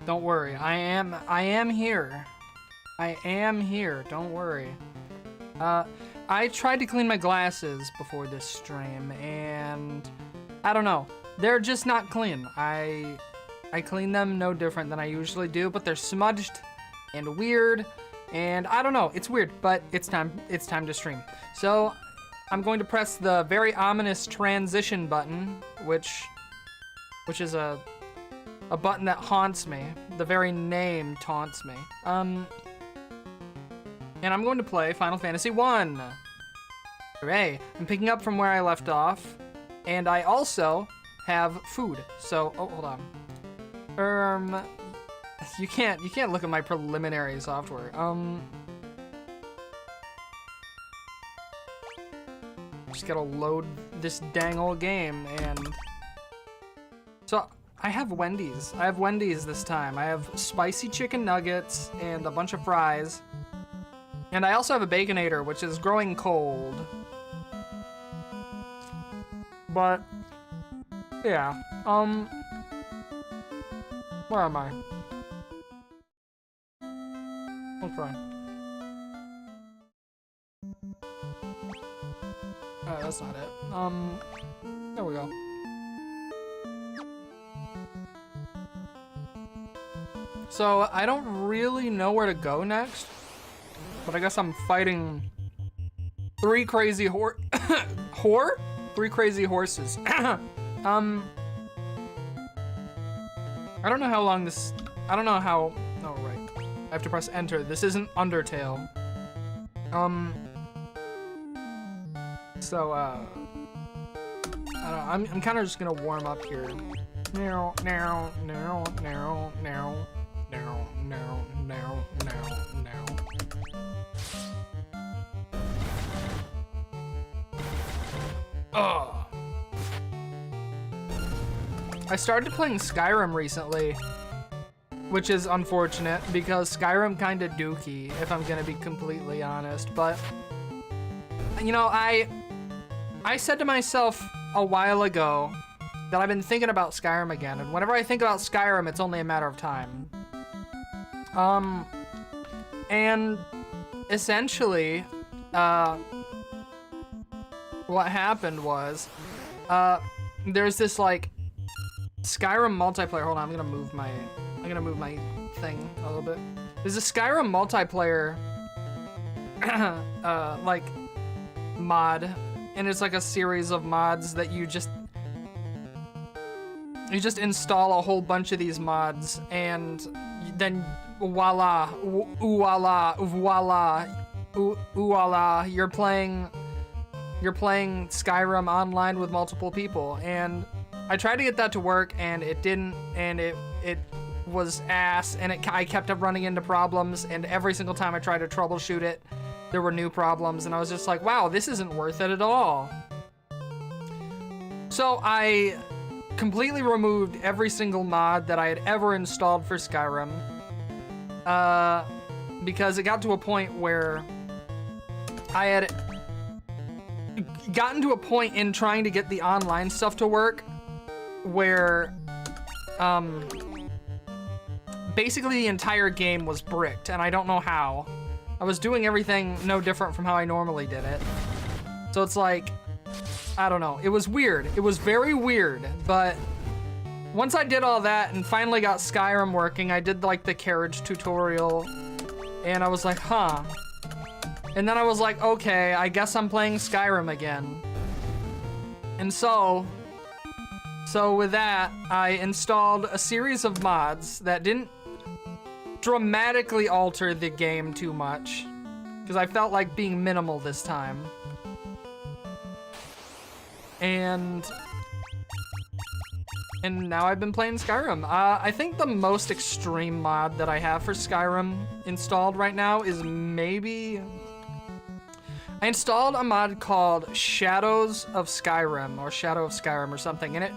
Don't worry. I am here. I am here. Don't worry. I tried to clean my glasses before this stream, and I don't know. They're just not clean. I clean them no different than I usually do, but they're smudged and weird, and I don't know. It's weird, but it's time to stream. So I'm going to press the very ominous transition button, which is a button that haunts me. The very name taunts me. And I'm going to play Final Fantasy 1. Hooray. I'm picking up from where I left off, and I also have food. So, oh, hold on. You can't look at my preliminary software. Just gotta load this dang old game, and so I have Wendy's. I have Wendy's this time. I have spicy chicken nuggets and a bunch of fries. And I also have a Baconator, which is growing cold. But, yeah. Where am I? Let's try. Oh, that's not it. There we go. So, I don't really know where to go next. But I guess I'm fighting three crazy Three crazy horses. I don't know how long this... I don't know how... Oh, right. I have to press enter. This isn't Undertale. So, I don't know. I'm kind of just gonna warm up here. Now. Ugh. I started playing Skyrim recently, which is unfortunate because Skyrim kinda dookie, if I'm gonna be completely honest. But, you know, I said to myself a while ago that I've been thinking about Skyrim again, and whenever I think about Skyrim, it's only a matter of time. And essentially, what happened was, there's this like Skyrim multiplayer. Hold on, I'm gonna move my thing a little bit. There's a Skyrim multiplayer, like mod, and it's like a series of mods that you just install a whole bunch of these mods, and then voila, you're playing Skyrim online with multiple people. And I tried to get that to work, and it didn't, and it was ass, and I kept up running into problems, and every single time I tried to troubleshoot it, there were new problems, and I was just like, wow, this isn't worth it at all. So I completely removed every single mod that I had ever installed for Skyrim, because it got to a point where I had gotten to a point in trying to get the online stuff to work where basically the entire game was bricked, and I don't know how. I was doing everything no different from how I normally did it. So it's like, I don't know. It was weird. It was very weird, but once I did all that and finally got Skyrim working, I did like the carriage tutorial, and I was like, huh. And then I was like, okay, I guess I'm playing Skyrim again. And so with that, I installed a series of mods that didn't dramatically alter the game too much, because I felt like being minimal this time. And now I've been playing Skyrim. I think the most extreme mod that I have for Skyrim installed right now is maybe... I installed a mod called Shadows of Skyrim, or Shadow of Skyrim or something, and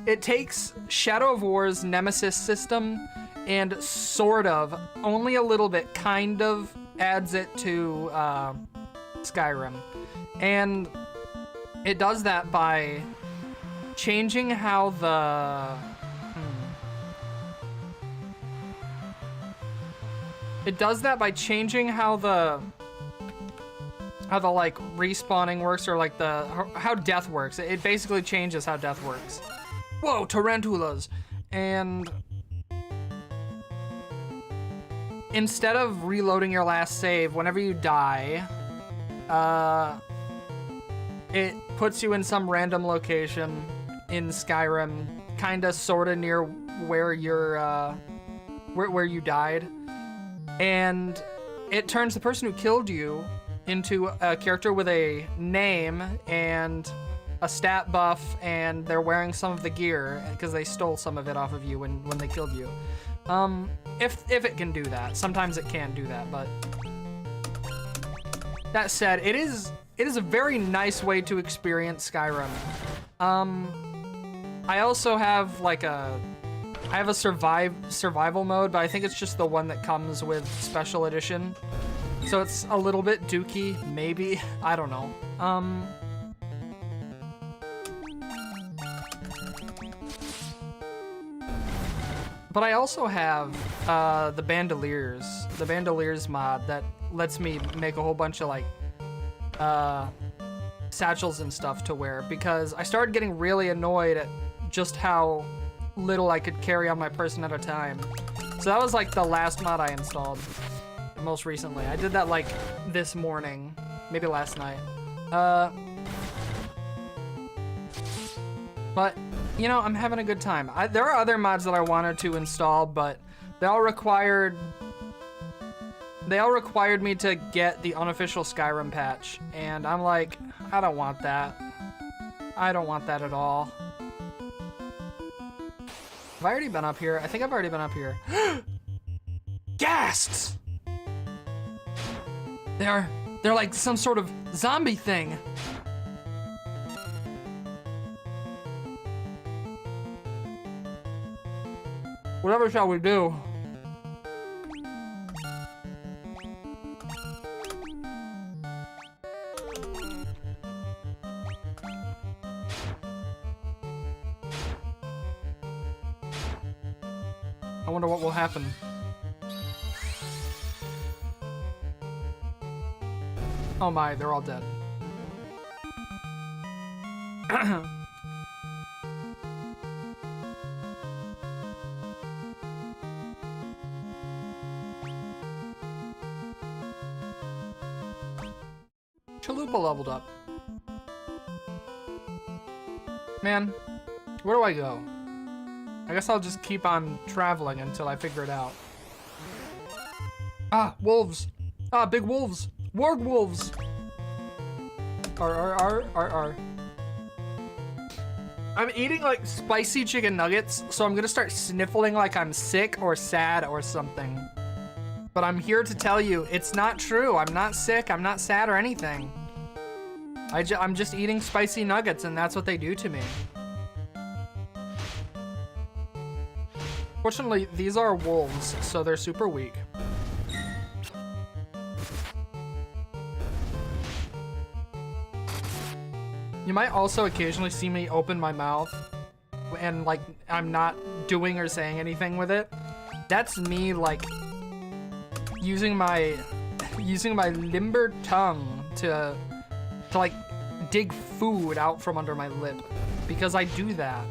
it takes Shadow of War's Nemesis system and sort of, only a little bit, kind of adds it to Skyrim. And it does that by changing how the It does that by changing how the like respawning works, or like how death works. It basically changes how death works. Whoa, tarantulas. And instead of reloading your last save, whenever you die, it puts you in some random location in Skyrim, kinda sorta near where you're where you died. And it turns the person who killed you into a character with a name and a stat buff, and they're wearing some of the gear because they stole some of it off of you when they killed you. If it can do that. Sometimes it can't do that, but that said, it is a very nice way to experience Skyrim. I also have like a survival mode, but I think it's just the one that comes with special edition. So it's a little bit dookie, maybe. I don't know. But I also have the Bandoliers mod that lets me make a whole bunch of like satchels and stuff to wear, because I started getting really annoyed at just how little I could carry on my person at a time. So that was like the last mod I installed most recently. I did that like this morning, maybe last night. But you know, I'm having a good time. There are other mods that I wanted to install, but they all required me to get the unofficial Skyrim patch, and I'm like, I don't want that. I don't want that at all. Have I already been up here? I think I've already been up here. Ghasts! They're like some sort of zombie thing. Whatever shall we do? I wonder what will happen. Oh my, they're all dead. Chalupa leveled up. Man, where do I go? I guess I'll just keep on traveling until I figure it out. Ah, wolves. Ah, big wolves. Warg wolves. R. I'm eating like spicy chicken nuggets, so I'm gonna start sniffling like I'm sick or sad or something. But I'm here to tell you, it's not true. I'm not sick, I'm not sad or anything. I'm just eating spicy nuggets, and that's what they do to me. Fortunately, these are wolves, so they're super weak. You might also occasionally see me open my mouth and like I'm not doing or saying anything with it. That's me like using my limber tongue to like dig food out from under my lip, because I do that.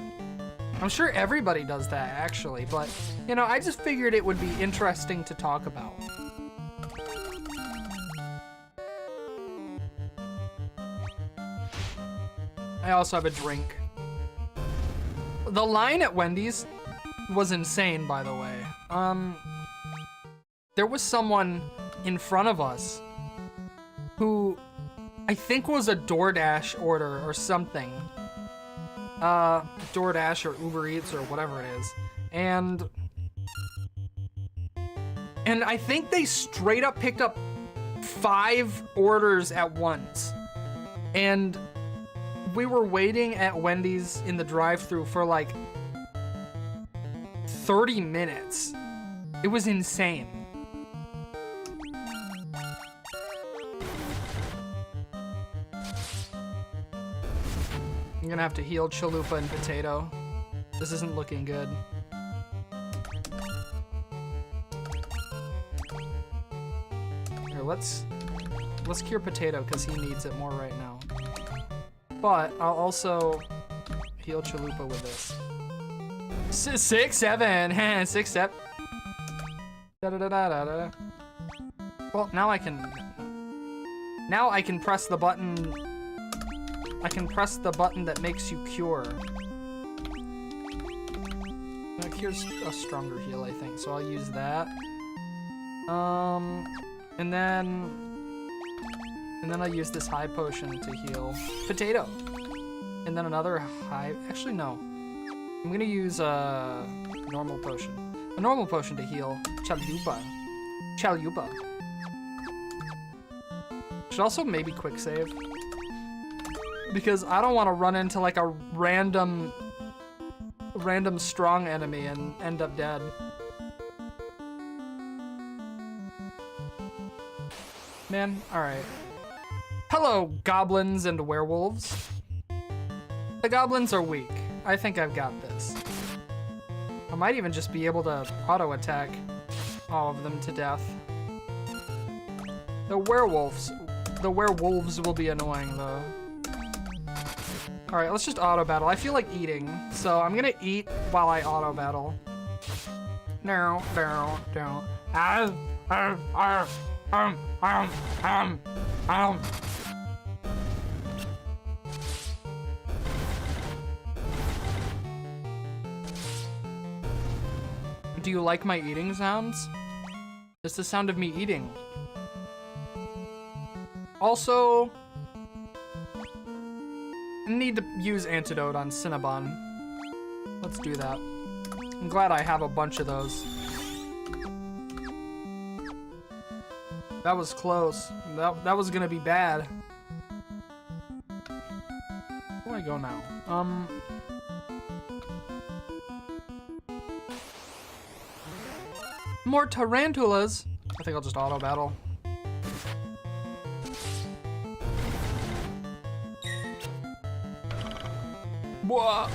I'm sure everybody does that actually, but you know, I just figured it would be interesting to talk about. I also have a drink. The line at Wendy's was insane, by the way. There was someone in front of us who I think was a DoorDash order or something. DoorDash or Uber Eats or whatever it is. And I think they straight up picked up 5 orders at once. And we were waiting at Wendy's in the drive-thru for like 30 minutes. It was insane. I'm gonna have to heal Chalupa and Potato. This isn't looking good. Here, let's cure Potato because he needs it more right now. But I'll also heal Chalupa with this. 6, 7, 6, 7. Da da da da da da. Well, now I can press the button. I can press the button that makes you cure. That cure's a stronger heal, I think. So I'll use that. And then I'll use this high potion to heal Potato. And then another high, actually no. I'm gonna use a normal potion. A normal potion to heal Chalupa. Should also maybe quick save. Because I don't want to run into like a random strong enemy and end up dead. Man, alright. Hello, goblins and werewolves. The goblins are weak. I think I've got this. I might even just be able to auto-attack all of them to death. The werewolves will be annoying though. Alright, let's just auto-battle. I feel like eating, so I'm gonna eat while I auto-battle. No. Do you like my eating sounds? It's the sound of me eating. Also, I need to use antidote on Cinnabon. Let's do that. I'm glad I have a bunch of those. That was close. That was gonna be bad. Where do I go now? More tarantulas. I think I'll just auto battle. Whoa.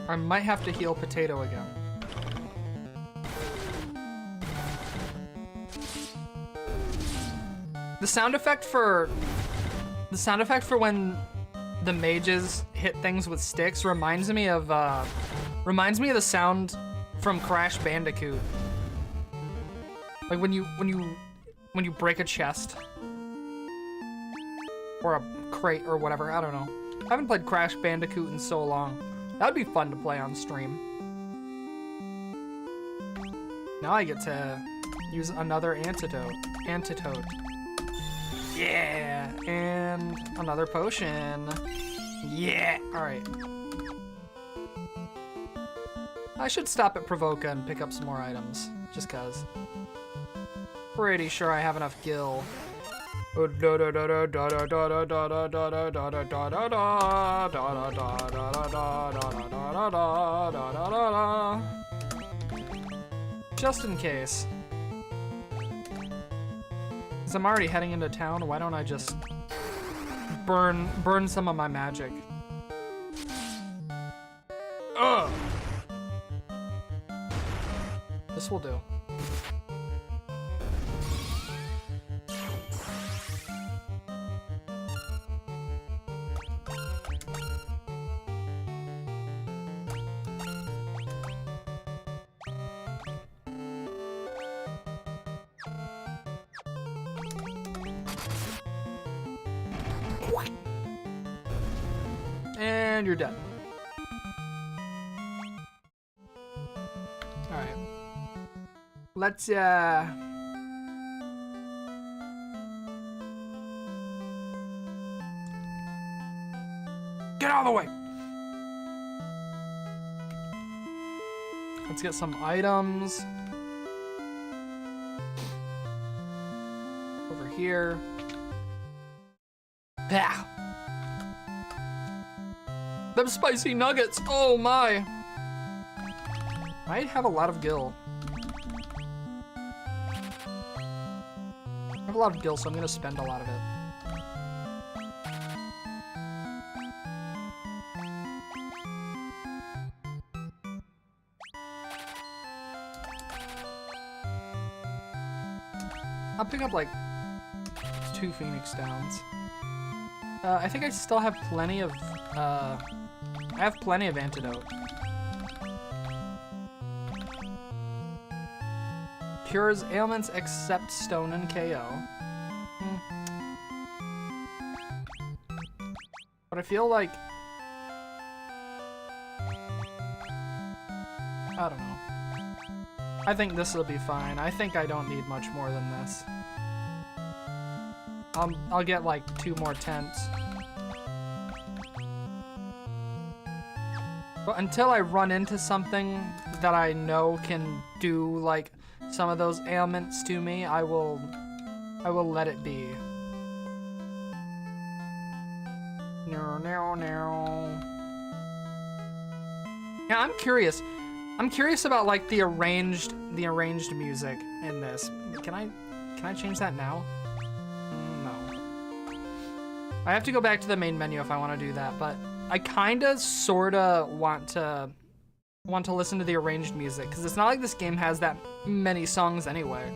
I might have to heal Potato again. The sound effect for when the mages hit things with sticks reminds me of the sound from Crash Bandicoot. Like when you break a chest or a crate or whatever, I don't know. I haven't played Crash Bandicoot in so long. That'd be fun to play on stream. Now I get to use another antidote. Yeah, and another potion. Yeah, all right. I should stop at Provoca and pick up some more items, just cause. Pretty sure I have enough gil. Just in case. Cause I'm already heading into town, why don't I just burn some of my magic? Ugh! This will do. And you're dead. All right. Let's get out of the way. Let's get some items over here. Ah. Them spicy nuggets, oh my. I have a lot of gil. I have a lot of gil, so I'm gonna spend a lot of it. I'll pick up like 2 Phoenix Downs. I think I still have plenty of, I have plenty of antidote. Cures ailments except stone and KO. But I feel like, I don't know. I think this will be fine. I think I don't need much more than this. I'll get like 2 more tents. But until I run into something that I know can do like some of those ailments to me, I will let it be. No. Yeah, I'm curious. I'm curious about like the arranged music in this. Can I change that now? No. I have to go back to the main menu if I want to do that, but I kinda sorta want to listen to the arranged music, because it's not like this game has that many songs anyway.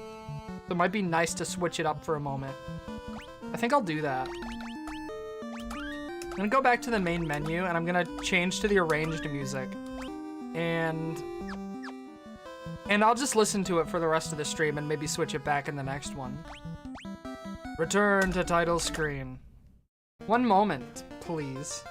So it might be nice to switch it up for a moment. I think I'll do that. I'm gonna go back to the main menu and I'm gonna change to the arranged music. And I'll just listen to it for the rest of the stream and maybe switch it back in the next one. Return to title screen. One moment, please.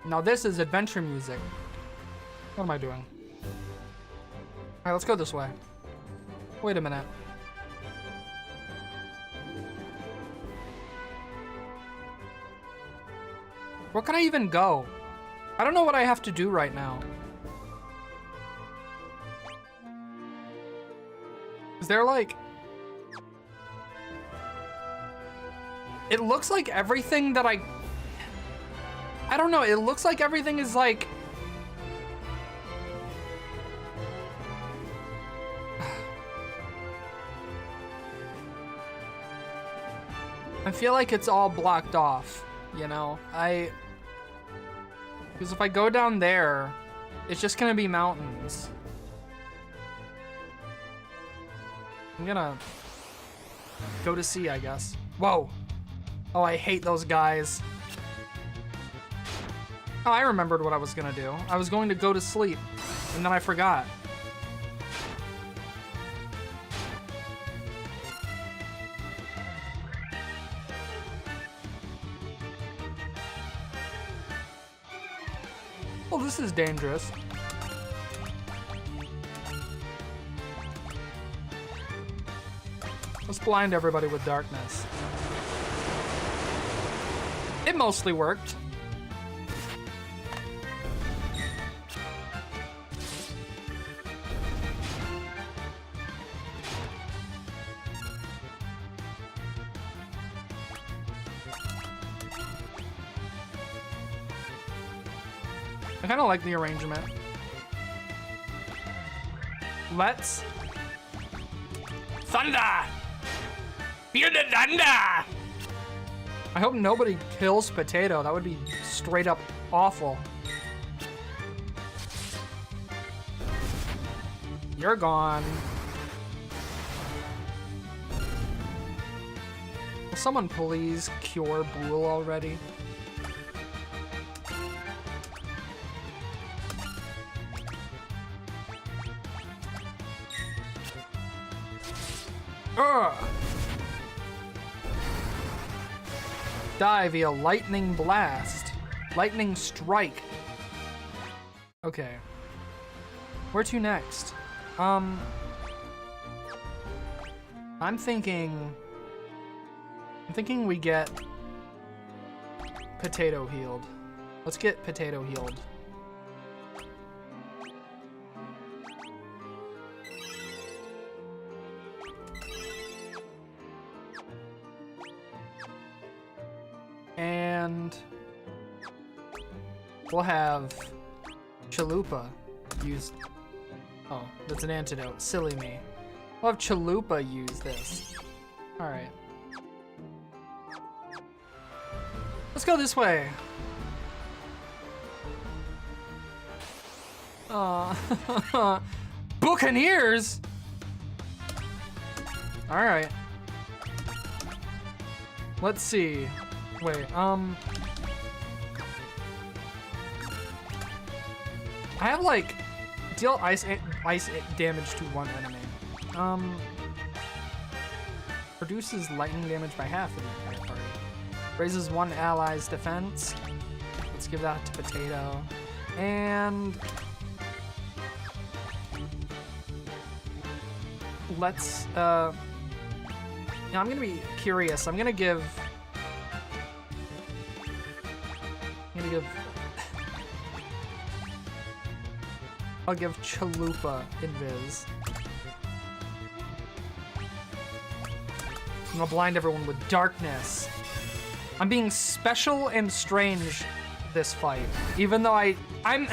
Now this is adventure music. What am I doing? Alright, let's go this way. Wait a minute. Where can I even go? I don't know what I have to do right now. Is there like... It looks like everything that I don't know, it looks like everything is like... I feel like it's all blocked off, you know? Because if I go down there, it's just gonna be mountains. I'm gonna go to sea, I guess. Whoa! Oh, I hate those guys. Oh, I remembered what I was gonna do. I was going to go to sleep, and then I forgot. Well, this is dangerous. Let's blind everybody with darkness. It mostly worked. I kind of like the arrangement. Let's thunder! Feel the thunder! I hope nobody kills Potato. That would be straight up awful. You're gone. Will someone please cure Boole already? Die via lightning blast. Lightning strike. Okay. Where to next? I'm thinking we get Potato healed. Let's get Potato healed. And we'll have Chalupa use... Oh, that's an antidote. Silly me. We'll have Chalupa use this. Alright. Let's go this way. Buccaneers? Alright. Let's see. Wait, I have like deal ice damage to one enemy. Reduces lightning damage by half in the entire party. Raises one ally's defense. Let's give that to Potato. And let's now I'm gonna be curious. I'll give Chalupa Invis. I'm gonna blind everyone with darkness. I'm being special and strange this fight, even though I'm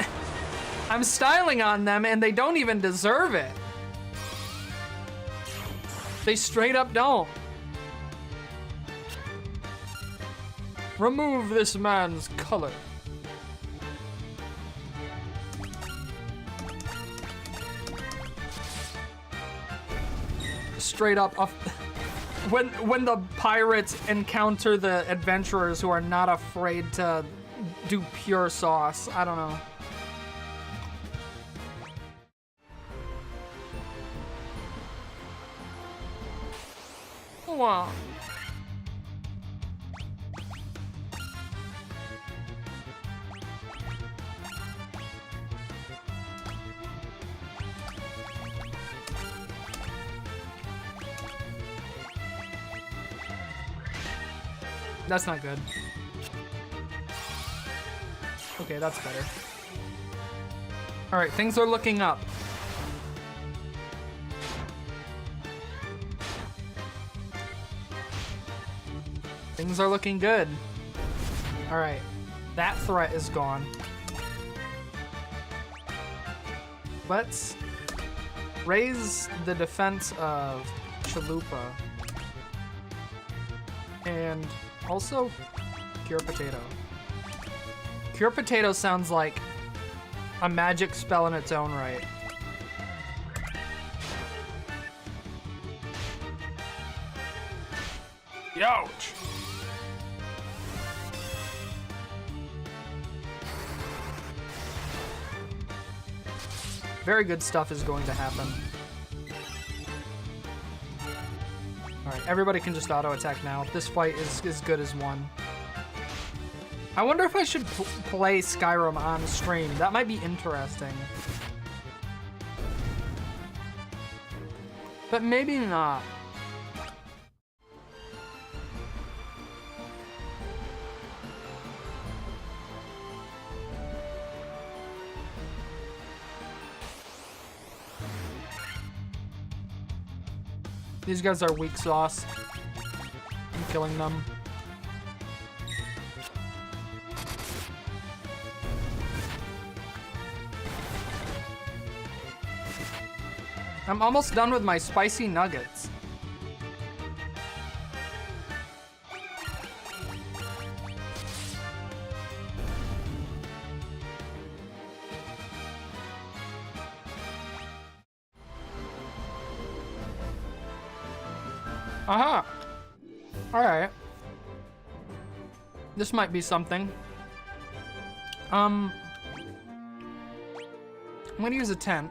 styling on them and they don't even deserve it. They straight up don't. Remove this man's color. Straight up off. When the pirates encounter the adventurers who are not afraid to do pure sauce, I don't know. Wow. That's not good. Okay, that's better. All right, things are looking up. Things are looking good. All right, that threat is gone. Let's raise the defense of Chalupa. And also Cure Potato. Cure Potato sounds like a magic spell in its own right. Ouch! Very good stuff is going to happen. Alright, everybody can just auto-attack now. This fight is as good as won. I wonder if I should play Skyrim on stream. That might be interesting. But maybe not. These guys are weak sauce. I'm killing them. I'm almost done with my spicy nuggets. Aha! Alright. This might be something. I'm gonna use a tent.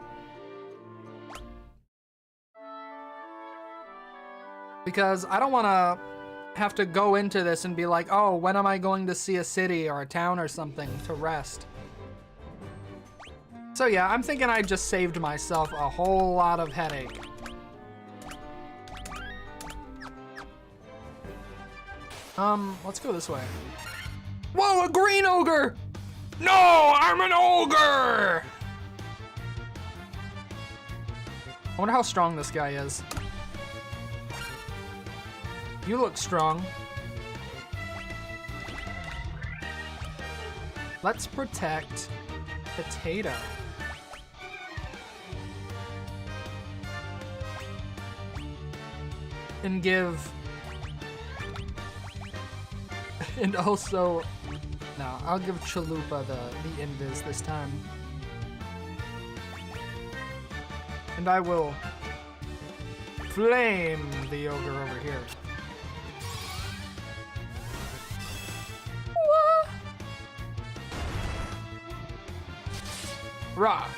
Because I don't wanna have to go into this and be like, oh, when am I going to see a city or a town or something to rest? So yeah, I'm thinking I just saved myself a whole lot of headache. Let's go this way. Whoa, a green ogre! No, I'm an ogre! I wonder how strong this guy is. You look strong. Let's protect Potato. And give... and also... No, I'll give Chalupa the invis this time. And I will flame the ogre over here. What? Rah.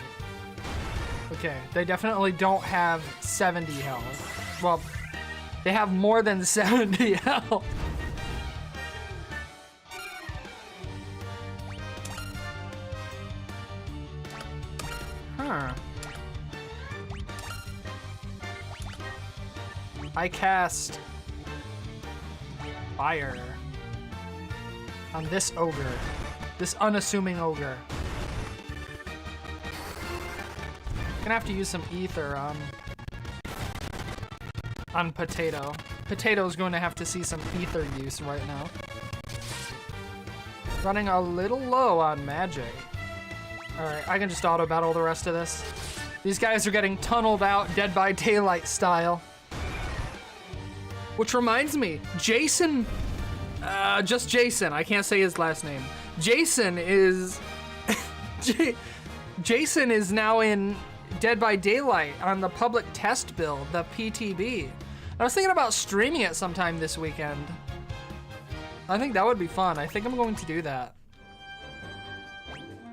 Okay, they definitely don't have 70 health. Well, they have more than 70 health. Huh. I cast fire on this ogre, this unassuming ogre. Gonna have to use some ether on Potato. Potato's going to have to see some ether use right now. Running a little low on magic. Alright, I can just auto battle the rest of this. These guys are getting tunneled out Dead by Daylight style. Which reminds me, Jason, just Jason, I can't say his last name. Jason is, Jason is now in Dead by Daylight on the public test build, the PTB. I was thinking about streaming it sometime this weekend. I think that would be fun. I think I'm going to do that.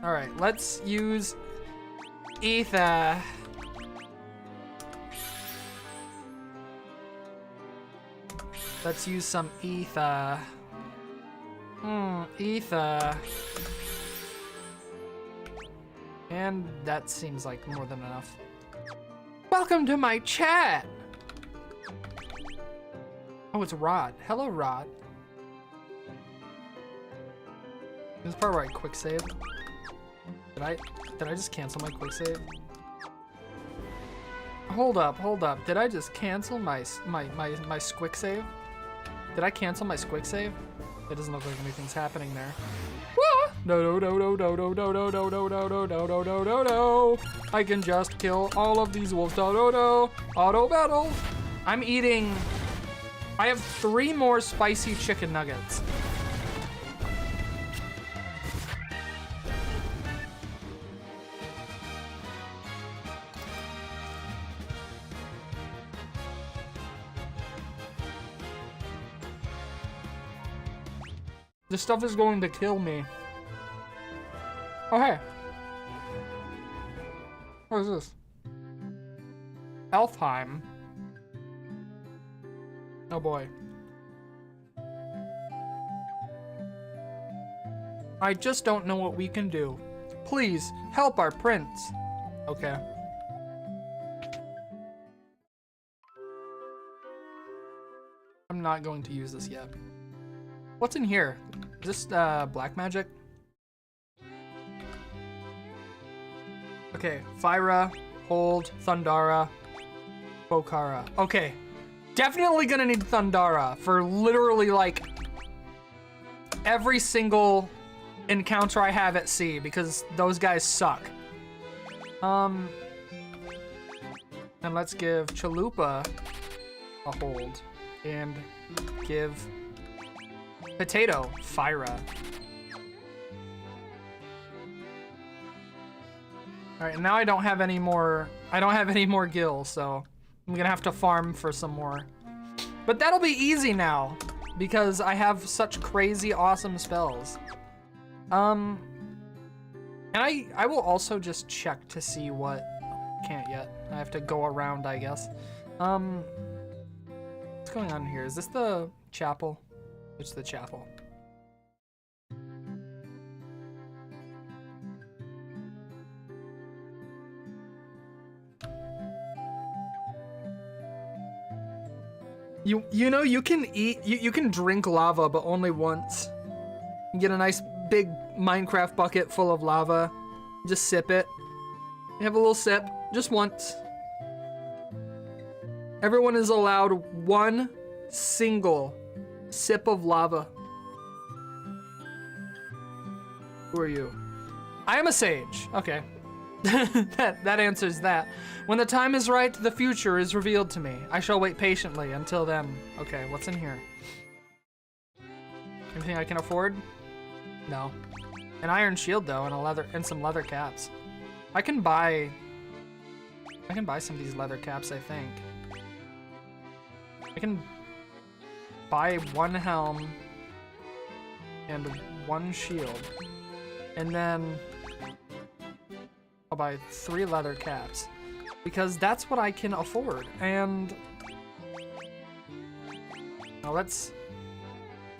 All right, let's use ether. Let's use some ether. Ether. And that seems like more than enough. Welcome to my chat. Oh, it's Rod. Hello, Rod. This is part where I quick save. Did I just cancel my quick save? Hold up. Did I just cancel my quick save? Did I cancel my quick save? It doesn't look like anything's happening there. No. I can just kill all of these wolves. Auto battle. I'm eating. I have 3 more spicy chicken nuggets. This stuff is going to kill me. Oh, hey. What is this? Elfheim. Oh boy. I just don't know what we can do. Please, help our prince. Okay. I'm not going to use this yet. What's in here? Is this black magic? Okay, Furra, Hold, Thundara, Bokara. Okay, definitely gonna need Thundara for literally like every single encounter I have at sea because those guys suck. And let's give Chalupa a hold and give Potato Furra. All right, now I don't have any more gills, so I'm gonna have to farm for some more. But that'll be easy now because I have such crazy awesome spells. And I will also just check to see what. Can't yet. I have to go around, I guess. What's going on here? Is this the chapel? It's the chapel. You know you can eat you can drink lava but only once. You get a nice big Minecraft bucket full of lava. Just sip it. You have a little sip just once. Everyone is allowed one single sip of lava. Who are you? I am a sage. Okay. that answers that. When the time is right, the future is revealed to me. I shall wait patiently until then. Okay, what's in here? Anything I can afford? No. An iron shield though, and some leather caps. I can buy some of these leather caps, I think. I can buy one helm and one shield. And then I'll buy 3 leather caps because that's what I can afford. And now let's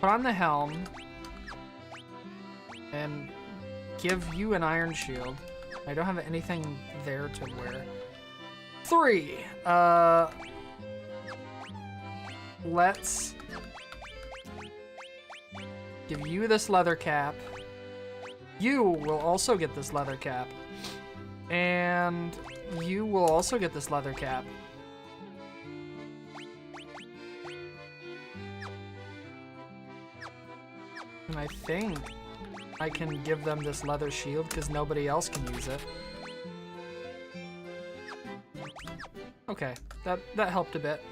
put on the helm and give you an iron shield. I don't have anything there to wear. 3. Let's give you this leather cap. You will also get this leather cap. And you will also get this leather cap. And I think I can give them this leather shield because nobody else can use it. Okay, that helped a bit.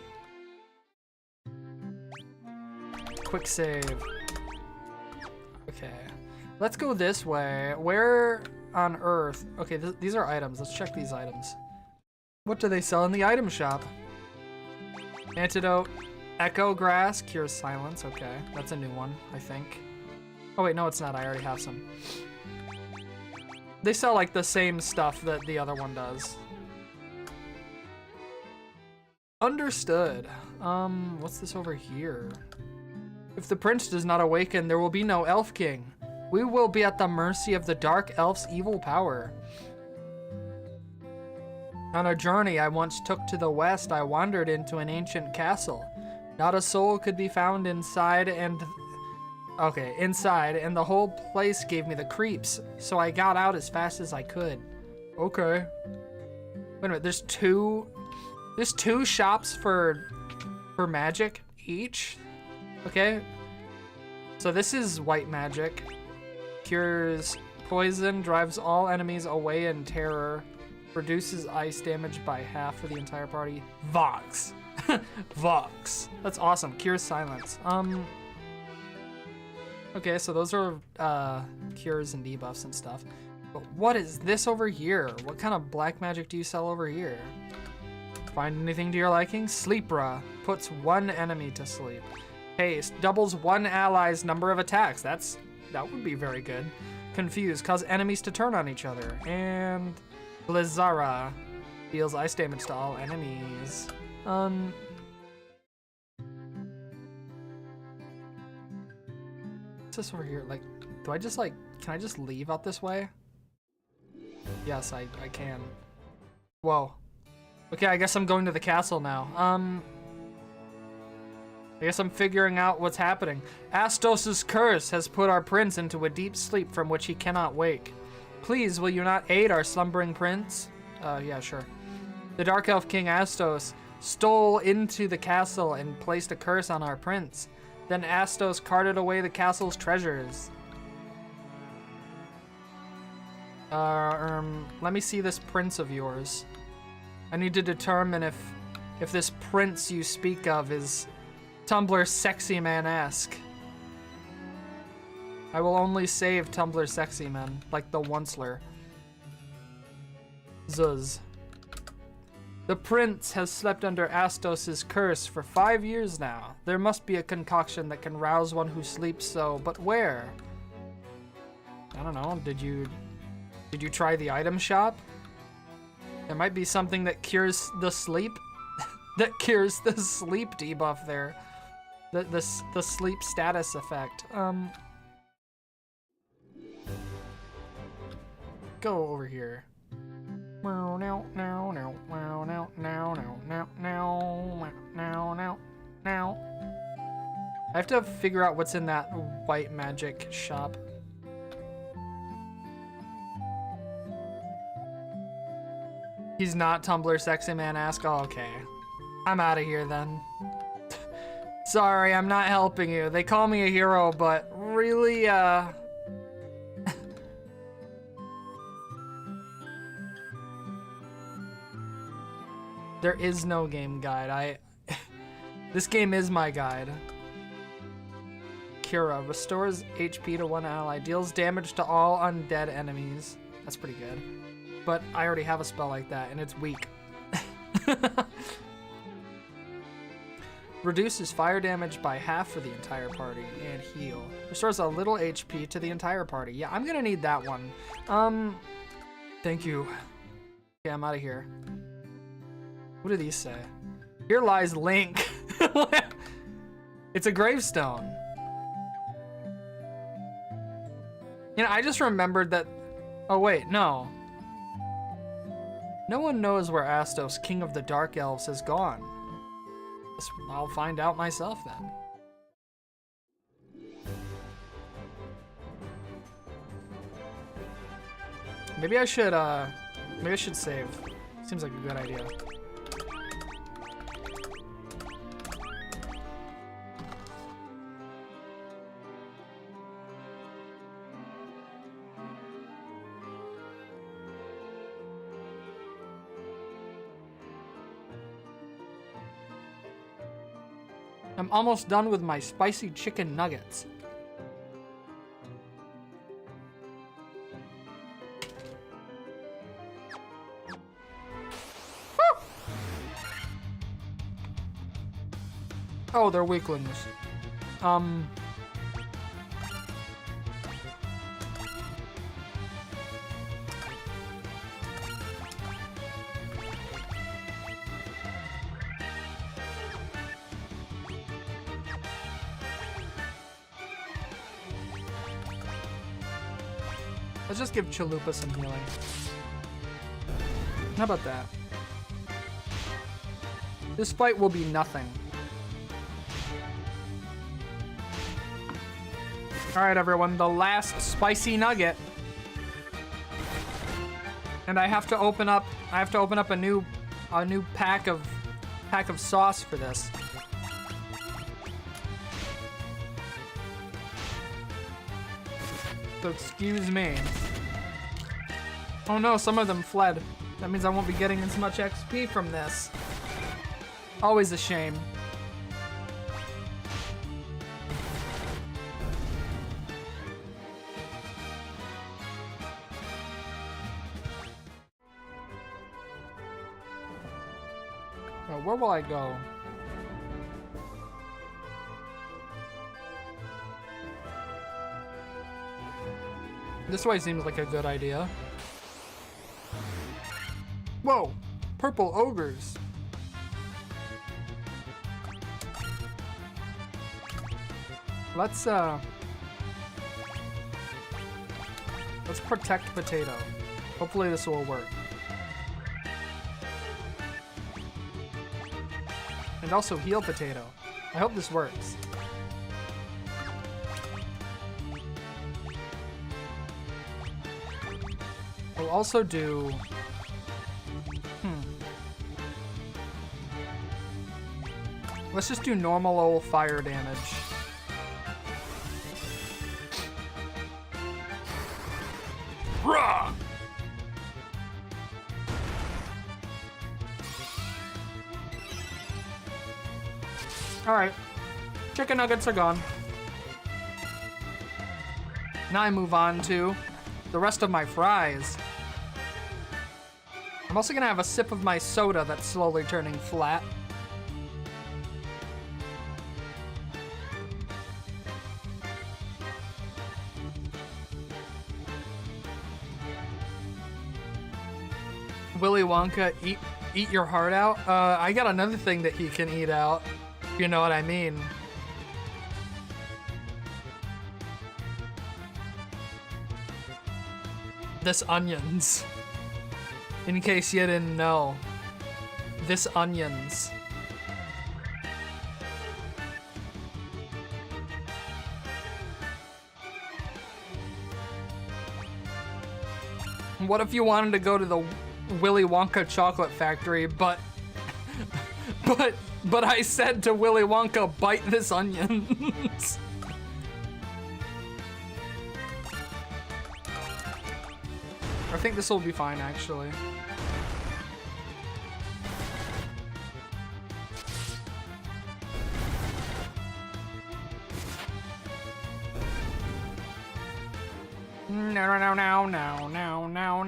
Quick save. Okay, let's go this way. Where on Earth? Okay, these are items. Let's check these items. What do they sell in the item shop? Antidote, Echo Grass, cures silence. Okay, that's a new one, I think. Oh wait, no, it's not. I already have some. They sell like the same stuff that the other one does. Understood. What's this over here? If the prince does not awaken, there will be no Elf King. We will be at the mercy of the Dark Elf's evil power. On a journey I once took to the west, I wandered into an ancient castle. Not a soul could be found inside, and the whole place gave me the creeps, so I got out as fast as I could. Okay. Wait a minute, there's two shops for magic each? Okay. So this is white magic. Cures poison, drives all enemies away in terror, reduces ice damage by half for the entire party. Vox. Vox. That's awesome. Cures silence. Okay, so those are cures and debuffs and stuff. But what is this over here? What kind of black magic do you sell over here? Find anything to your liking? Sleepra. Puts 1 enemy to sleep. Haste. Doubles 1 ally's number of attacks. That would be very good. Confuse. Cause enemies to turn on each other. And Blizzara. Deals ice damage to all enemies. What's this over here? Like, can I just leave out this way? Yes, I can. Whoa. Okay, I guess I'm going to the castle now. I guess I'm figuring out what's happening. Astos' curse has put our prince into a deep sleep from which he cannot wake. Please, will you not aid our slumbering prince? Yeah, sure. The Dark Elf King Astos stole into the castle and placed a curse on our prince. Then Astos carted away the castle's treasures. Let me see this prince of yours. I need to determine if this prince you speak of is Tumblr Sexy Man-esque. I will only save Tumblr Sexy Men, like the Onceler. Zuz. The prince has slept under Astos' curse for 5 years now. There must be a concoction that can rouse one who sleeps so, but where? I don't know, did you try the item shop? There might be something that cures the sleep, that cures the sleep debuff there. The sleep status effect. Go over here. Now. I have to figure out what's in that white magic shop. He's not Tumblr Sexy Man-esque? Oh, okay. I'm out of here then. Sorry, I'm not helping you. They call me a hero, but really, There is no game guide. This game is my guide. Cura restores HP to one ally, deals damage to all undead enemies. That's pretty good. But I already have a spell like that, and it's weak. Reduces fire damage by half for the entire party, and heal. Restores a little HP to the entire party. Yeah, I'm gonna need that one. Thank you. Yeah, I'm out of here. What do these say? Here lies Link. It's a gravestone. You know, I just remembered that... Oh, wait, no. No one knows where Astos, king of the Dark Elves, has gone. Guess I'll find out myself then. Maybe I should save. Seems like a good idea. I'm almost done with my spicy chicken nuggets. Oh, they're weaklings. Let's just give Chalupa some healing. How about that? This fight will be nothing. Alright everyone, the last spicy nugget. And I have to open up a new pack of sauce for this. So excuse me. Oh no, some of them fled. That means I won't be getting as much XP from this. Always a shame. Now, where will I go? This way seems like a good idea. Whoa! Purple ogres! Let's protect Potato. Hopefully this will work. And also heal Potato. I hope this works. We'll also do... Let's just do normal old fire damage. Rah! Alright. Chicken nuggets are gone. Now I move on to the rest of my fries. I'm also gonna have a sip of my soda that's slowly turning flat. Willy Wonka, eat your heart out? I got another thing that he can eat out. You know what I mean. This onions. In case you didn't know. This onions. What if you wanted to go to the Willy Wonka chocolate factory, but I said to Willy Wonka, bite this onions. I think this will be fine, actually.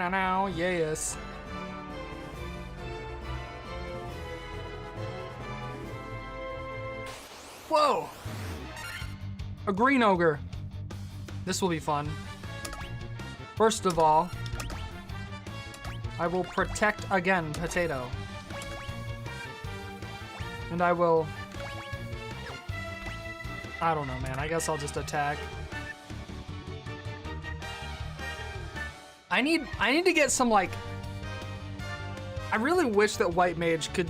No, yes. Whoa! A green ogre. This will be fun. First of all, I will protect again, potato. And I will... I don't know, man. I guess I'll just attack. I need to get some, like... I really wish that White Mage could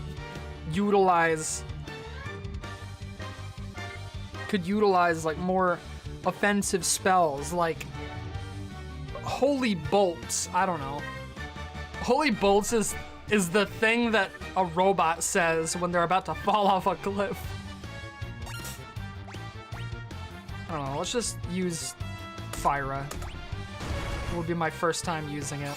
utilize like more offensive spells, like Holy Bolts. I don't know. Holy Bolts is the thing that a robot says when they're about to fall off a cliff. I don't know, let's just use Furra. It will be my first time using it.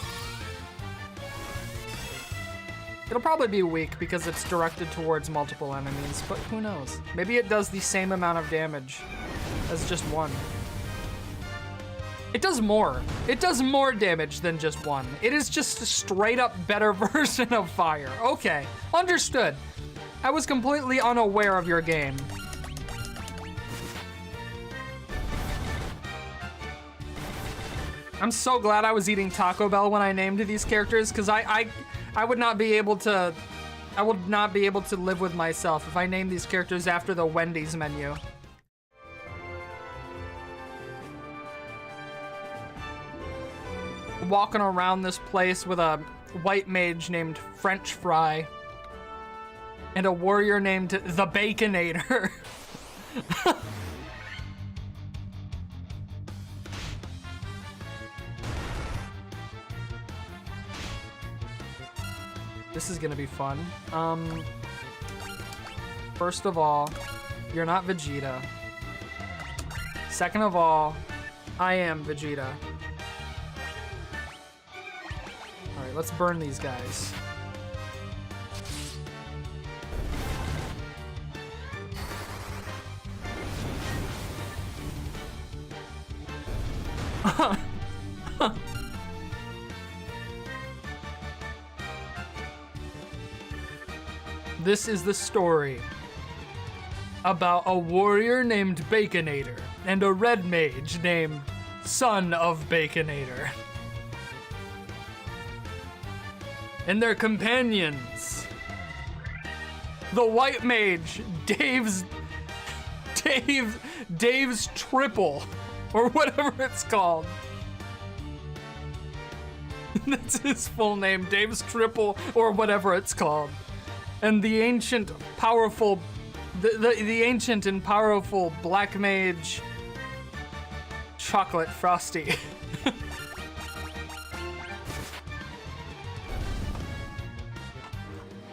It'll probably be weak because it's directed towards multiple enemies, but who knows? Maybe it does the same amount of damage as just one. It does more. It does more damage than just one. It is just a straight up better version of fire. Okay, understood. I was completely unaware of your game. I'm so glad I was eating Taco Bell when I named these characters, because I would not be able to live with myself if I named these characters after the Wendy's menu. Walking around this place with a white mage named French Fry and a warrior named the Baconator. This is gonna be fun. First of all, you're not Vegeta. Second of all, I am Vegeta. All right, let's burn these guys. This is the story about a warrior named Baconator and a red mage named Son of Baconator. And their companions. The white mage, Dave's Triple, or whatever it's called. That's his full name, Dave's Triple, or whatever it's called. And the ancient, powerful, the ancient and powerful black mage, Chocolate Frosty.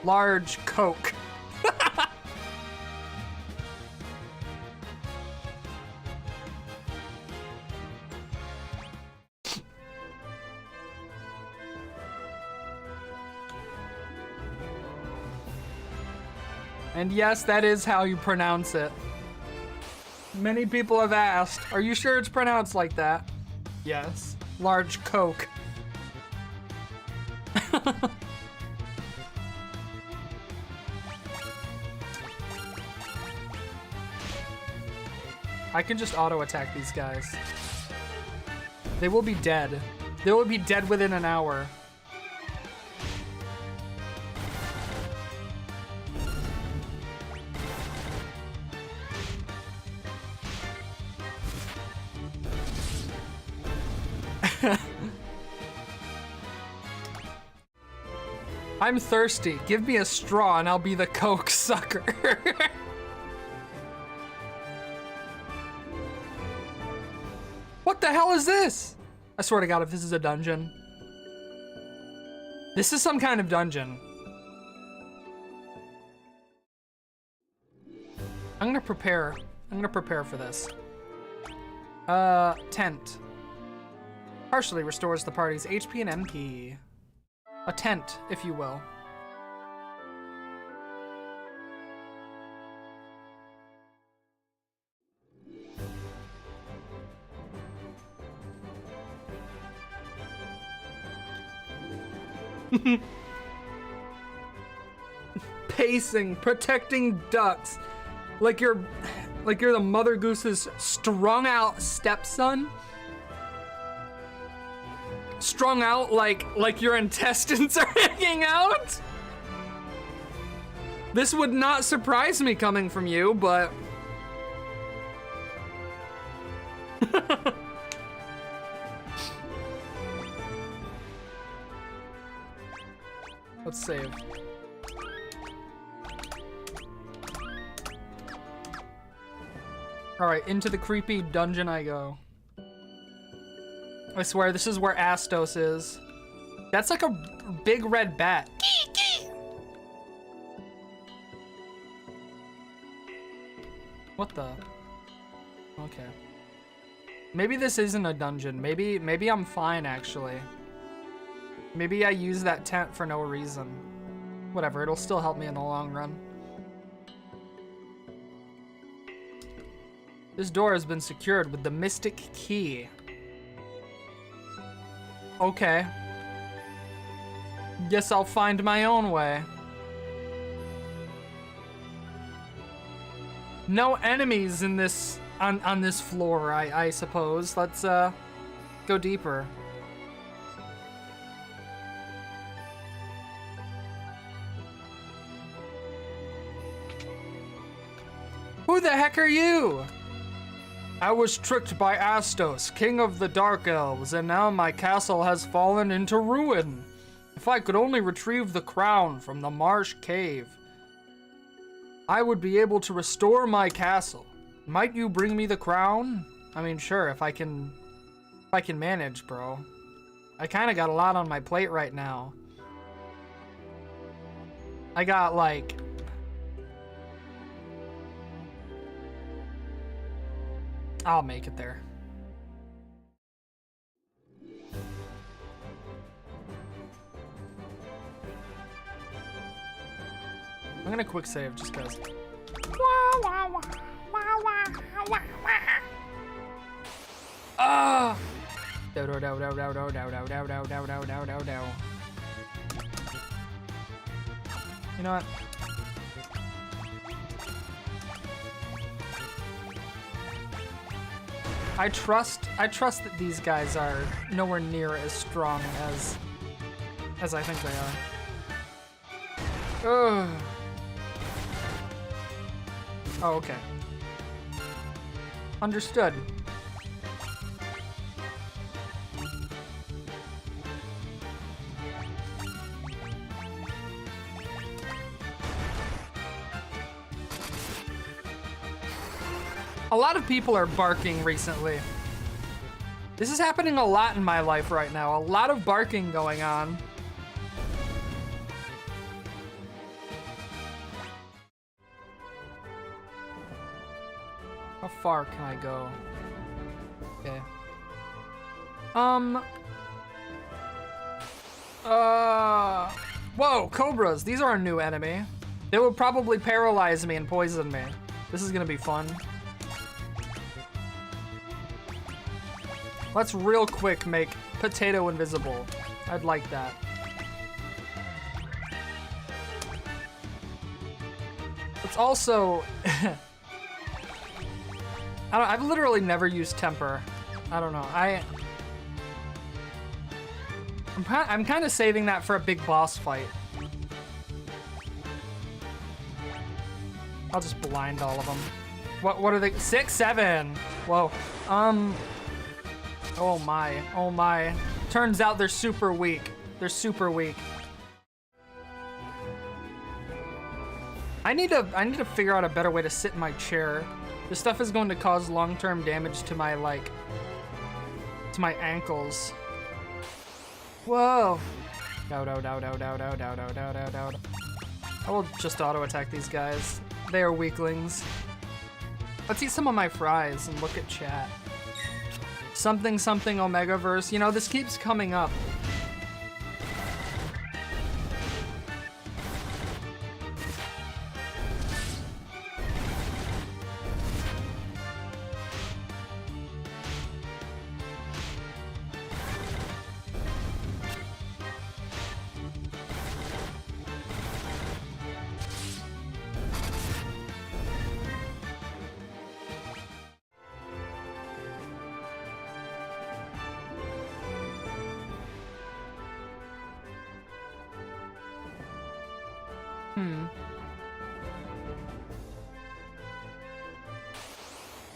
Large Coke. And yes, that is how you pronounce it. Many people have asked, are you sure it's pronounced like that? Yes. Large Coke. I can just auto-attack these guys. They will be dead. They will be dead within an hour. I'm thirsty. Give me a straw and I'll be the Coke sucker. What the hell is this? I swear to God, if this is a dungeon. This is some kind of dungeon. I'm gonna prepare for this. Tent. Partially restores the party's HP and MP. A tent, if you will. Pacing, protecting ducks. Like you're the Mother Goose's strung out stepson. Strung out like your intestines are hanging out. This would not surprise me coming from you, but let's save. All right, into the creepy dungeon I go. I swear, this is where Astos is. That's like a big red bat. What the? Okay. Maybe this isn't a dungeon. Maybe I'm fine, actually. Maybe I use that tent for no reason. Whatever, it'll still help me in the long run. This door has been secured with the mystic key. Okay. Guess I'll find my own way. No enemies in this on this floor, I suppose. Let's go deeper. Who the heck are you? I was tricked by Astos, king of the Dark Elves, and now my castle has fallen into ruin. If I could only retrieve the crown from the marsh cave, I would be able to restore my castle. Might you bring me the crown? I mean, sure, if I can manage, bro. I kind of got a lot on my plate right now. I got like... I'll make it there. I'm gonna quick save just cause. Ah! You know what? I trust that these guys are nowhere near as strong as I think they are. Ugh. Oh, okay. Understood. A lot of people are barking recently. This is happening a lot in my life right now. A lot of barking going on. How far can I go? Okay. Whoa, cobras. These are a new enemy. They will probably paralyze me and poison me. This is gonna be fun. Let's real quick make potato invisible. I'd like that. Let's also... I've literally never used temper. I don't know. I'm kind of saving that for a big boss fight. I'll just blind all of them. What are they? 6, 7. Whoa. Oh my. Oh my. Turns out they're super weak. They're super weak. I need to figure out a better way to sit in my chair. This stuff is going to cause long-term damage to my, like, to my ankles. Whoa. I will just auto-attack these guys. They are weaklings. Let's eat some of my fries and look at chat. Something something Omegaverse. You know, this keeps coming up.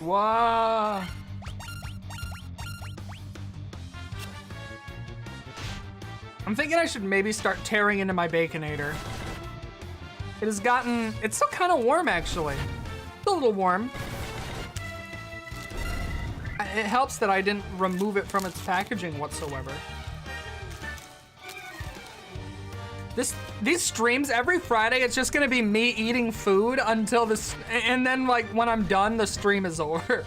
Wow. I'm thinking I should maybe start tearing into my Baconator. It has gotten, it's still kind of warm actually. Still a little warm. It helps that I didn't remove it from its packaging whatsoever. These streams every Friday, it's just gonna be me eating food until this, and then like when I'm done, the stream is over.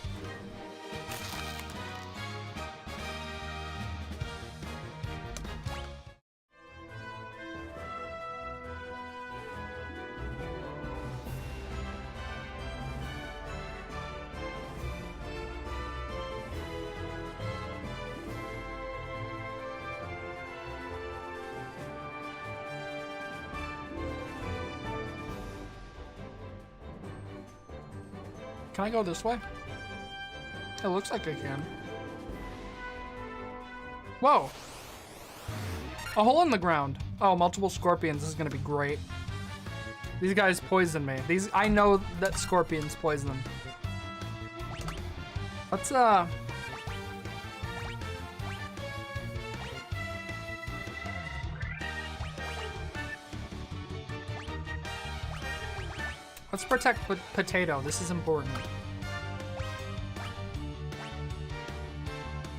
Can I go this way? It looks like I can. Whoa! A hole in the ground. Oh, multiple scorpions. This is gonna be great. These guys poison me. I know that scorpions poison them. Let's let's protect Potato. This is important.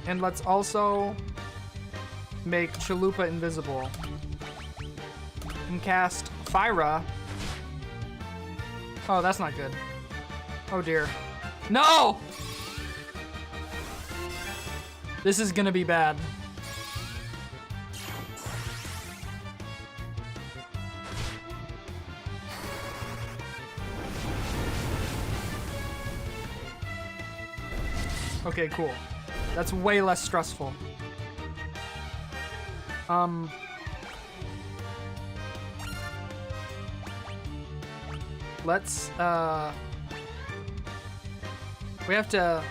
And let's also make Chalupa invisible. And cast Furra. Oh, that's not good. Oh dear. No! This is gonna be bad. Okay, cool. That's way less stressful. Let's, we have to,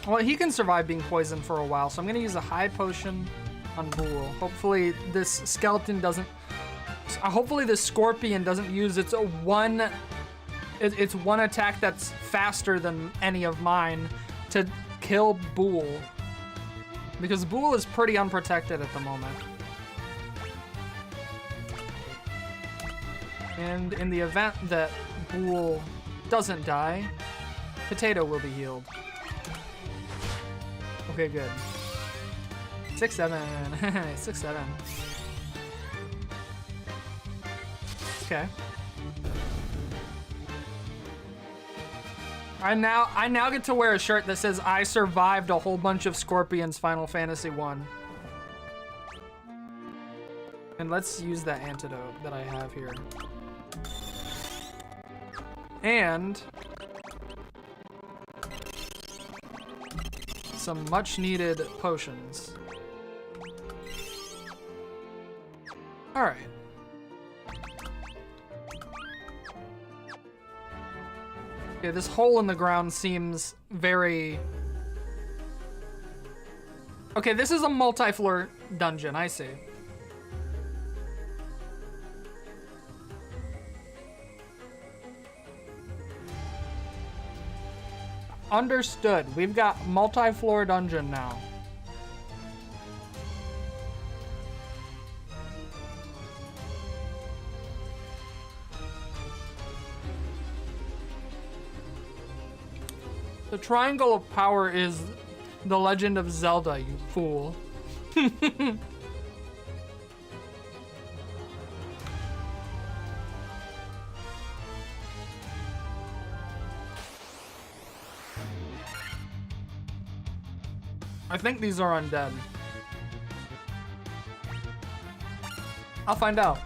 well, he can survive being poisoned for a while, so I'm gonna use a high potion on Bool. Hopefully this skeleton doesn't, hopefully this scorpion doesn't use its one attack that's faster than any of mine to kill Bool, because Bool is pretty unprotected at the moment. And in the event that Bool doesn't die, Potato will be healed. Okay, good. 6-7. 6-7. Okay. I now get to wear a shirt that says I survived a whole bunch of Scorpions Final Fantasy 1. And let's use that antidote that I have here. And some much needed potions. All right. Okay, this hole in the ground seems very... Okay, this is a multi-floor dungeon, I see. Understood. We've got multi-floor dungeon now. The Triangle of Power is The Legend of Zelda, you fool. I think these are undead. I'll find out.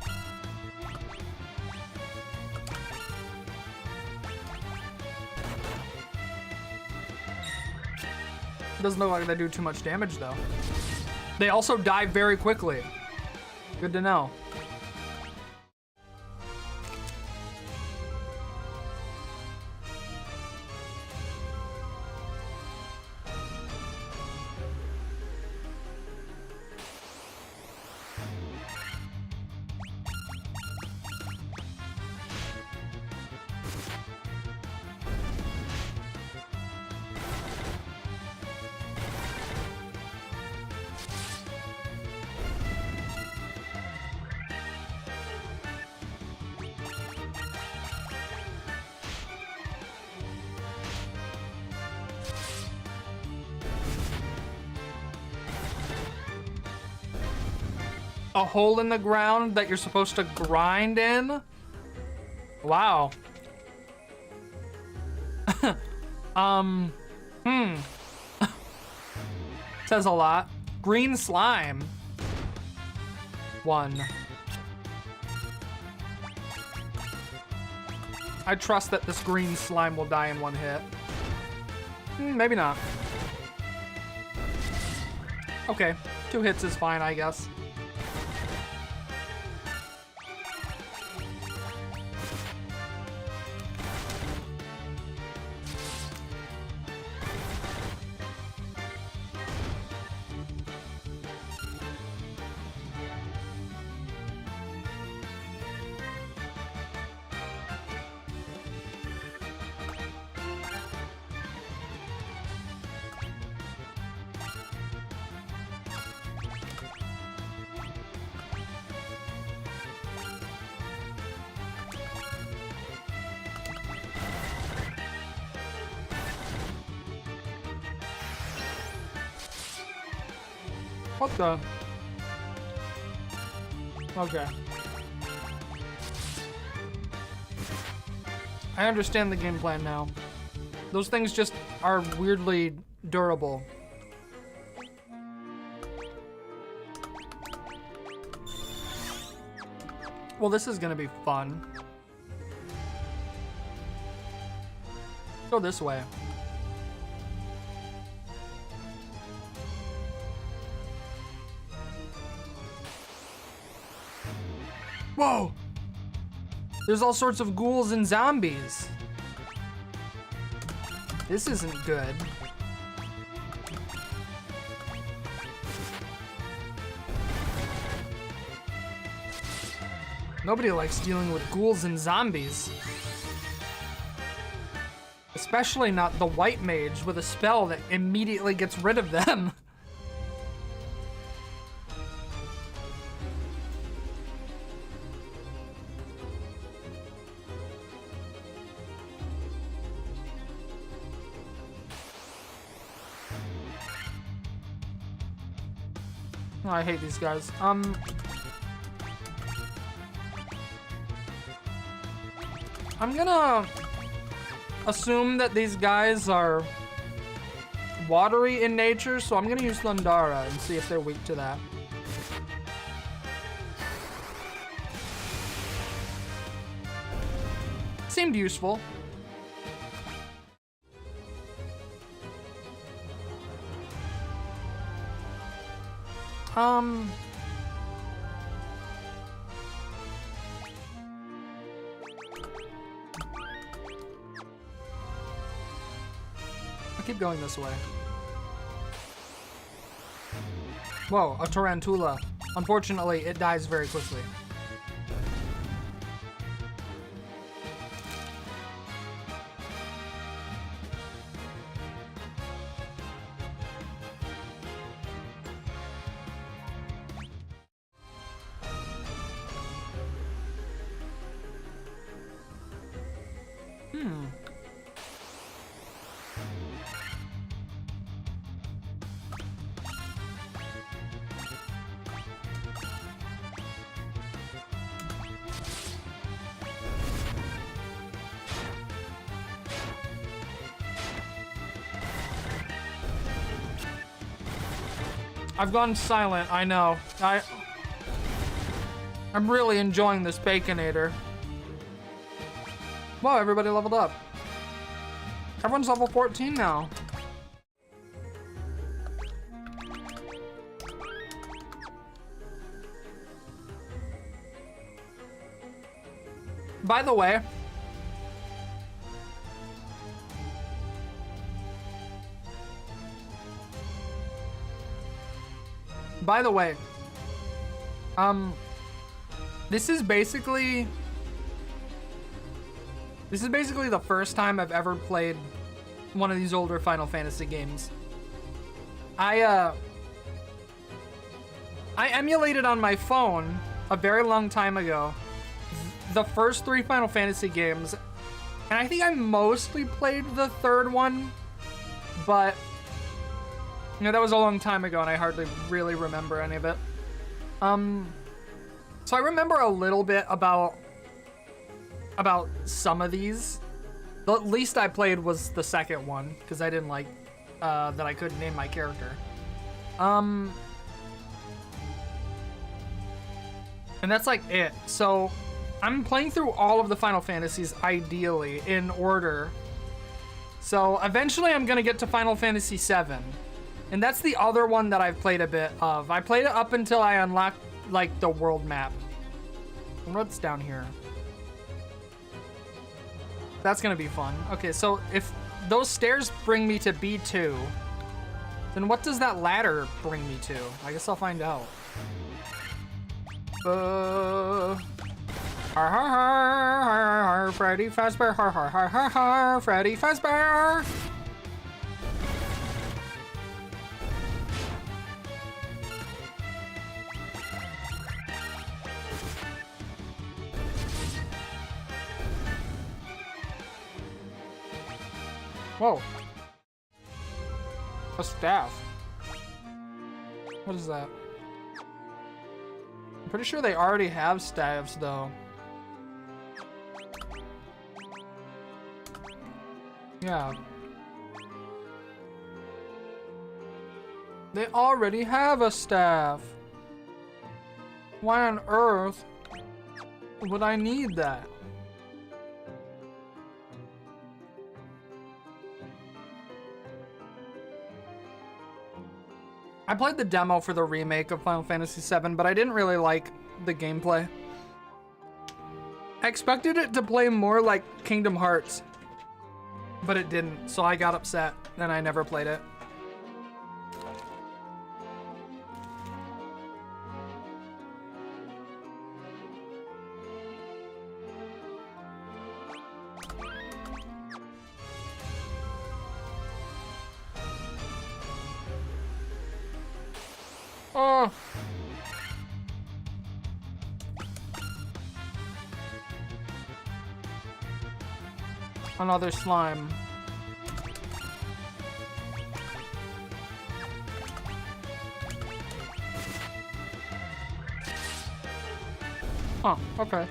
Doesn't look like they do too much damage though. They also die very quickly. Good to know. a hole in the ground that you're supposed to grind in. Wow. Says a lot. Green slime. 1. I trust that this green slime will die in 1 hit. Maybe not. Okay, 2 hits is fine, I guess. What the? Okay. I understand the game plan now. Those things just are weirdly durable. Well, this is gonna be fun. Go this way. Whoa! There's all sorts of ghouls and zombies. This isn't good. Nobody likes dealing with ghouls and zombies. Especially not the white mage with a spell that immediately gets rid of them. Oh, I hate these guys. I'm gonna assume that these guys are watery in nature, so I'm gonna use Thundara and see if they're weak to that. Seemed useful. I'll keep going this way. Whoa, a tarantula. Unfortunately, it dies very quickly. I've gone silent, I know. I'm really enjoying this Baconator. Wow, everybody leveled up. Everyone's level 14 now. By the way, this is basically the first time I've ever played one of these older Final Fantasy games. I emulated on my phone a very long time ago the first 3 Final Fantasy games, and I think I mostly played the 3rd one, but you know, that was a long time ago and I hardly really remember any of it. So I remember a little bit about some of these. The least I played was the second one because I didn't like that I couldn't name my character. And that's like it. So I'm playing through all of the Final Fantasies ideally in order. So eventually I'm gonna get to Final Fantasy VII. And that's the other one that I've played a bit of. I played it up until I unlocked like the world map. What's down here? That's gonna be fun. Okay, so if those stairs bring me to B2, then what does that ladder bring me to? I guess I'll find out. Har har har har har, Freddy Fazbear, har har har har har, Freddy Fazbear. Whoa. A staff. What is that? I'm pretty sure they already have staffs, though. Yeah. They already have a staff. Why on earth would I need that? I played the demo for the remake of Final Fantasy VII, but I didn't really like the gameplay. I expected it to play more like Kingdom Hearts, but it didn't, so I got upset and I never played it. Oh. Another slime. Oh, okay.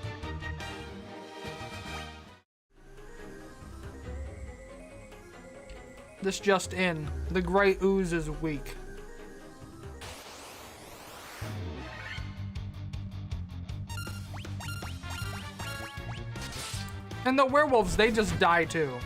This just in. The gray ooze is weak. And the werewolves, they just die too.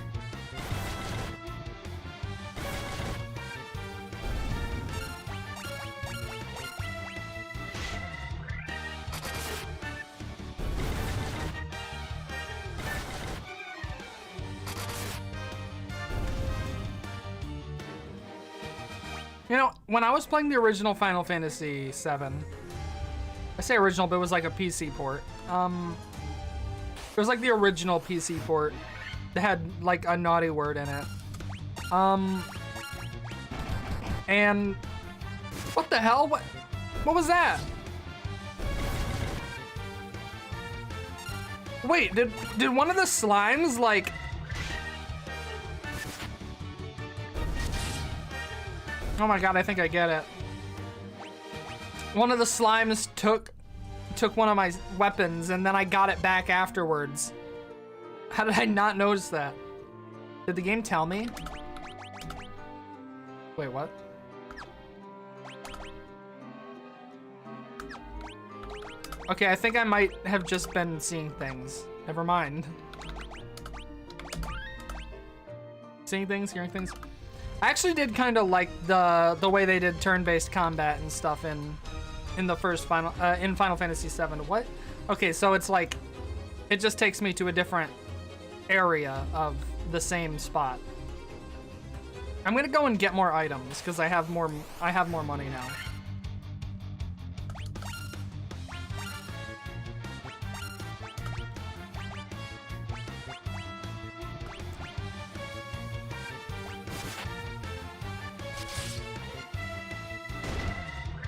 You know, when I was playing the original Final Fantasy VII, I say original, but it was like a PC port. It was like the original PC port that had like a naughty word in it. And what the hell? What was that? Wait, did one of the slimes like... Oh my god, I think I get it. One of the slimes took one of my weapons and then I got it back afterwards. How did I not notice that? Did the game tell me? Wait, what? Okay, I think I might have just been seeing things. Never mind. Seeing things, hearing things. I actually did kind of like the way they did turn-based combat and stuff in the first Final Fantasy VII. What? Okay, so it's like it just takes me to a different area of the same spot. I'm gonna go and get more items because I have more money now.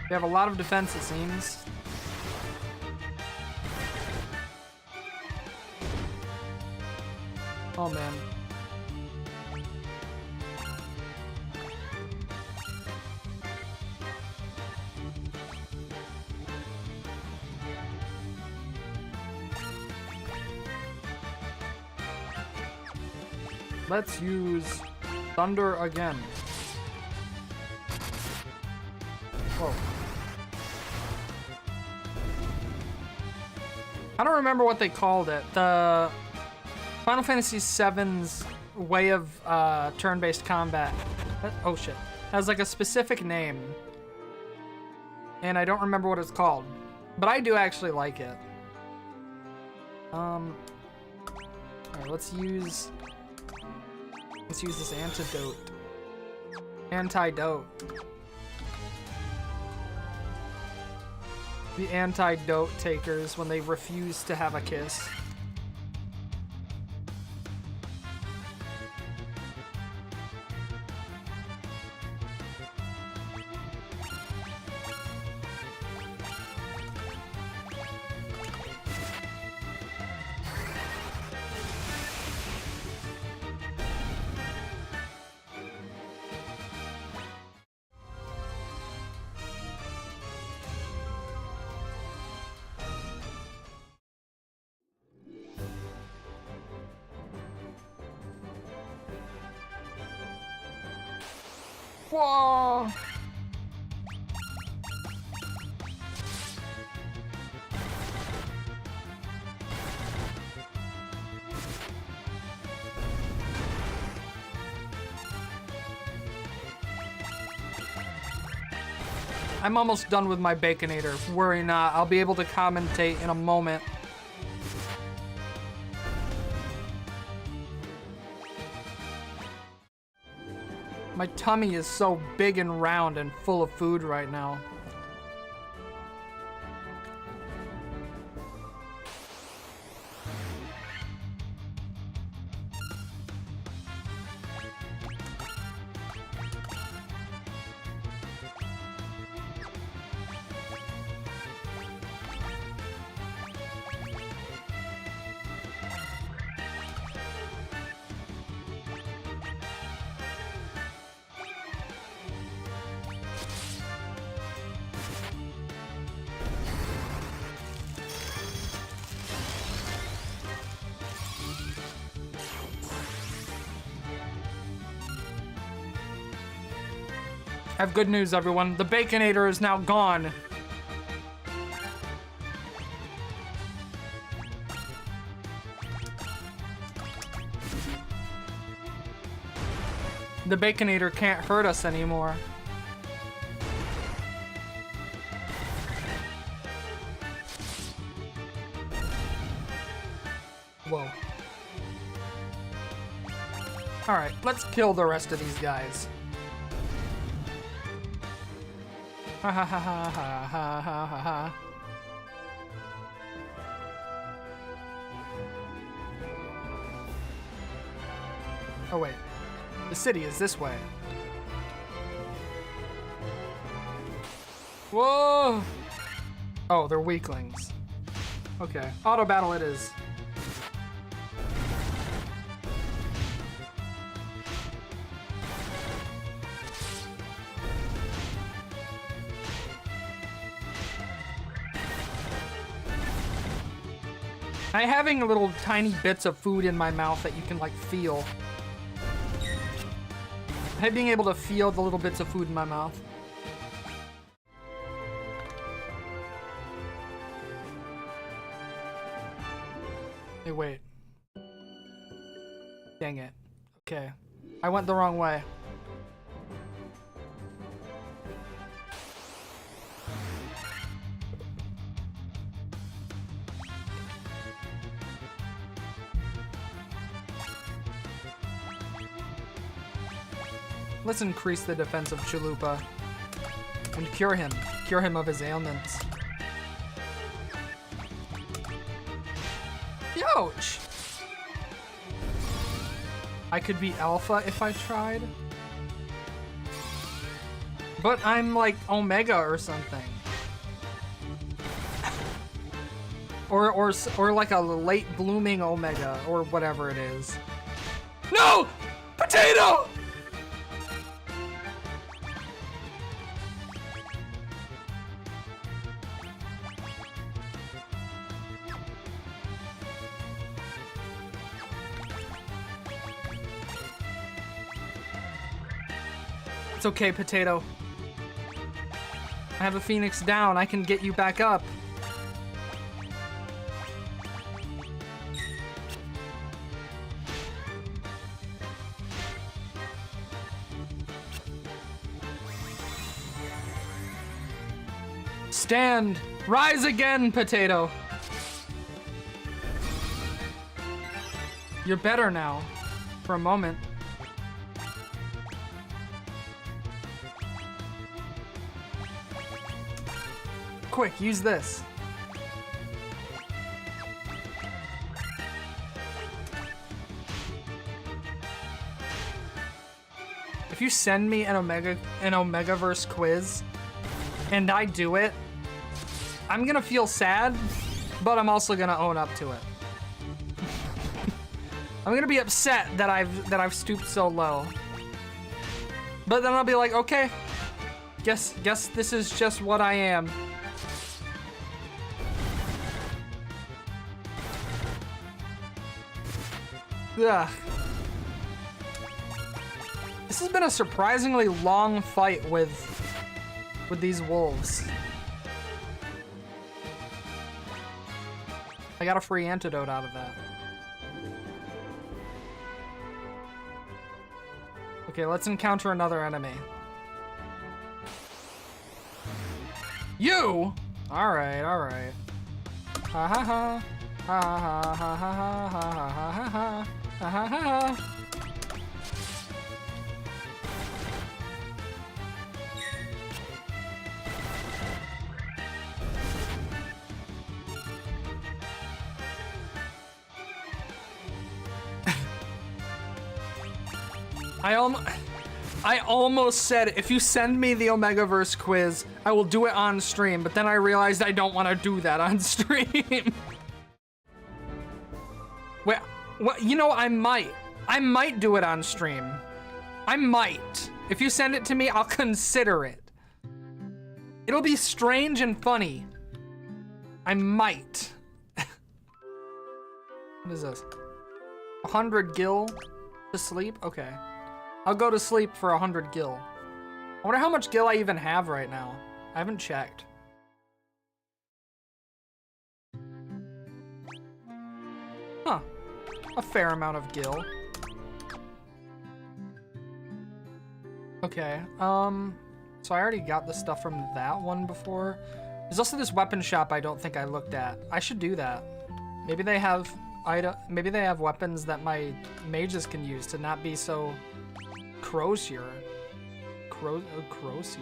We have a lot of defense, it seems. Oh man. Let's use thunder again. Whoa. I don't remember what they called it. The Final Fantasy VII's way of turn-based combat. Oh shit. Has like a specific name. And I don't remember what it's called. But I do actually like it. Alright, let's use this antidote. Antidote. The antidote takers when they refuse to have a kiss. Whoa! I'm almost done with my Baconator. Worry not, I'll be able to commentate in a moment. My tummy is so big and round and full of food right now. I have good news, everyone. The Baconator is now gone. The Baconator can't hurt us anymore. Whoa. Alright, let's kill the rest of these guys. Ha ha ha ha ha ha ha ha ha. Oh wait, the city is this way. Whoa! Oh, they're weaklings. Okay, auto battle it is. I'm having little tiny bits of food in my mouth that you can like feel. I'm being able to feel the little bits of food in my mouth. Hey, wait. Dang it. Okay. I went the wrong way. Let's increase the defense of Chalupa and cure him of his ailments. Ouch! I could be Alpha if I tried. But I'm like Omega or something. or like a late blooming Omega or whatever it is. No! Potato! It's okay, Potato. I have a Phoenix down. I can get you back up. Stand! Rise again, Potato! You're better now. For a moment. Quick, use this. If you send me an Omegaverse quiz and I do it, I'm gonna feel sad, but I'm also gonna own up to it. I'm gonna be upset that I've stooped so low. But then I'll be like, okay, guess this is just what I am. Ugh. This has been a surprisingly long fight with these wolves. I got a free antidote out of that. Okay, let's encounter another enemy. You? Alright, alright. Ha ha ha. Ha ha ha ha ha ha ha ha ha ha ha ha. I almost said, if you send me the Omegaverse quiz, I will do it on stream, but then I realized I don't want to do that on stream. Well, you know, I might do it on stream. I might. If you send it to me, I'll consider it. It'll be strange and funny. I might. What is this? 100 gil to sleep? Okay. I'll go to sleep for 100 gil. I wonder how much gil I even have right now. I haven't checked. Huh. A fair amount of gil. Okay, so I already got the stuff from that one before. There's also this weapon shop I don't think I looked at. I should do that. Maybe they have weapons that my mages can use to not be so Crosier. Crosier.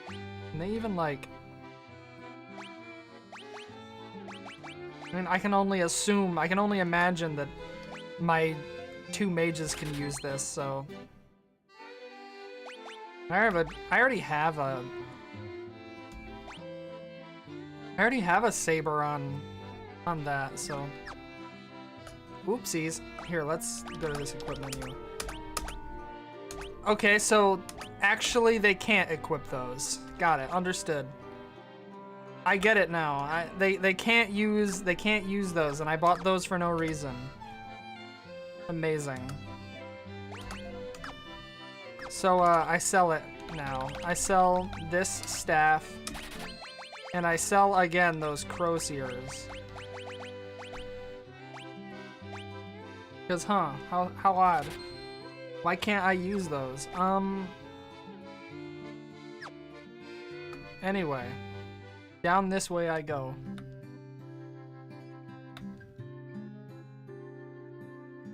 Can they even, like... I mean, I can only imagine that my 2 mages can use this, so... I already have a saber on that, so... Oopsies. Here, let's go to this equip menu. Okay, so actually they can't equip those. Got it. Understood. I get it now. They can't use those, and I bought those for no reason. Amazing. So I sell it now. I sell this staff, and I sell again those crosiers. Because, huh, how odd. Why can't I use those? Anyway, down this way I go.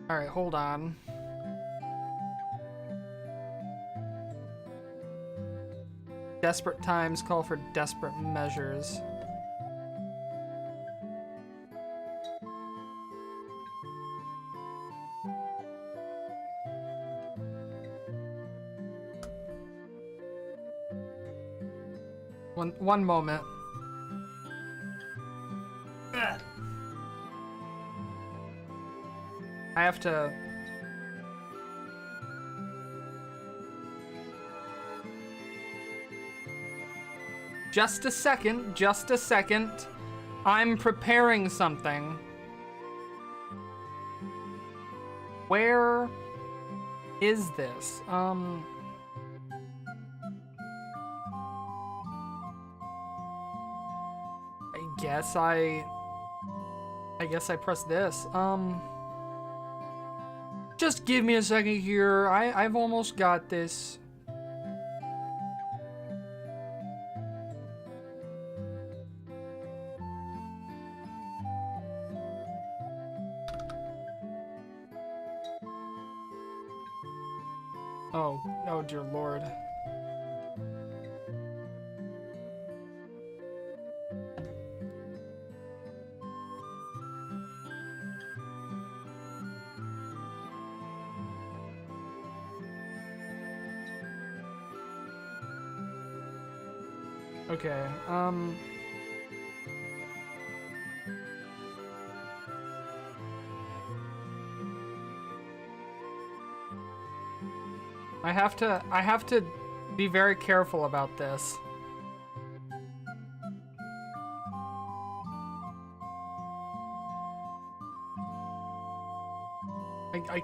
Alright, hold on. Desperate times call for desperate measures. One moment. I have to... Just a second. I'm preparing something. Where is this? I guess I press this. Just give me a second here. I've almost got this. Oh dear Lord. Okay, I have to be very careful about this. I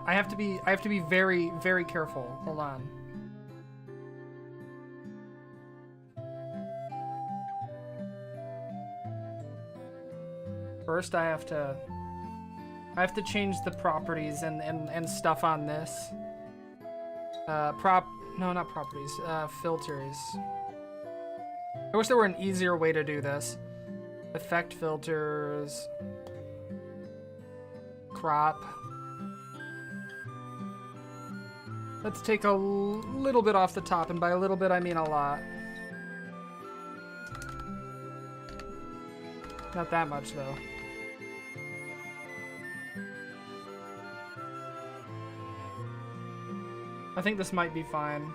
have to be very, very careful. Hold on. First, I have to change the properties and stuff on this. No, not properties, filters. I wish there were an easier way to do this. Effect filters. Crop. Let's take a little bit off the top, and by a little bit I mean a lot. Not that much though. I think this might be fine.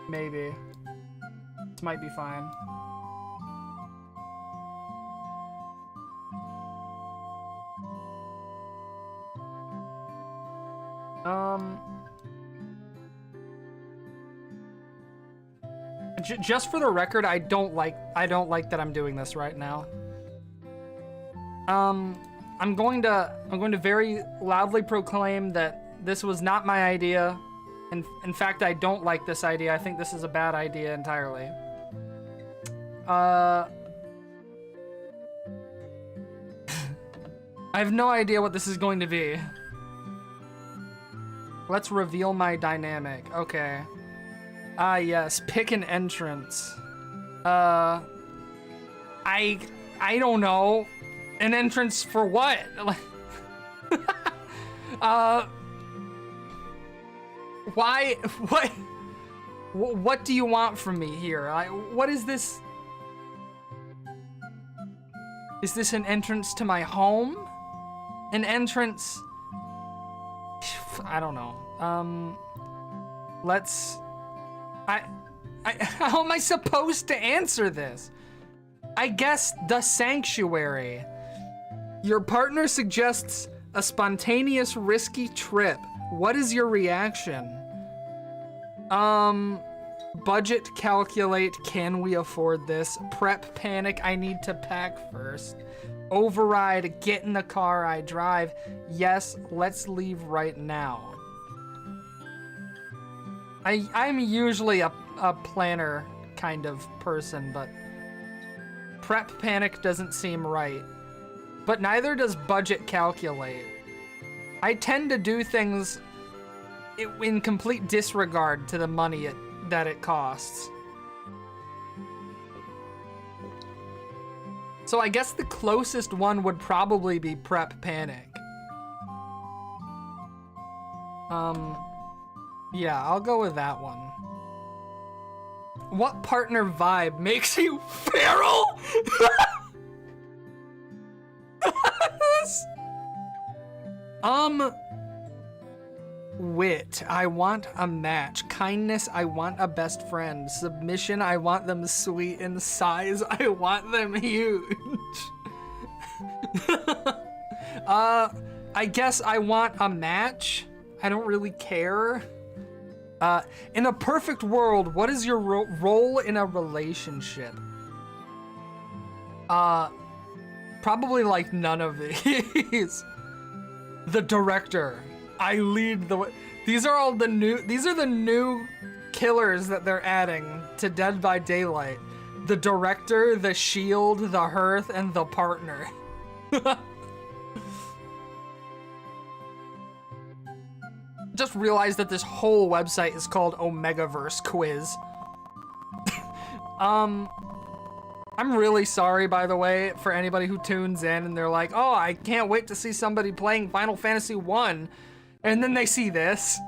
Maybe. This might be fine. Just for the record, I don't like that I'm doing this right now. I'm going to very loudly proclaim that this was not my idea. And in fact, I don't like this idea. I think this is a bad idea entirely. I have no idea what this is going to be. Let's reveal my dynamic. Okay. Ah, yes. Pick an entrance. I don't know. An entrance for what? Why? What do you want from me here? What is this? Is this an entrance to my home? An entrance? I don't know. Let's... how am I supposed to answer this? I guess the sanctuary. Your partner suggests a spontaneous, risky trip. What is your reaction? Budget calculate. Can we afford this? Prep panic. I need to pack first. Override. Get in the car. I drive. Yes, let's leave right now. I'm usually a planner kind of person, but prep panic doesn't seem right. But neither does budget calculate. I tend to do things in complete disregard to the money that it costs. So I guess the closest one would probably be prep panic. Yeah, I'll go with that one. What partner vibe makes you feral? Wit, I want a match. Kindness, I want a best friend. Submission, I want them sweet. And size, I want them huge. I guess I want a match. I don't really care. In a perfect world, what is your role in a relationship? Probably like none of these. The director. I lead the way. These are all the new killers that they're adding to Dead by Daylight. The director, the shield, the hearth, and the partner. Just realized that this whole website is called Omegaverse Quiz. I'm really sorry, by the way, for anybody who tunes in and they're like, oh, I can't wait to see somebody playing Final Fantasy 1. And then they see this.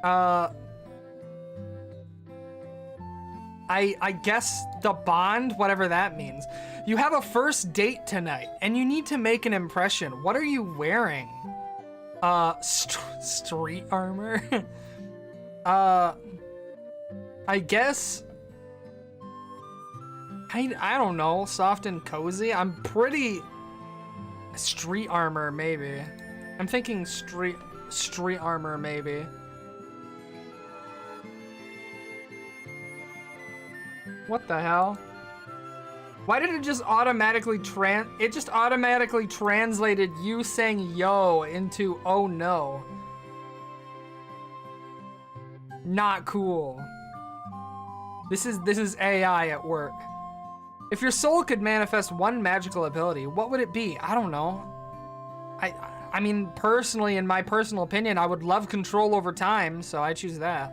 I guess the bond, whatever that means. You have a first date tonight and you need to make an impression. What are you wearing? Street armor? I guess... I don't know, soft and cozy? I'm pretty... Street armor, maybe. I'm thinking street armor, maybe. What the hell? Why did it just automatically it just automatically translated you saying yo into oh no. Not cool. This is AI at work. If your soul could manifest one magical ability, what would it be? I don't know. I mean, personally, in my personal opinion, I would love control over time, so I choose that.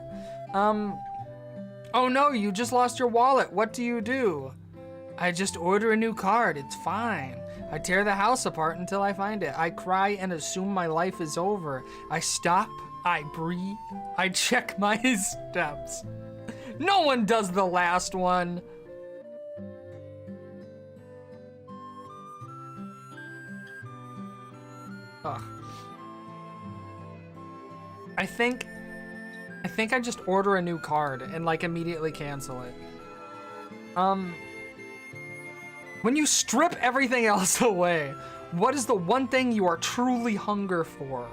Oh no, you just lost your wallet. What do you do? I just order a new card. It's fine. I tear the house apart until I find it. I cry and assume my life is over. I stop. I breathe. I check my steps. No one does the last one. Ugh. I think I just order a new card and like immediately cancel it. When you strip everything else away, what is the one thing you are truly hungry for?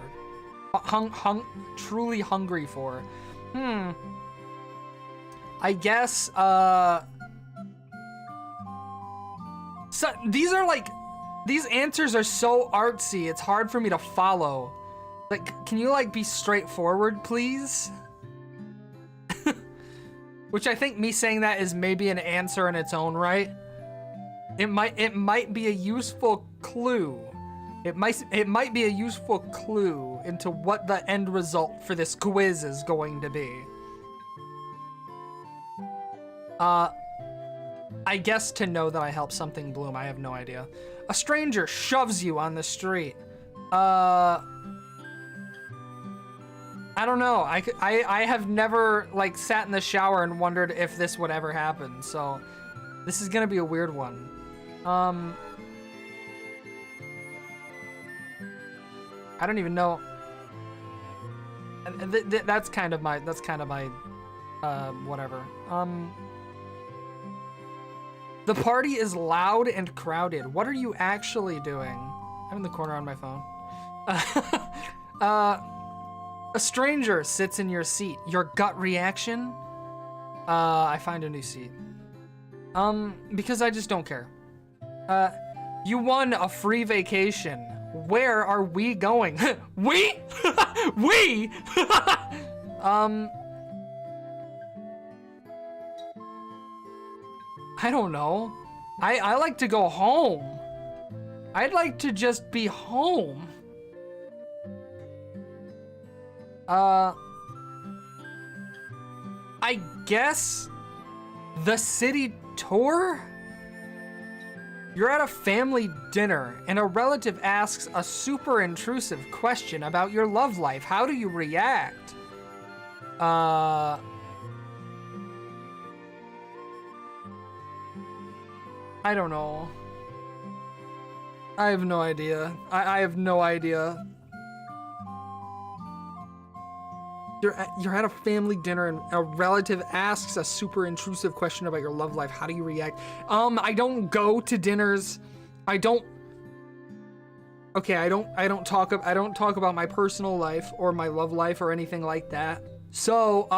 Truly hungry for? I guess, so these are like, these answers are so artsy, it's hard for me to follow. Like, can you like be straightforward, please? Which I think me saying that is maybe an answer in its own right. It might be a useful clue. It might be a useful clue into what the end result for this quiz is going to be. I guess to know that I helped something bloom, I have no idea. A stranger shoves you on the street. I don't know. I have never like sat in the shower and wondered if this would ever happen. So this is gonna be a weird one. I don't even know. That's kind of my whatever. The party is loud and crowded. What are you actually doing? I'm in the corner on my phone. A stranger sits in your seat. Your gut reaction? I find a new seat. Because I just don't care. You won a free vacation. Where are we going? We? We? I don't know. I like to go home. I'd like to just be home. I guess the city tour? You're at a family dinner and a relative asks a super intrusive question about your love life. How do you react? I don't know. I have no idea. I have no idea. You're at a family dinner and a relative asks a super intrusive question about your love life. How do you react? I don't go to dinners. I don't talk about my personal life or my love life or anything like that. So,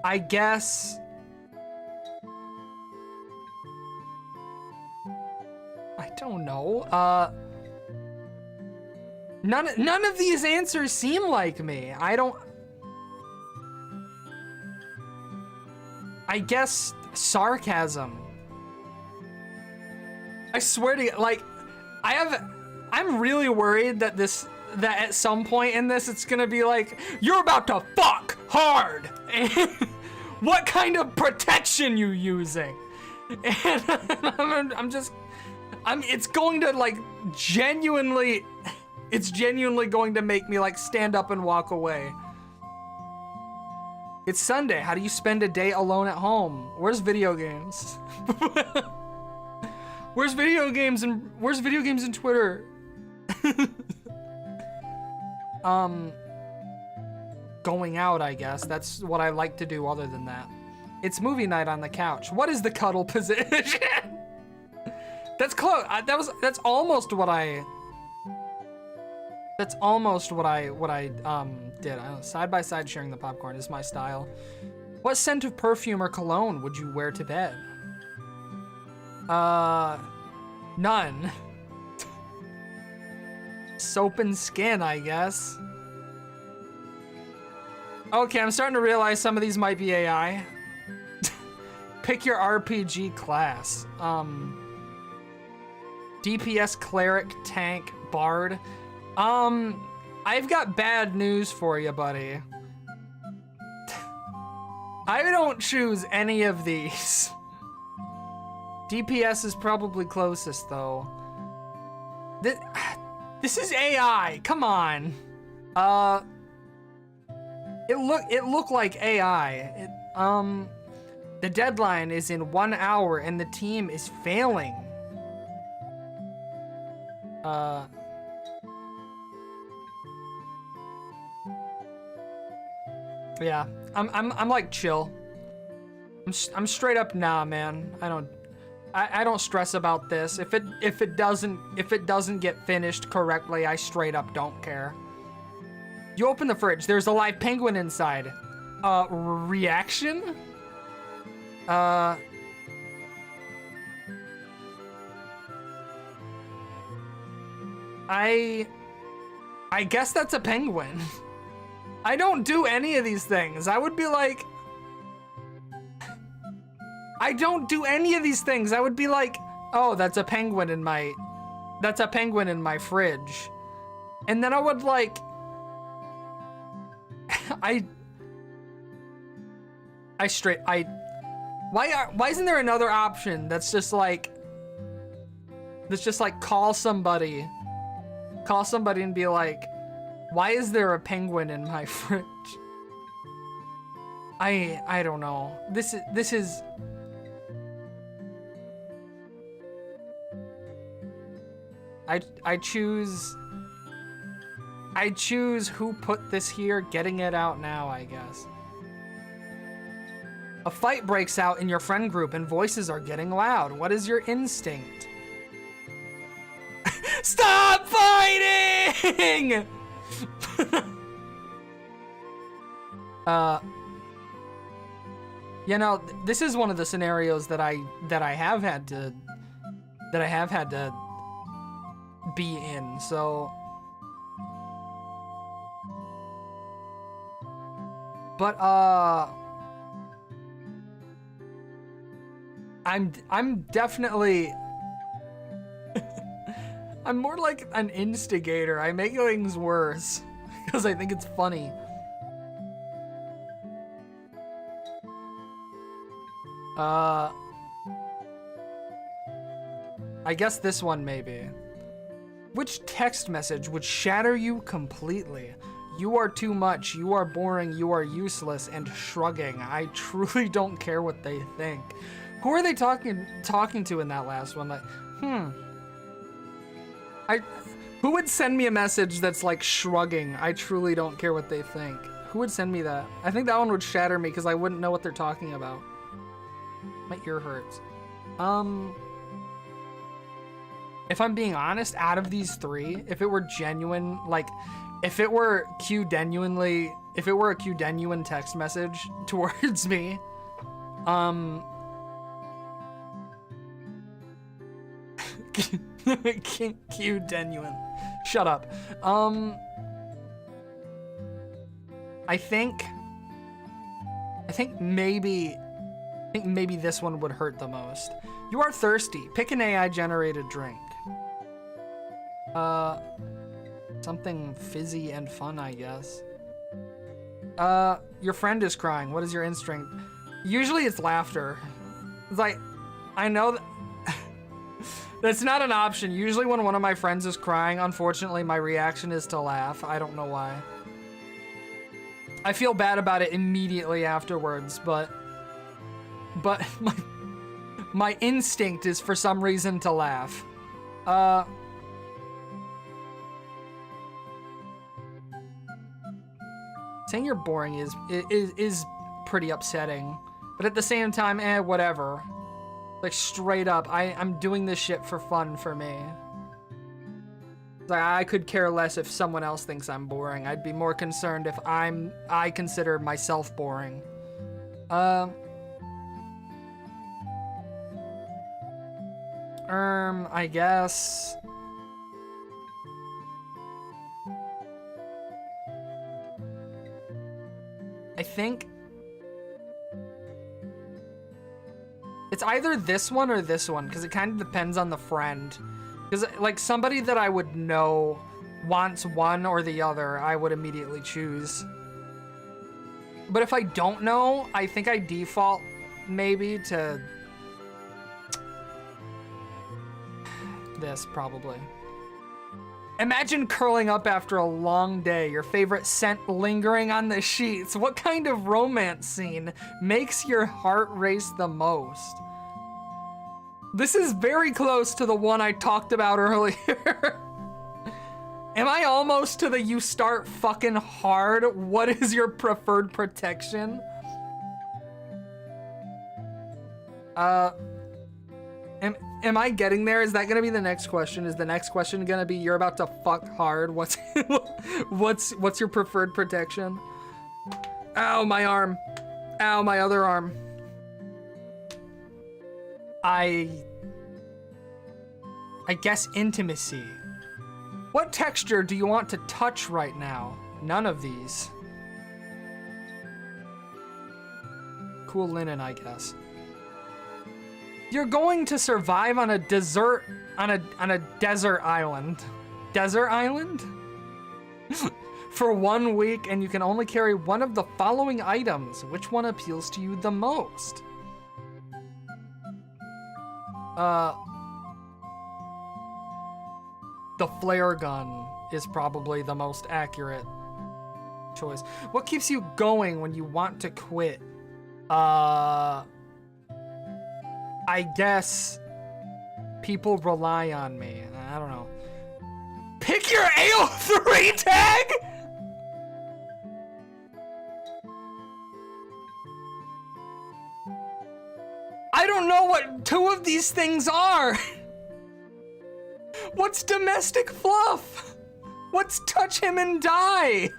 I guess don't know. None of these answers seem like me. I guess sarcasm. I swear to you, like, I'm really worried that that at some point in this, it's gonna be like, you're about to fuck hard. And what kind of protection you using? And it's going to like it's genuinely going to make me like stand up and walk away. It's Sunday. How do you spend a day alone at home? Where's video games? Where's video games and Twitter? Going out, I guess. That's what I like to do other than that. It's movie night on the couch. What is the cuddle position? That's close. That's almost what I did. Side by side sharing the popcorn is my style. What scent of perfume or cologne would you wear to bed? None. Soap and skin, I guess. Okay, I'm starting to realize some of these might be AI. Pick your RPG class. DPS, cleric, tank, bard. I've got bad news for you, buddy. I don't choose any of these. DPS is probably closest, though. This is AI. Come on. It looked like AI. The deadline is in 1 hour, and the team is failing. Yeah, I'm like chill. I'm straight up, nah, man. I don't stress about this. If it doesn't get finished correctly, I straight up don't care. You open the fridge. There's a live penguin inside. Reaction? I guess that's a penguin. I don't do any of these things. I would be like, I don't do any of these things. I would be like, oh, that's a penguin in my fridge. And then I would like, why isn't there another option that's just like call somebody and be like, why is there a penguin in my fridge? I don't know. This is I choose who put this here, getting it out now, I guess. A fight breaks out in your friend group and voices are getting loud. What is your instinct? Stop fighting! You know, this is one of the scenarios that I have had to be in, so. But I'm definitely I'm more like an instigator. I make things worse because I think it's funny. I guess this one maybe. Which text message would shatter you completely? You are too much, you are boring, you are useless, and shrugging. I truly don't care what they think. Who are they talking to in that last one? Like, who would send me a message that's like shrugging? I truly don't care what they think. Who would send me that? I think that one would shatter me because I wouldn't know what they're talking about. My ear hurts. If I'm being honest, out of these three, if it were genuine, like, if it were a Q genuine text message towards me, Q genuine. Shut up. I think maybe this one would hurt the most. You are thirsty. Pick an AI generated drink. Something fizzy and fun, I guess. Your friend is crying. What is your instinct? Usually it's laughter. It's like, I know that that's not an option. Usually when one of my friends is crying, unfortunately, my reaction is to laugh. I don't know why. I feel bad about it immediately afterwards, but my instinct is for some reason to laugh. Saying you're boring is pretty upsetting, but at the same time, whatever. Like straight up, I'm doing this shit for fun for me. Like I could care less if someone else thinks I'm boring. I'd be more concerned if I consider myself boring. I guess. I think it's either this one or this one, because it kind of depends on the friend. Because, like, somebody that I would know wants one or the other, I would immediately choose. But if I don't know, I think I default maybe to this, probably. Imagine curling up after a long day, your favorite scent lingering on the sheets. What kind of romance scene makes your heart race the most? This is very close to the one I talked about earlier. Am I almost to the you start fucking hard? What is your preferred protection? Am I getting there? Is that gonna be the next question? Is the next question gonna be you're about to fuck hard? What's your preferred protection? Ow, my arm. Ow, my other arm. I guess intimacy. What texture do you want to touch right now? None of these. Cool linen, I guess. You're going to survive on a desert island. Desert island? For 1 week, and you can only carry one of the following items. Which one appeals to you the most? The flare gun is probably the most accurate choice. What keeps you going when you want to quit? I guess people rely on me. I don't know. Pick your AO3 tag? I don't know what 2 of these things are. What's domestic fluff? What's touch him and die?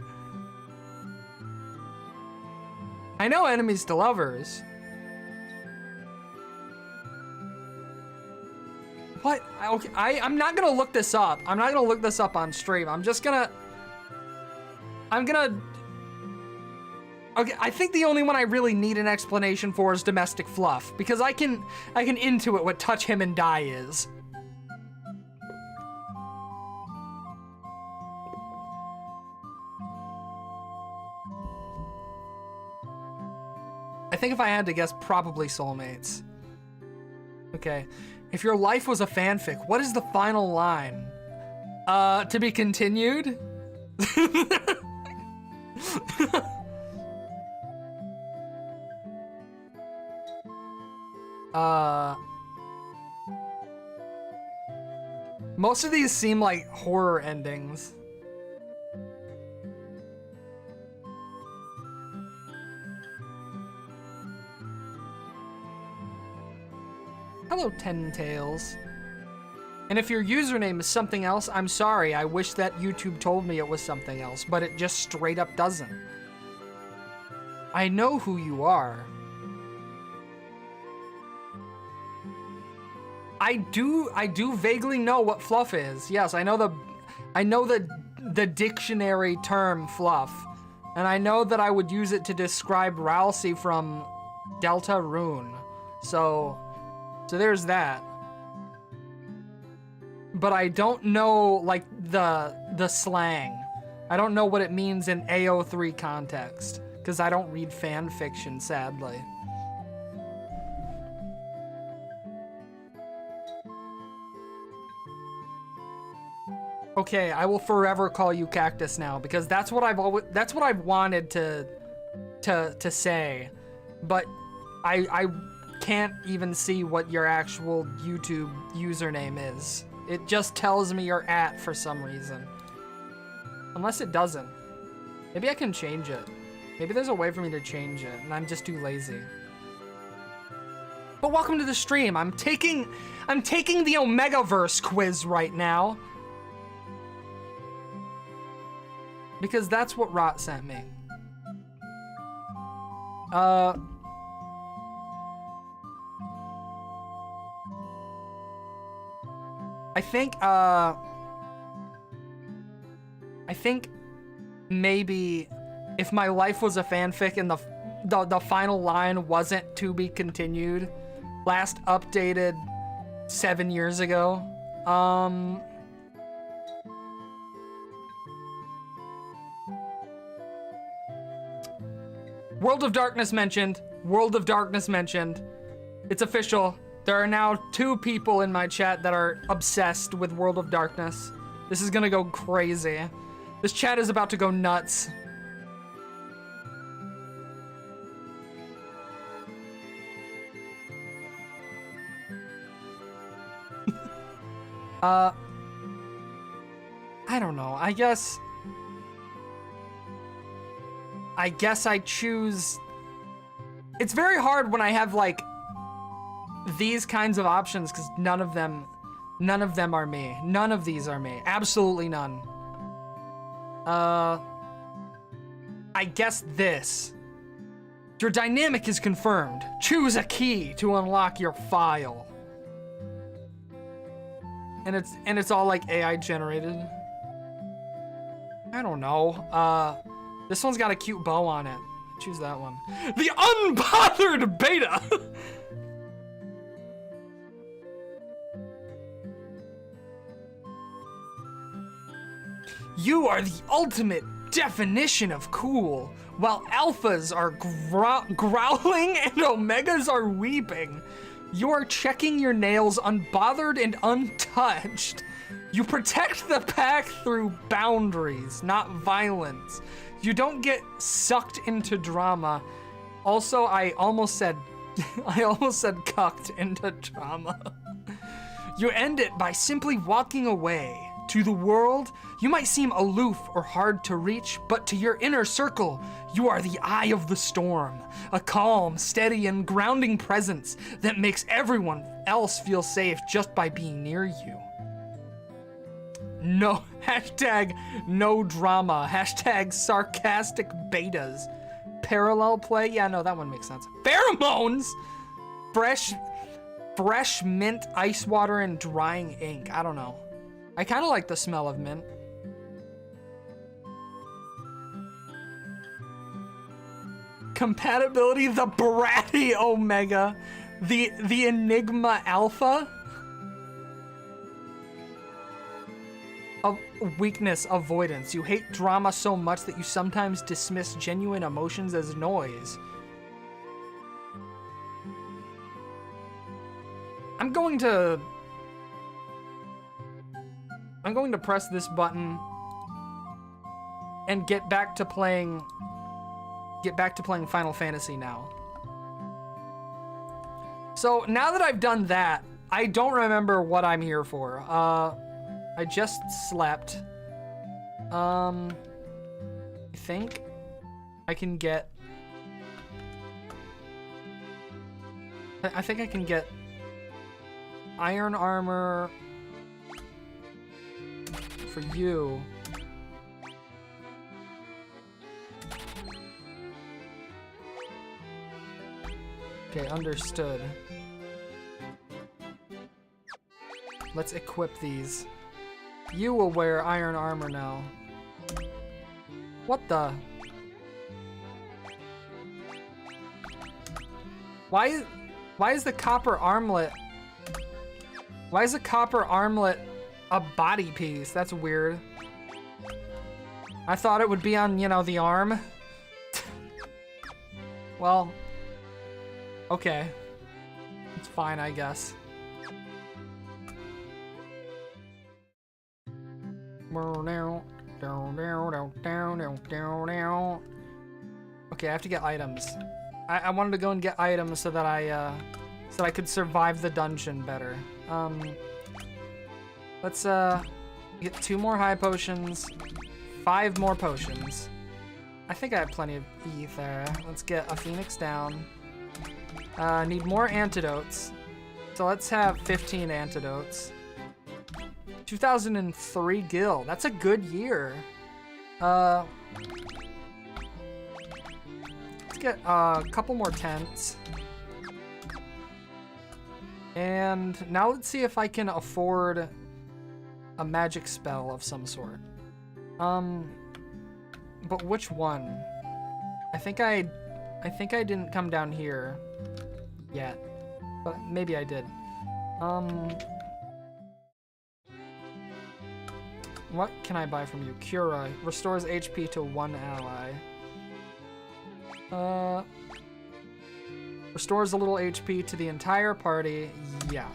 I know enemies to lovers. What? Okay, I'm not gonna look this up. I'm not gonna look this up on stream. I'm gonna... Okay, I think the only one I really need an explanation for is domestic fluff, because I can intuit what touch him and die is. I think if I had to guess, probably soulmates. Okay. If your life was a fanfic, what is the final line? To be continued? Most of these seem like horror endings. Hello, Ten Tails. And if your username is something else, I'm sorry. I wish that YouTube told me it was something else, but it just straight up doesn't. I know who you are. I do vaguely know what fluff is. Yes, I know the dictionary term fluff. And I know that I would use it to describe Ralsei from Deltarune. So there's that. But I don't know, like, the slang. I don't know what it means in AO3 context, because I don't read fan fiction, sadly. Okay, I will forever call you Cactus now, because that's what I've wanted to say, but I can't even see what your actual YouTube username is. It just tells me you're at for some reason. Unless it doesn't. Maybe I can change it. Maybe there's a way for me to change it, and I'm just too lazy. But welcome to the stream. I'm taking the Omegaverse quiz right now. Because that's what Rot sent me. I think maybe if my life was a fanfic and the final line wasn't to be continued, last updated 7 years ago, World of Darkness mentioned. World of Darkness mentioned. It's official. There are now 2 people in my chat that are obsessed with World of Darkness. This is gonna go crazy. This chat is about to go nuts. I don't know. I guess I choose. It's very hard when I have like these kinds of options because none of them are me. None of these are me. Absolutely none. I guess this. Your dynamic is confirmed. Choose a key to unlock your file. And it's all like AI generated. I don't know. This one's got a cute bow on it. Choose that one. The unbothered beta. You are the ultimate definition of cool. While alphas are growling and omegas are weeping, you are checking your nails unbothered and untouched. You protect the pack through boundaries, not violence. You don't get sucked into drama. Also, I almost said cucked into drama. You end it by simply walking away. To the world, you might seem aloof or hard to reach, but to your inner circle, you are the eye of the storm, a calm, steady, and grounding presence that makes everyone else feel safe just by being near you. No, hashtag no drama, hashtag sarcastic betas. Parallel play? Yeah, no, that one makes sense. Pheromones! Fresh mint, ice water, and drying ink. I don't know. I kind of like the smell of mint. Compatibility, the bratty Omega. The Enigma Alpha. Weakness, avoidance. You hate drama so much that you sometimes dismiss genuine emotions as noise. I'm going to press this button and get back to playing Final Fantasy now. So now that I've done that, I don't remember what I'm here for. I just slept. I think I can get iron armor for you. Okay, understood. let's equip these. You will wear iron armor now. What the? Why is the copper armlet? Why is the copper armlet a body piece? That's weird. I thought it would be on, you know, the arm. Well, okay. It's fine, I guess. Okay, I have to get items. I wanted to go and get items so that I could survive the dungeon better. Let's get 2 more high potions, 5 more potions. I think I have plenty of ether. Let's get a phoenix down. Need more antidotes. So let's have 15 antidotes. 2003 gil. That's a good year. Let's get a couple more tents. And now let's see if I can afford a magic spell of some sort. But which one? I think I didn't come down here yet, but maybe I did. What can I buy from you? Cura restores HP to 1 ally. Restores a little HP to the entire party. Yeah.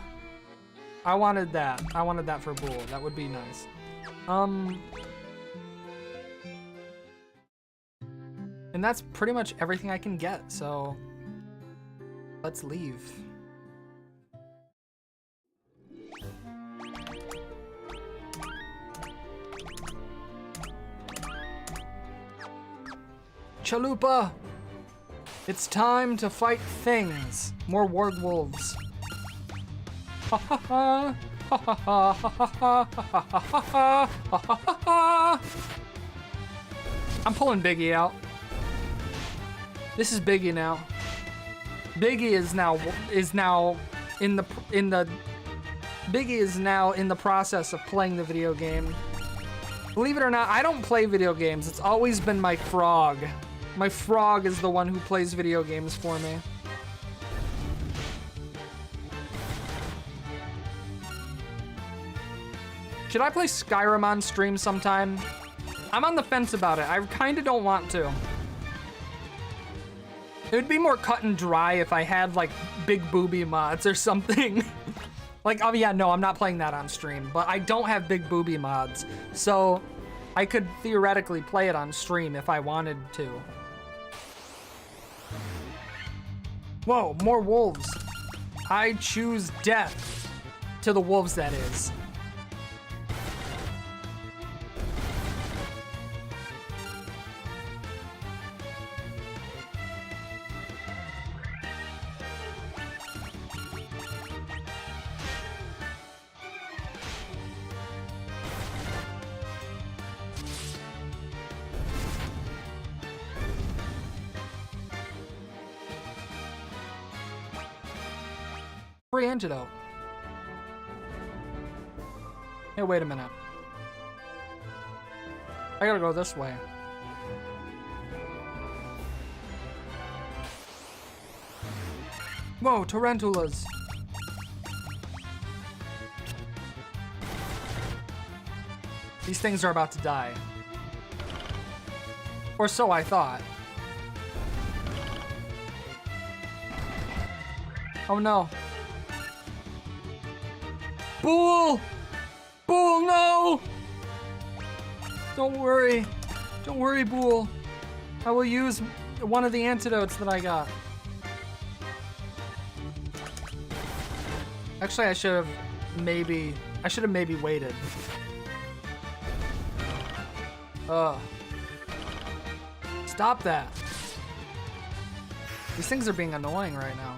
I wanted that. I wanted that for Bull. That would be nice. And that's pretty much everything I can get, so let's leave. Chalupa! It's time to fight things. More wargwolves. Ha ha ha! Ha ha ha ha ha ha ha ha ha ha! I'm pulling Biggie out. This is Biggie now. Biggie is now in the Biggie is now in the process of playing the video game. Believe it or not, I don't play video games. It's always been my frog. My frog is the one who plays video games for me. Should I play Skyrim on stream sometime? I'm on the fence about it. I kind of don't want to. It would be more cut and dry if I had like big booby mods or something. Like, oh yeah, no, I'm not playing that on stream, but I don't have big booby mods. So I could theoretically play it on stream if I wanted to. Whoa, more wolves. I choose death to the wolves, that is. Free antidote. Hey, wait a minute. I gotta go this way. Whoa, tarantulas. These things are about to die. Or so I thought. Oh no. Bull! Bull, no! Don't worry. Don't worry, Bull. I will use one of the antidotes that I got. Actually, I should have maybe waited. Stop that. These things are being annoying right now.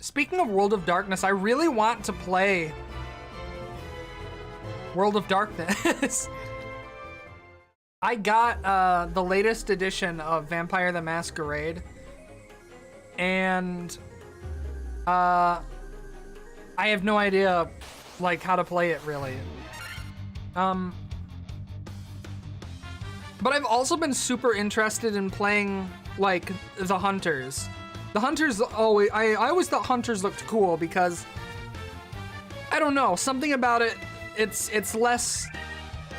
Speaking of World of Darkness, I really want to play World of Darkness. I got the latest edition of Vampire the Masquerade, and I have no idea like how to play it really. But I've also been super interested in playing like the Hunters. The Hunters always, I always thought Hunters looked cool because I don't know, something about it, it's less,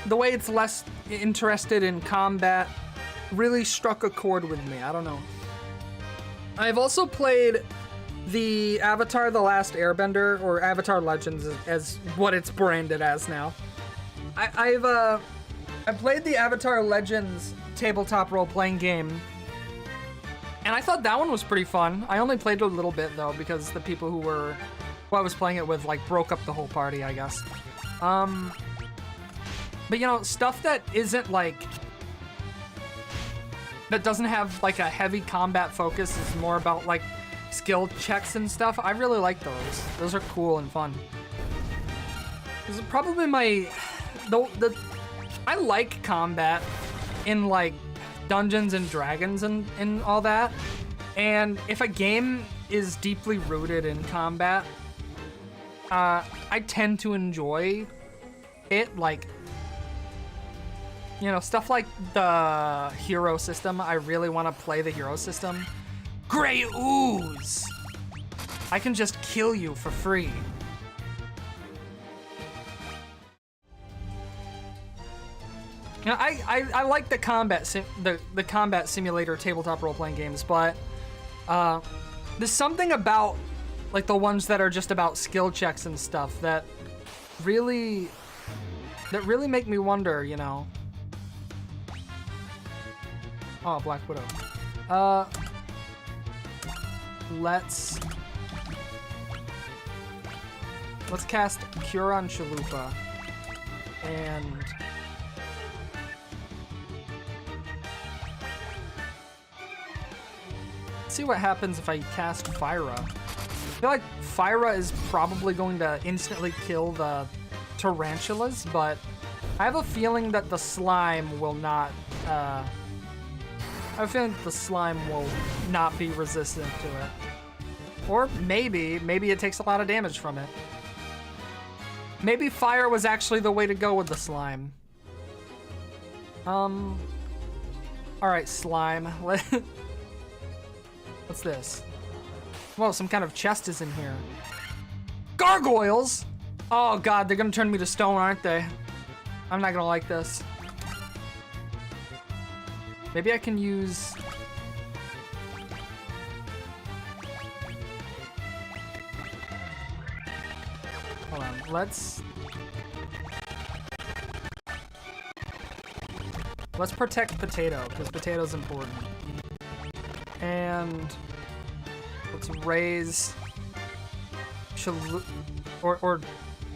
the way it's less interested in combat really struck a chord with me. I don't know. I've also played the Avatar The Last Airbender, or Avatar Legends as what it's branded as now. I played the Avatar Legends tabletop role-playing game, and I thought that one was pretty fun. I only played it a little bit though because the people who I was playing it with like broke up the whole party, I guess. But you know, stuff that isn't like, that doesn't have like a heavy combat focus, is more about like skill checks and stuff. I really like those. Those are cool and fun. This is probably my, I like combat in like Dungeons and Dragons and all that. And if a game is deeply rooted in combat, I tend to enjoy it. Like, you know, stuff like the hero system. I really want to play the hero system. Gray Ooze! I can just kill you for free. You know, I like the combat the combat simulator tabletop role-playing games, but there's something about like the ones that are just about skill checks and stuff that really make me wonder, you know. Oh, Black Widow. Let's cast Cure on Chalupa and see what happens if I cast Furra. I feel like Furra is probably going to instantly kill the tarantulas, but I have a feeling that the slime will not, I have a feeling that the slime will not be resistant to it. Or maybe it takes a lot of damage from it. Maybe fire was actually the way to go with the slime. Alright, slime. What's this? Whoa, some kind of chest is in here. Gargoyles! Oh god, they're gonna turn me to stone, aren't they? I'm not gonna like this. Maybe I can use... Hold on, let's protect Potato, because Potato's important. And let's raise or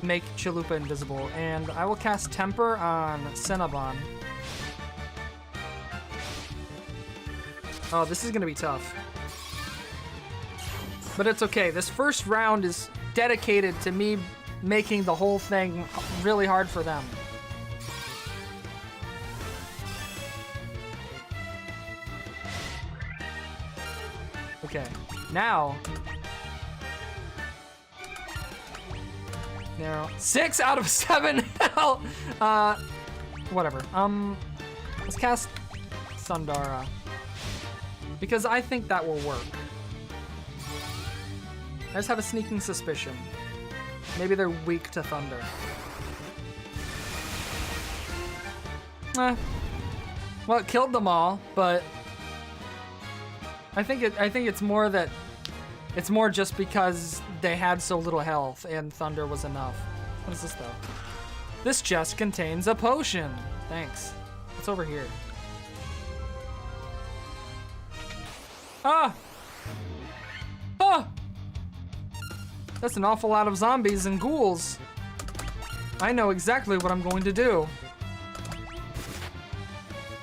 make Chalupa invisible. And I will cast Temper on Cinnabon. Oh, this is gonna be tough. But it's okay. This first round is dedicated to me making the whole thing really hard for them. Okay, now 6 out of 7. Whatever. Let's cast Sundara because I think that will work. I just have a sneaking suspicion. Maybe they're weak to thunder. Well, it killed them all, but I think it's more that it's more just because they had so little health and thunder was enough. What is this though? This chest contains a potion. Thanks. What's over here? Ah! Ah! That's an awful lot of zombies and ghouls. I know exactly what I'm going to do.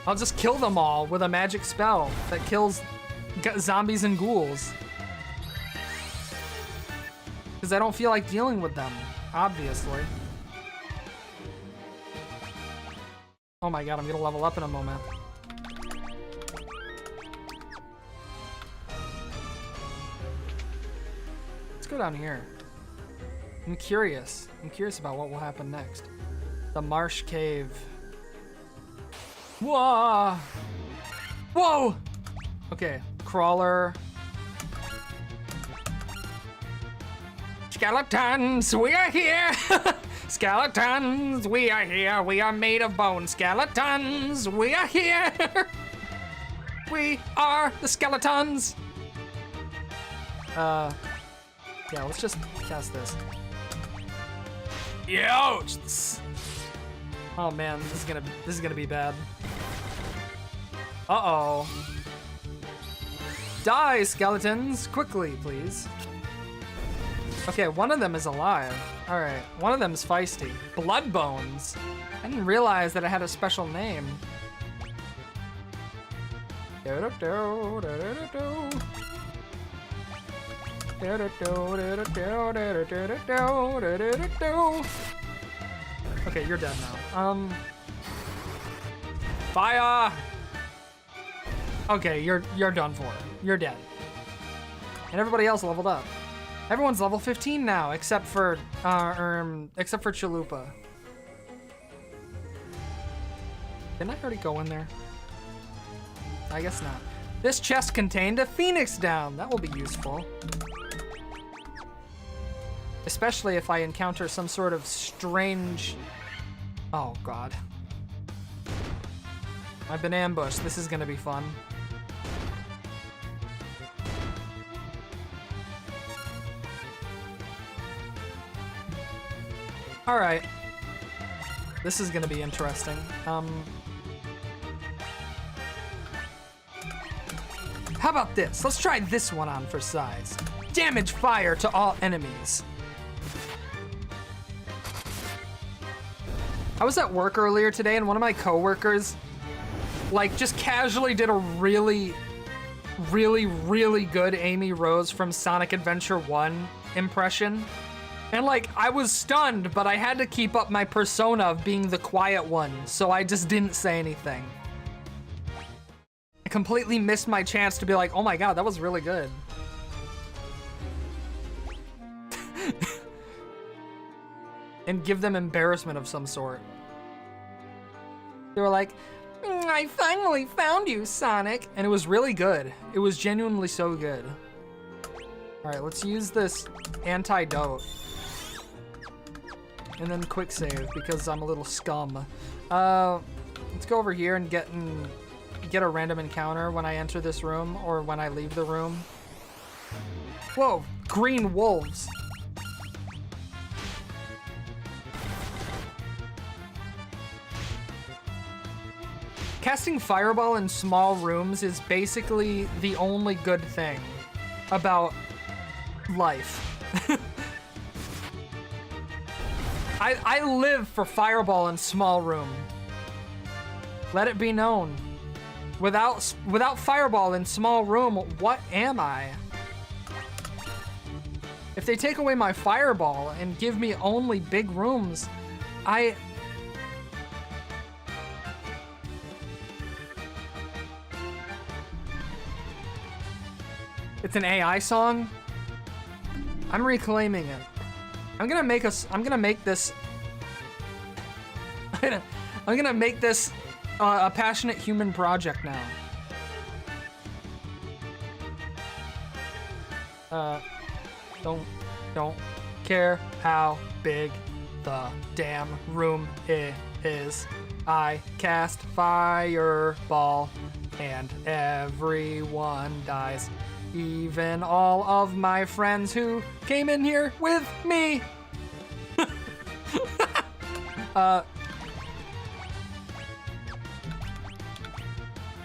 I'll just kill them all with a magic spell that kills zombies and ghouls. Because I don't feel like dealing with them, obviously. Oh my god, I'm gonna level up in a moment. Let's go down here. I'm curious. I'm curious about what will happen next. The Marsh Cave. Whoa! Whoa! Okay, crawler. Skeletons, we are here! Skeletons, we are here. We are made of bone. Skeletons, we are here! We are the skeletons! Yeah, let's just cast this. Yotes! Oh man, this is gonna be bad. Uh-oh. Die, skeletons! Quickly, please. Okay, one of them is alive. All right, one of them is feisty. Blood Bones. I didn't realize that it had a special name. Okay, you're dead now. Fire! Okay, you're done for. You're dead. And everybody else leveled up. Everyone's level 15 now, except for Chalupa. Didn't I already go in there? I guess not. This chest contained a phoenix down. That will be useful. Especially if I encounter some sort of strange... Oh, God. I've been ambushed. This is gonna be fun. All right. This is gonna be interesting. How about this? Let's try this one on for size. Damage fire to all enemies. I was at work earlier today and one of my coworkers like just casually did a really good Amy Rose from Sonic Adventure 1 impression. And like, I was stunned, but I had to keep up my persona of being the quiet one, so I just didn't say anything. I completely missed my chance to be like, oh my god, that was really good. And give them embarrassment of some sort. They were like, I finally found you, Sonic. And it was really good. It was genuinely so good. All right, let's use this antidote. And then quick save because I'm a little scum. Let's go over here and get a random encounter when I enter this room or when I leave the room. Whoa, green wolves. Casting fireball in small rooms is basically the only good thing about life. I live for fireball in small room. Let it be known. Without fireball in small room, what am I? If they take away my fireball and give me only big rooms, It's an AI song? I'm reclaiming it. I'm gonna make this a passionate human project now. Don't care how big the damn room is. I cast fireball and everyone dies. Even all of my friends who came in here with me.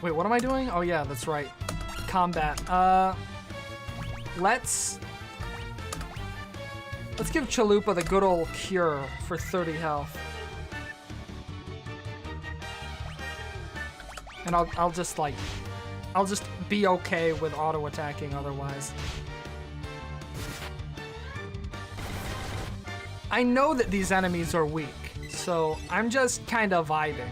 Wait, what am I doing? Oh yeah, that's right. Combat. Let's give Chalupa the good old cure for 30 health. And I'll just be okay with auto attacking otherwise. I know that these enemies are weak, so I'm just kind of vibing.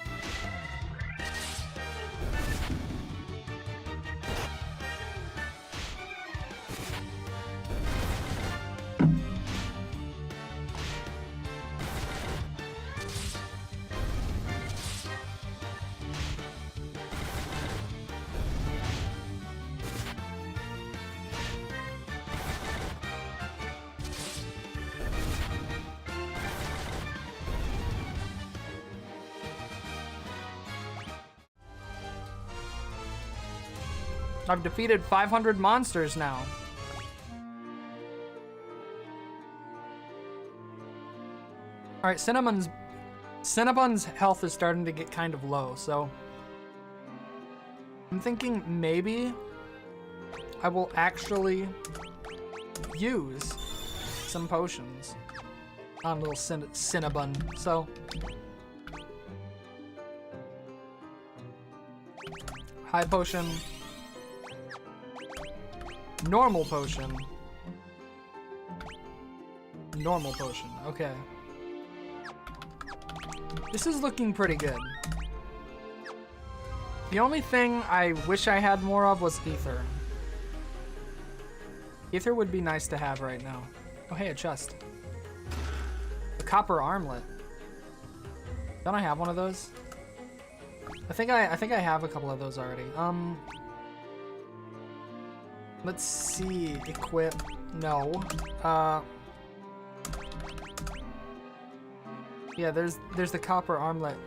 I've defeated 500 monsters now. All right, Cinnabon's health is starting to get kind of low, so I'm thinking maybe I will actually use some potions on little Cinnabon. So high potion, normal potion, normal potion. Okay. This is looking pretty good. The only thing I wish I had more of was ether. Ether would be nice to have right now. Oh, hey, a chest. A copper armlet. Don't I have one of those? I think I have a couple of those already. Let's see. Equip. No. Yeah, there's the copper armlet.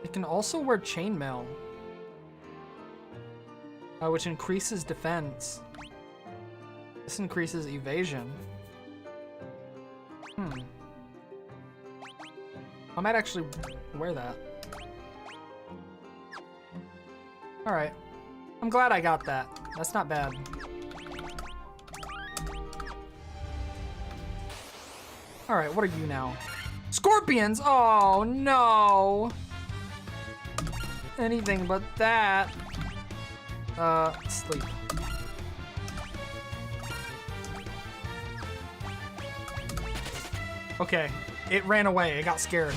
It can also wear chainmail, which increases defense. This increases evasion. I might actually wear that. All right. I'm glad I got that. That's not bad. All right, what are you now? Scorpions! Oh, no! Anything but that. Sleep. Okay, it ran away. It got scared.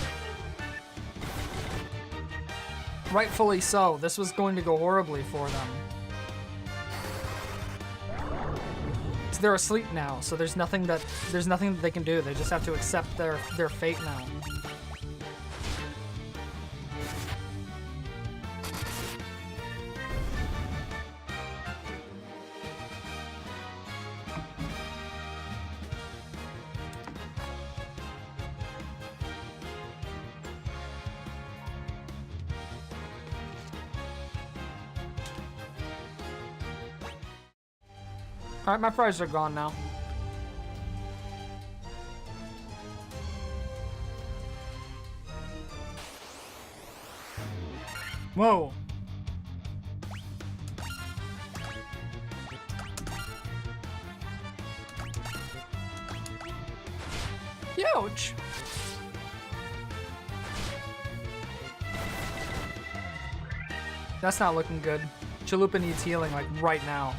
Rightfully so. This was going to go horribly for them. So they're asleep now, so there's nothing that they can do. They just have to accept their fate now. All right, my fries are gone now. Whoa. Ouch. That's not looking good. Chalupa needs healing like right now.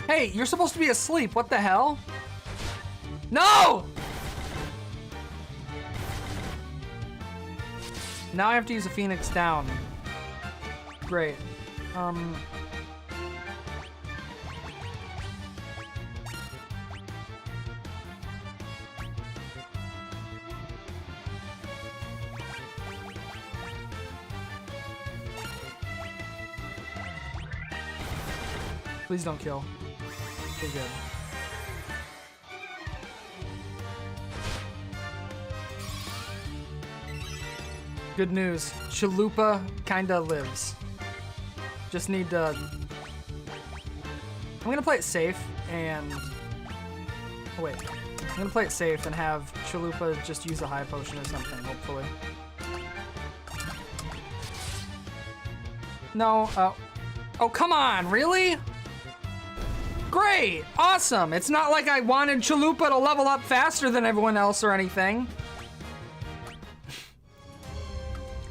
Hey, you're supposed to be asleep. What the hell? No! Now I have to use a Phoenix down. Great. Please don't kill. Okay, good. Good news. Chalupa kinda lives. Just need to... I'm gonna play it safe and... Oh, wait. I'm gonna play it safe and have Chalupa just use a high potion or something, hopefully. No, oh, come on, really? Great! Awesome! It's not like I wanted Chalupa to level up faster than everyone else or anything.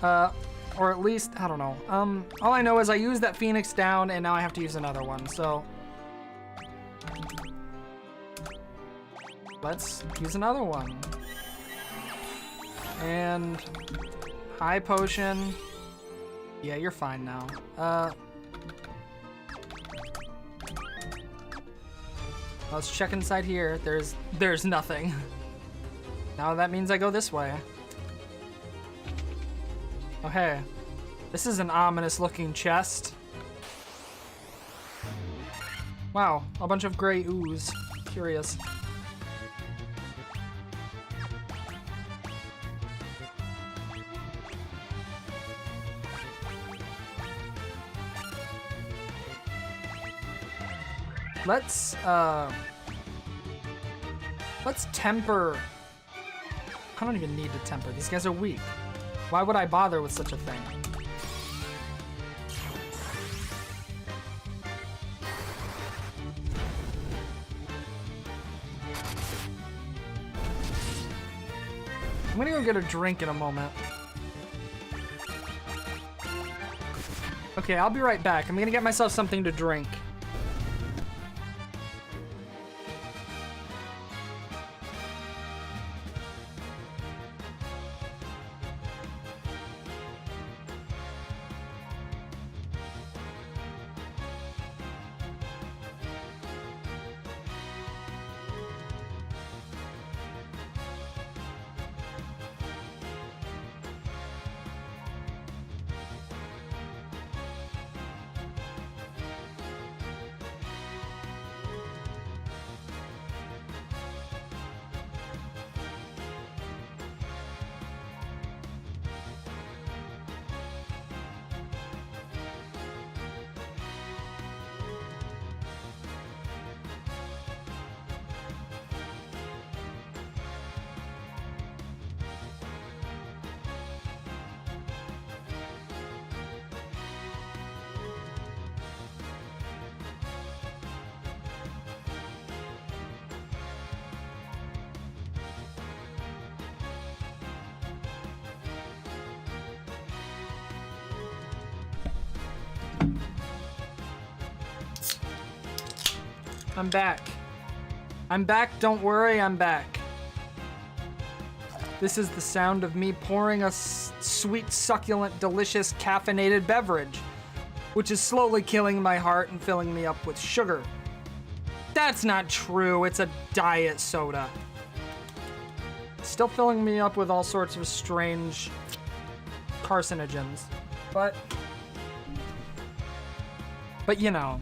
Or at least, I don't know. All I know is I used that Phoenix down and now I have to use another one, so... Let's use another one. And... High potion. Yeah, you're fine now. Let's check inside here. There's nothing. Now that means I go this way. Okay. This is an ominous looking chest. Wow, a bunch of gray ooze. Curious. Let's temper. I don't even need to temper. These guys are weak. Why would I bother with such a thing? I'm gonna go get a drink in a moment. Okay, I'll be right back. I'm gonna get myself something to drink. I'm back. I'm back, don't worry, I'm back. This is the sound of me pouring a sweet, succulent, delicious, caffeinated beverage, which is slowly killing my heart and filling me up with sugar. That's not true, it's a diet soda. Still filling me up with all sorts of strange carcinogens. But you know,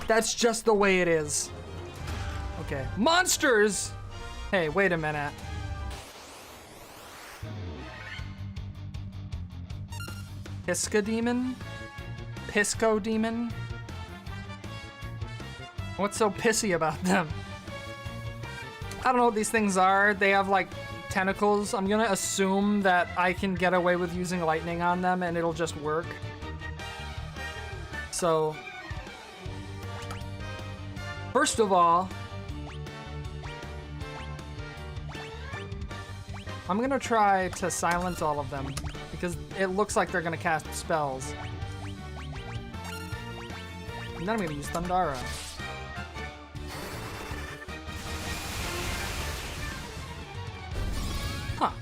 that's just the way it is. Okay, monsters! Hey, wait a minute. Pisca demon? Pisco demon? What's so pissy about them? I don't know what these things are. They have like tentacles. I'm gonna assume that I can get away with using lightning on them and it'll just work. So, first of all, I'm gonna try to silence all of them because it looks like they're gonna cast spells. And then I'm gonna use Thundara. Huh.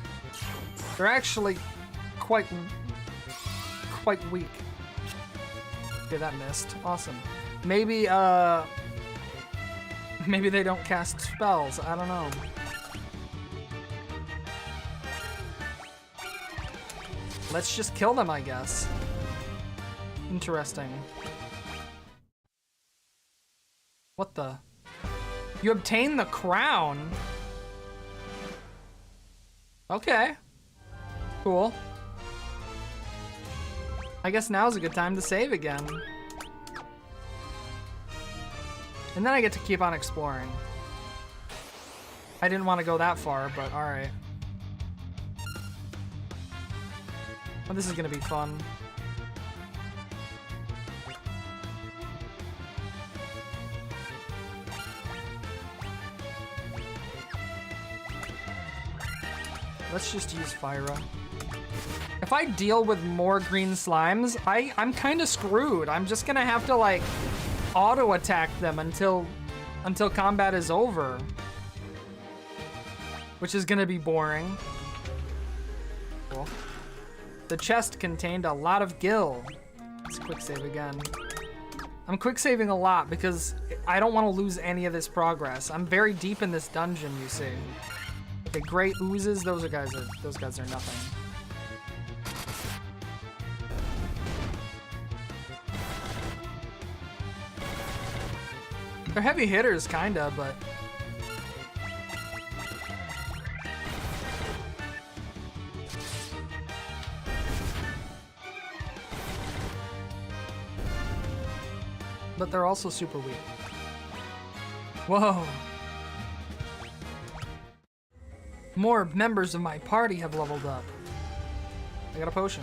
They're actually quite weak. Okay, that missed. Awesome. Maybe, maybe they don't cast spells. I don't know. Let's just kill them, I guess. Interesting. What the? You obtain the crown? Okay. Cool. I guess now's a good time to save again. And then I get to keep on exploring. I didn't want to go that far, but alright. Well, this is gonna be fun. Let's just use Furra. If I deal with more green slimes, I'm kind of screwed. I'm just gonna have to like auto attack them until combat is over, which is gonna be boring. Cool. The chest contained a lot of gil. Let's quick save again. I'm quick saving a lot because I don't want to lose any of this progress. I'm very deep in this dungeon, you see. Okay, great oozes. Those guys are nothing. They're heavy hitters, kinda, but they're also super weak. Whoa. More members of my party have leveled up. I got a potion.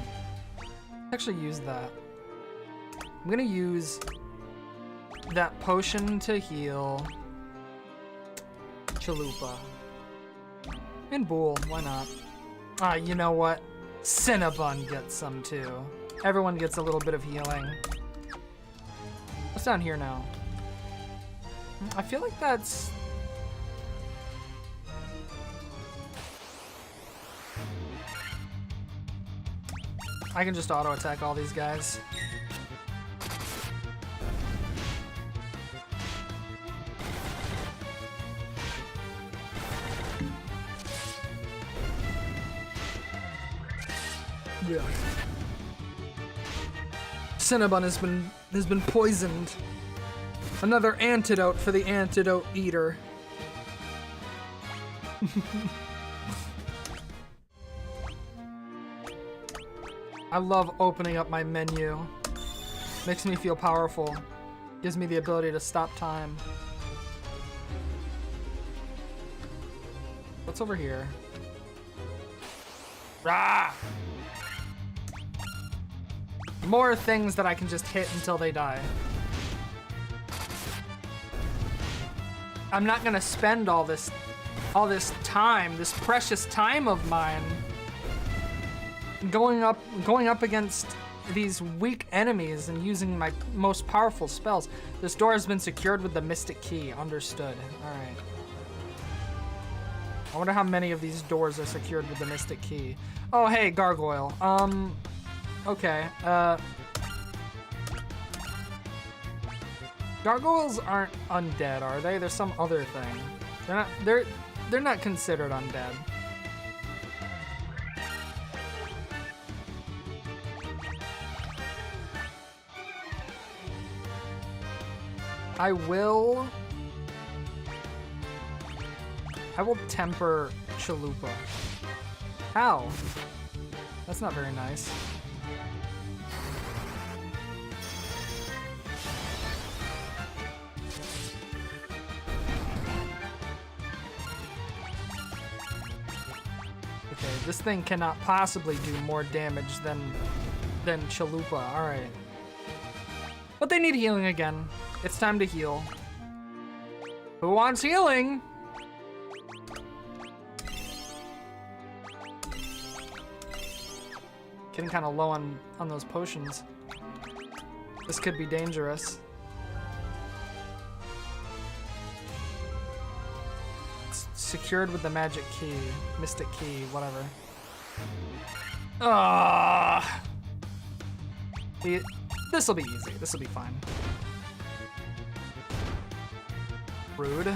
Actually use that. I'm gonna use that potion to heal Chalupa. And Bool, why not? Ah, you know what? Cinnabon gets some too. Everyone gets a little bit of healing. What's down here now? I feel like that's... I can just auto attack all these guys. Yeah. Cinnabon has been poisoned. Another antidote for the antidote eater. I love opening up my menu. Makes me feel powerful. Gives me the ability to stop time. What's over here? Rah! More things that I can just hit until they die. I'm not gonna spend all this time, this precious time of mine, going up against these weak enemies and using my most powerful spells. This door has been secured with the Mystic Key. Understood. All right. I wonder how many of these doors are secured with the Mystic Key. Oh, hey, Gargoyle. Okay. Gargoyles aren't undead, are they? There's some other thing. They're not considered undead. I will temper Chalupa. How? That's not very nice. Okay, this thing cannot possibly do more damage than Chalupa. All right. But they need healing again. It's time to heal. Who wants healing? Getting kind of low on those potions. This could be dangerous. It's secured with the magic key, mystic key, whatever. Ah. This'll be easy. This'll be fine. Rude.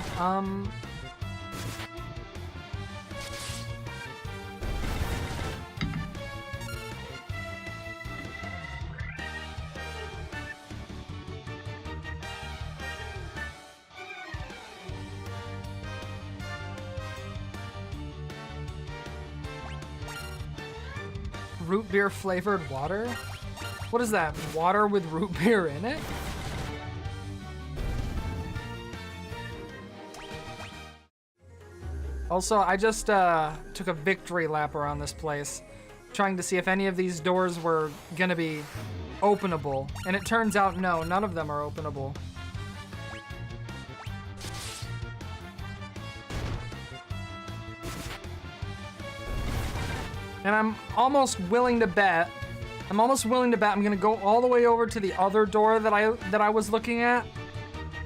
Root beer flavored water? What is that? Water with root beer in it? Also, I just took a victory lap around this place, trying to see if any of these doors were gonna be openable. And it turns out, no, none of them are openable. And I'm almost willing to bet I'm gonna go all the way over to the other door that I was looking at.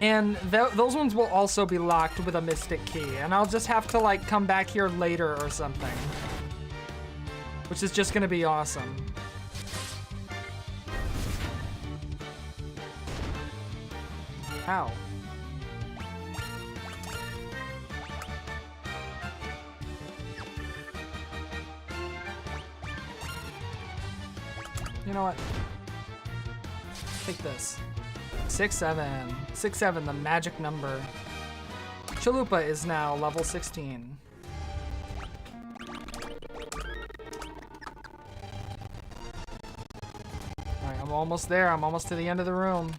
And those ones will also be locked with a mystic key. And I'll just have to like come back here later or something. Which is just gonna be awesome. How? You know what? Take this. 6-7. 6-7, the magic number. Chalupa is now level 16. Alright, I'm almost there. I'm almost to the end of the room.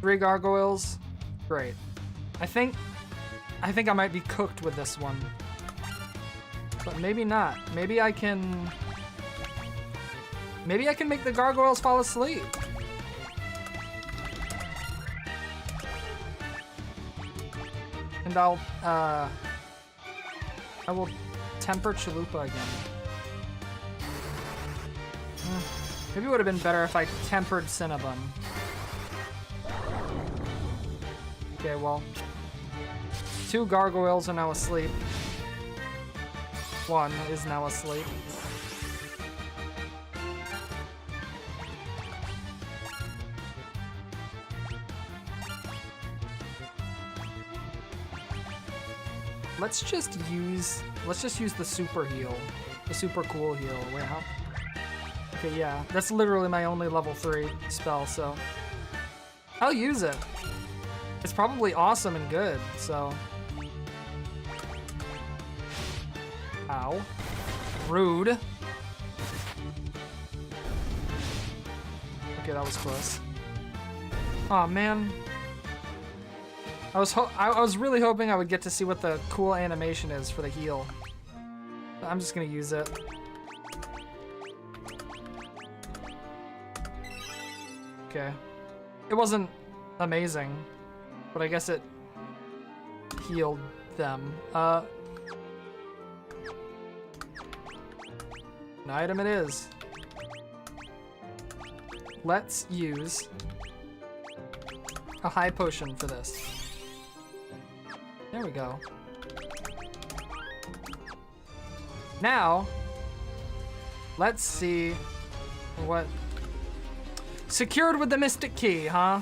3 gargoyles. Great. I think I might be cooked with this one. But maybe not. Maybe I can make the gargoyles fall asleep. And I will temper Chalupa again. Maybe it would have been better if I tempered Cinnabon. Okay, well. 2 gargoyles are now asleep. 1 is now asleep. Let's just use the super heal. The super cool heal. Wait, how? Okay, yeah. That's literally my only level 3 spell, so I'll use it. It's probably awesome and good, so. Ow. Rude. Okay, that was close. Aw, man. I was really hoping I would get to see what the cool animation is for the heal. But I'm just gonna use it. Okay. It wasn't amazing, but I guess it healed them. An item it is. Let's use a high potion for this. There we go. Now, let's see what... Secured with the Mystic Key, huh?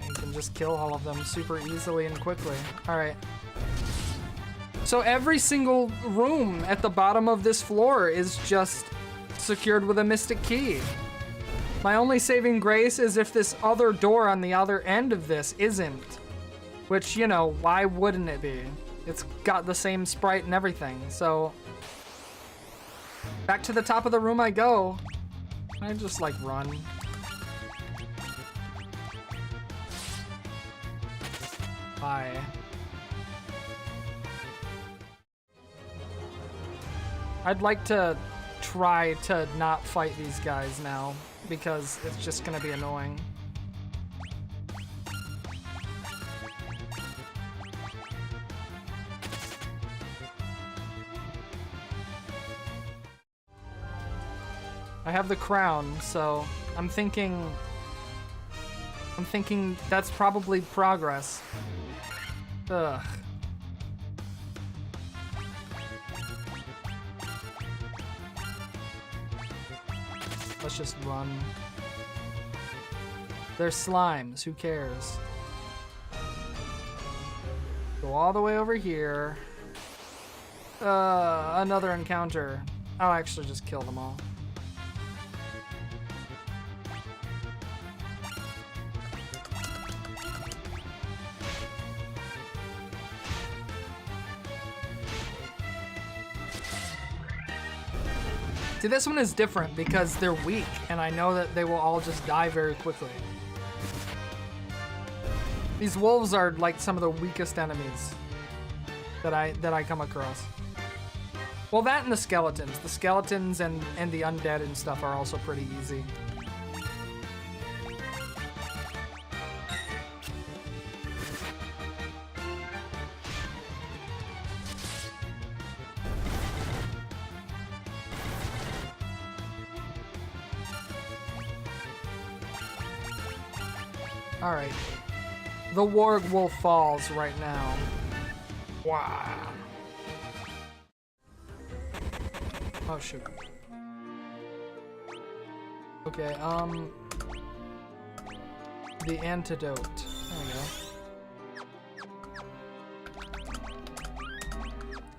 You can just kill all of them super easily and quickly. Alright. So every single room at the bottom of this floor is just secured with a Mystic Key. My only saving grace is if this other door on the other end of this isn't. Which, you know, why wouldn't it be? It's got the same sprite and everything, so... Back to the top of the room I go. I just, like, run. Bye. I'd like to try to not fight these guys now, because it's just gonna be annoying. I have the crown, so I'm thinking that's probably progress. Ugh. Let's just run. They're slimes, who cares? Go all the way over here. Another encounter. I'll actually just kill them all. See, this one is different because they're weak, and I know that they will all just die very quickly. These wolves are like some of the weakest enemies that I come across. Well, that and the skeletons. The skeletons and the undead and stuff are also pretty easy. Alright. The Warg Wolf falls right now. Wow. Oh, shoot. Okay, the antidote. There we go.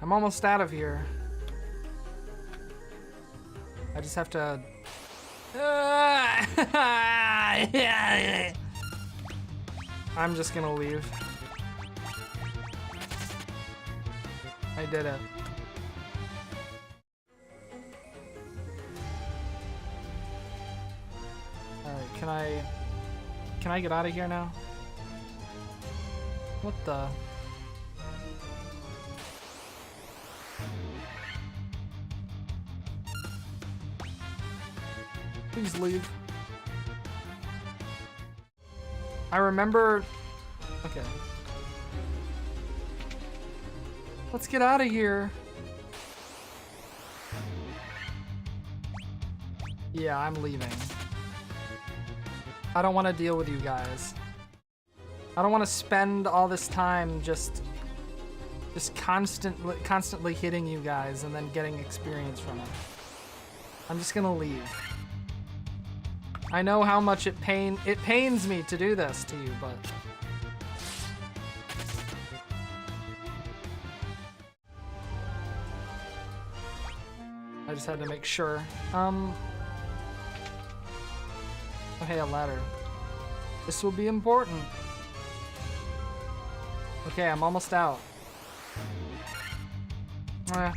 I'm almost out of here. I just have to... I'm just gonna leave. I did it. Alright, can I... Can I get out of here now? What the? Please leave. I remember... Okay. Let's get out of here. Yeah, I'm leaving. I don't want to deal with you guys. I don't want to spend all this time just constantly hitting you guys and then getting experience from it. I'm just gonna leave. I know how much it pains me to do this to you, but I just had to make sure. Oh, hey, a ladder. This will be important. Okay, I'm almost out. Sure.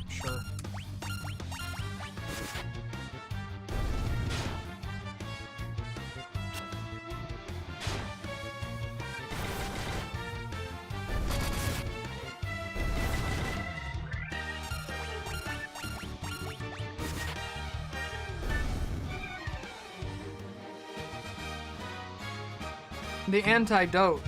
The antidote.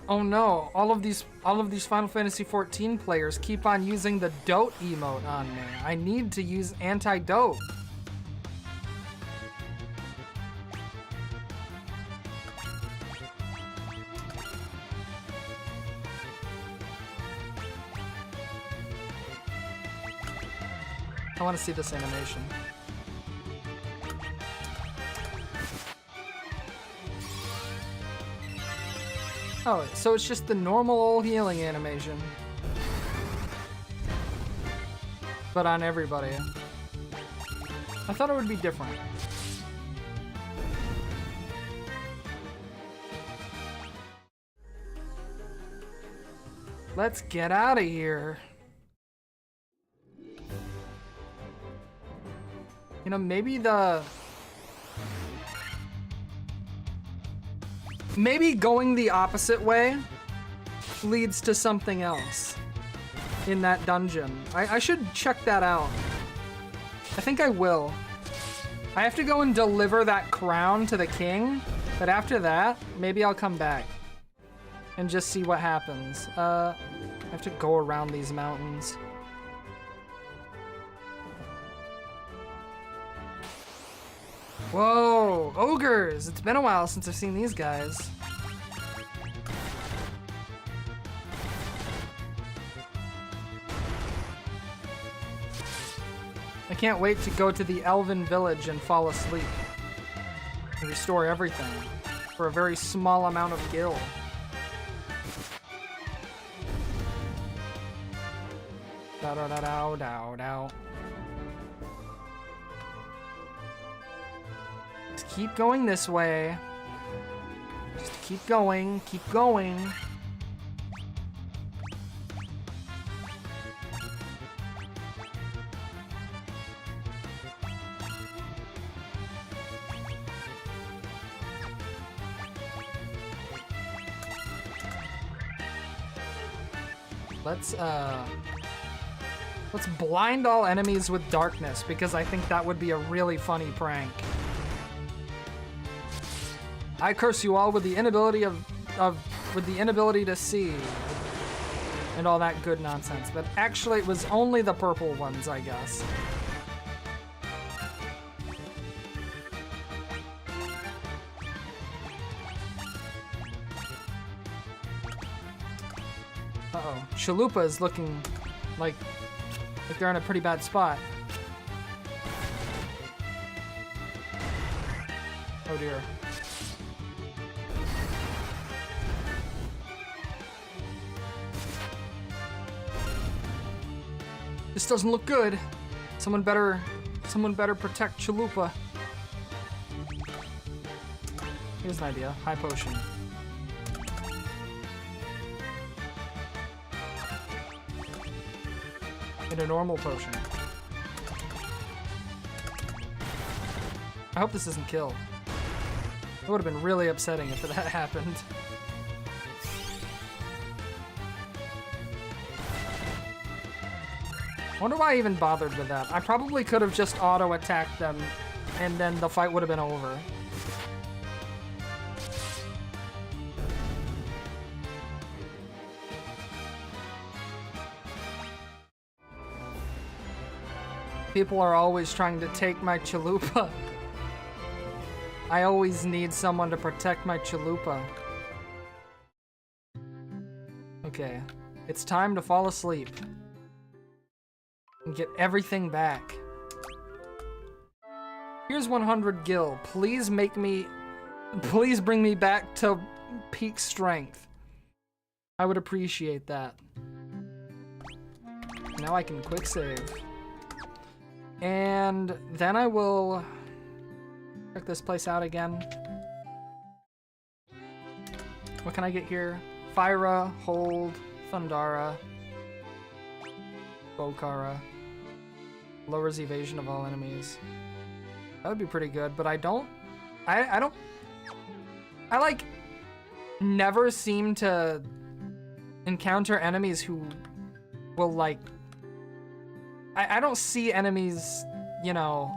Oh no, all of these Final Fantasy XIV players keep on using the dote emote on me. I need to use antidote. I want to see this animation. Oh, so it's just the normal old healing animation. But on everybody. I thought it would be different. Let's get out of here. You know, maybe going the opposite way leads to something else in that dungeon. I should check that out. I think I will. I have to go and deliver that crown to the king, but after that, maybe I'll come back and just see what happens. I have to go around these mountains. Whoa, ogres! It's been a while since I've seen these guys. I can't wait to go to the Elven village and fall asleep. And restore everything for a very small amount of gil. Da-da-da-dow-dow-dow. Just keep going this way. Just keep going, keep going. Let's blind all enemies with darkness, because I think that would be a really funny prank. I curse you all with the inability to see and all that good nonsense. But actually it was only the purple ones, I guess. Uh-oh. Chalupa is looking like they're in a pretty bad spot. Oh dear. This doesn't look good. Someone better protect Chalupa. Here's an idea. High potion. And a normal potion. I hope this isn't kill. It would have been really upsetting if that happened. I wonder why I even bothered with that. I probably could have just auto-attacked them, and then the fight would have been over. People are always trying to take my chalupa. I always need someone to protect my chalupa. Okay, it's time to fall asleep. And get everything back. Here's 100 gil. Please bring me back to peak strength. I would appreciate that. Now I can quick save. And then I will check this place out again. What can I get here? Furra, Hold, Thundara, Bokara. Lowers evasion of all enemies. That would be pretty good, but I like never seem to encounter enemies who will like I don't see enemies, you know,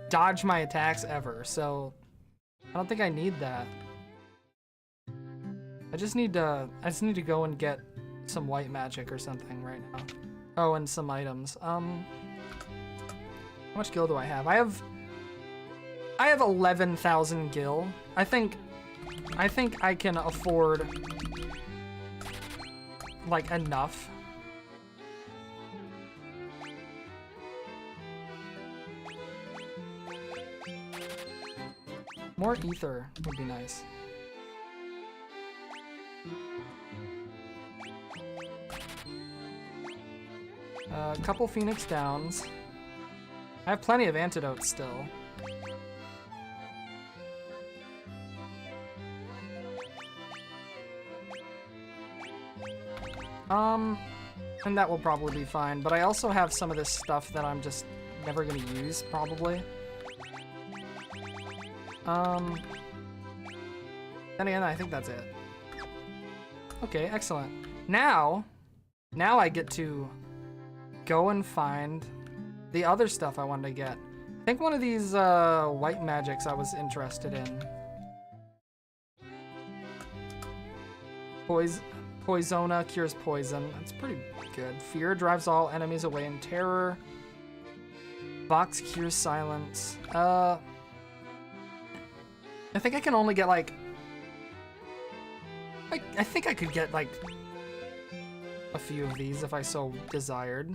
dodge my attacks ever, so I don't think I need that. I just need to go and get some white magic or something right now. Oh, and some items. How much gil do I have? I have 11,000 gil. I think I can afford like enough. More ether would be nice. A couple Phoenix Downs. I have plenty of antidotes still. And that will probably be fine, but I also have some of this stuff that I'm just never gonna use, probably. Then again, I think that's it. Okay, excellent. Now I get to go and find the other stuff I wanted to get. I think one of these white magics I was interested in. Poisona cures poison. That's pretty good. Fear drives all enemies away in terror. Box cures silence. I think I can only get like... I think I could get like a few of these if I so desired.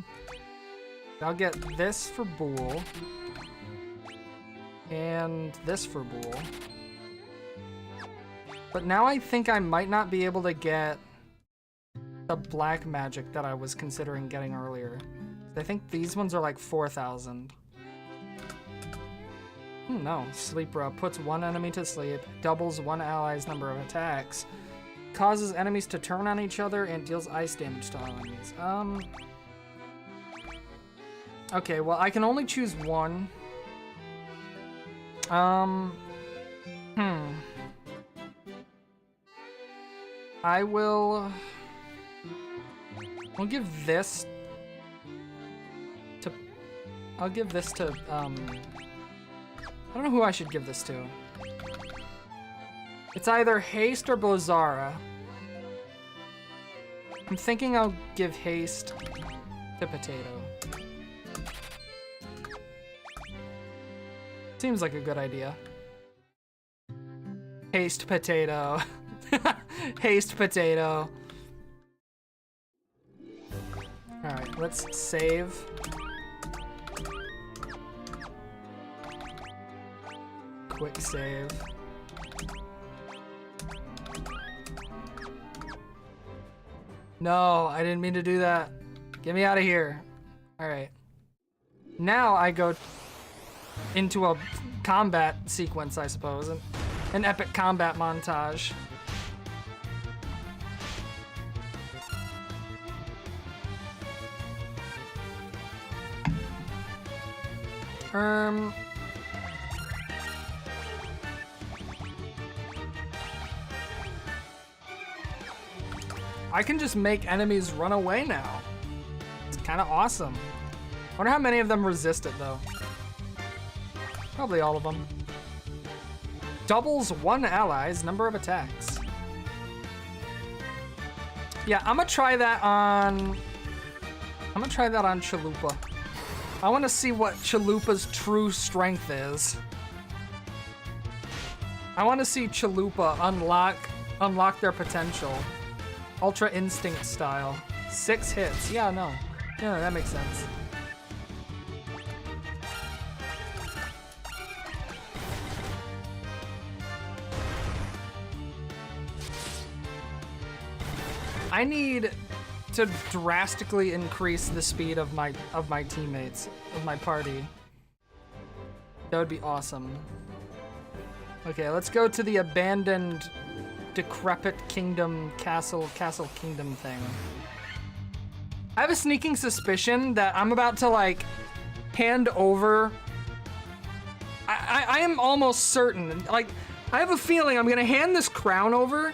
I'll get this for Bool. And this for Bool. But now I think I might not be able to get the black magic that I was considering getting earlier. I think these ones are like 4,000. No, Sleepra puts one enemy to sleep, doubles one ally's number of attacks, causes enemies to turn on each other, and deals ice damage to all enemies. Okay, well, I can only choose one. I will... I'll give this to... I don't know who I should give this to. It's either Haste or Blazara. I'm thinking I'll give Haste to Potato. Seems like a good idea. Haste Potato. Haste Potato. Alright, let's save. Quick save. No, I didn't mean to do that. Get me out of here. Alright. Now I go into a combat sequence, I suppose. An epic combat montage. I can just make enemies run away now. It's kind of awesome. Wonder how many of them resist it though. Probably all of them. Doubles one ally's number of attacks. Yeah, I'm gonna try that on Chalupa. I want to see what Chalupa's true strength is. I want to see Chalupa unlock their potential. Ultra Instinct style. 6 hits. Yeah, no. Yeah, that makes sense. I need to drastically increase the speed of my teammates, of my party. That would be awesome. Okay, let's go to the abandoned, decrepit kingdom, castle kingdom thing. I have a sneaking suspicion that I'm about to like hand over. I am almost certain, like, I have a feeling I'm gonna hand this crown over,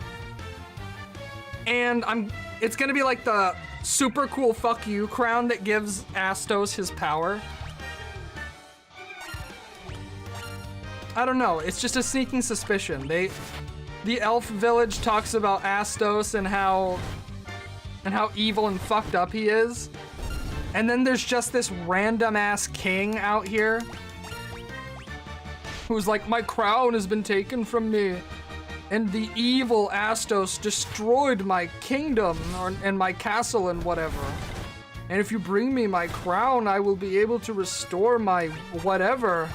and it's gonna be like the super cool fuck you crown that gives Astos his power. I don't know, it's just a sneaking suspicion. The elf village talks about Astos and how evil and fucked up he is. And then there's just this random ass king out here who's like, my crown has been taken from me. And the evil Astos destroyed my kingdom and my castle and whatever. And if you bring me my crown, I will be able to restore my whatever.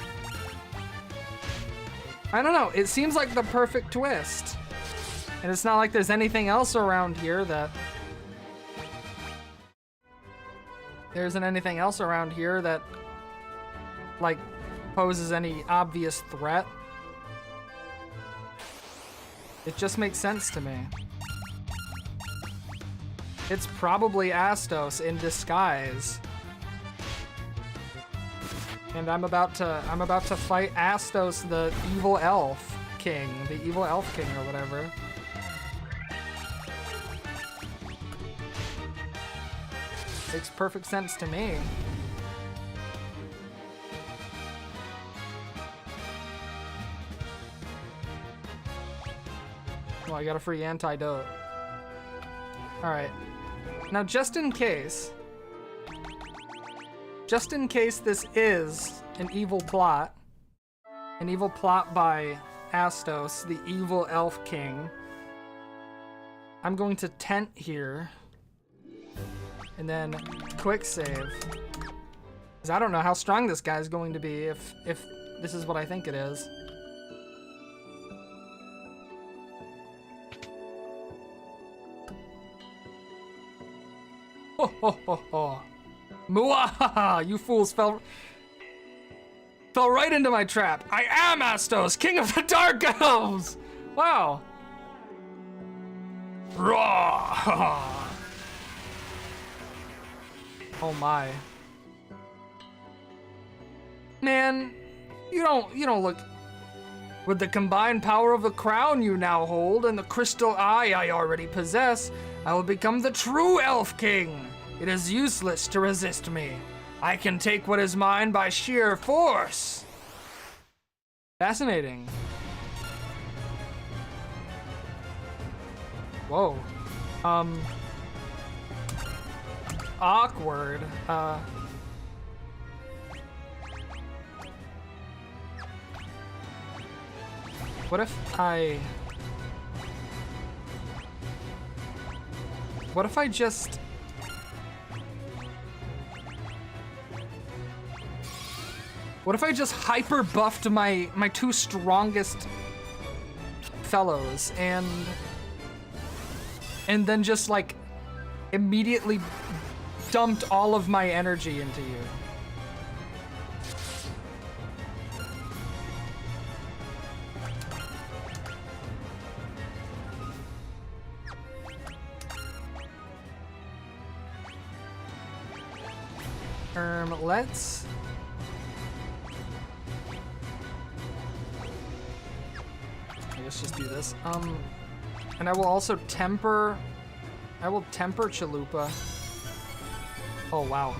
I don't know, it seems like the perfect twist. And it's not like there's anything else around here that... There isn't anything else around here that, like, poses any obvious threat. It just makes sense to me. It's probably Astos in disguise. And I'm about to fight Astos, the evil elf king, or whatever. Makes perfect sense to me. Well, I got a free antidote. Alright. Now, just in case this is an evil plot by Astos, the evil elf king, I'm going to tent here and then quick save. Because I don't know how strong this guy's going to be if this is what I think it is. Ho ho ho ho. Muahaha! You fools fell right into my trap. I am Astos, king of the dark elves! Wow. Raw! Oh my. Man, you don't look... With the combined power of the crown you now hold and the crystal eye I already possess, I will become the true elf king. It is useless to resist me. I can take what is mine by sheer force. Fascinating. Whoa. Awkward. What if I just... What if I just hyper buffed my 2 strongest fellows and then just like immediately dumped all of my energy into you? Let's... I guess just do this. And I will also temper I will temper Chalupa. Oh, wow.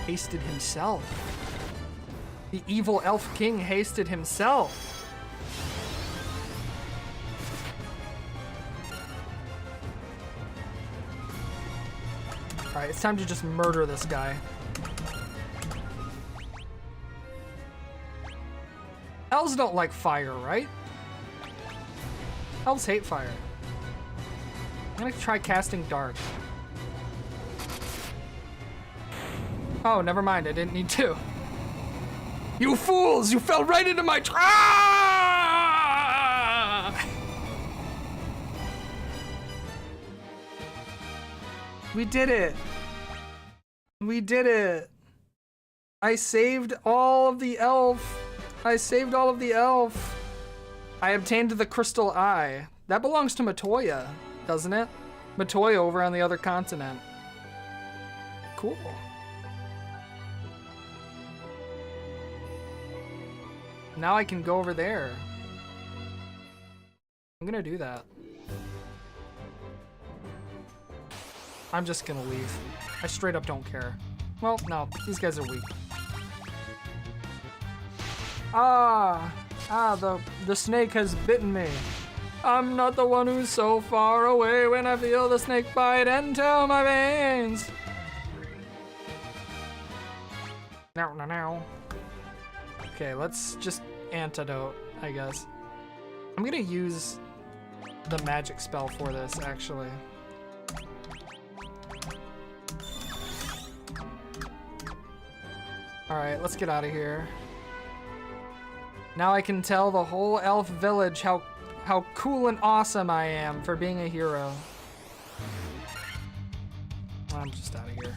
Hasted himself. The evil elf king hasted himself. Alright, it's time to just murder this guy. Elves don't like fire, right? Elves hate fire. I'm gonna try casting Dark. Oh, never mind, I didn't need to. You fools! You fell right into my trap! We did it! We did it! I saved all of the elf! I saved all of the elf! I obtained the crystal eye. That belongs to Matoya, doesn't it? Matoya over on the other continent. Cool. Now I can go over there. I'm gonna do that. I'm just gonna leave. I straight up don't care. Well, no, these guys are weak. The snake has bitten me. I'm not the one who's so far away when I feel the snake bite into my veins. Now. Okay, let's just antidote, I guess. I'm gonna use the magic spell for this, actually. Alright, let's get out of here. Now I can tell the whole elf village how cool and awesome I am for being a hero. I'm just out of here.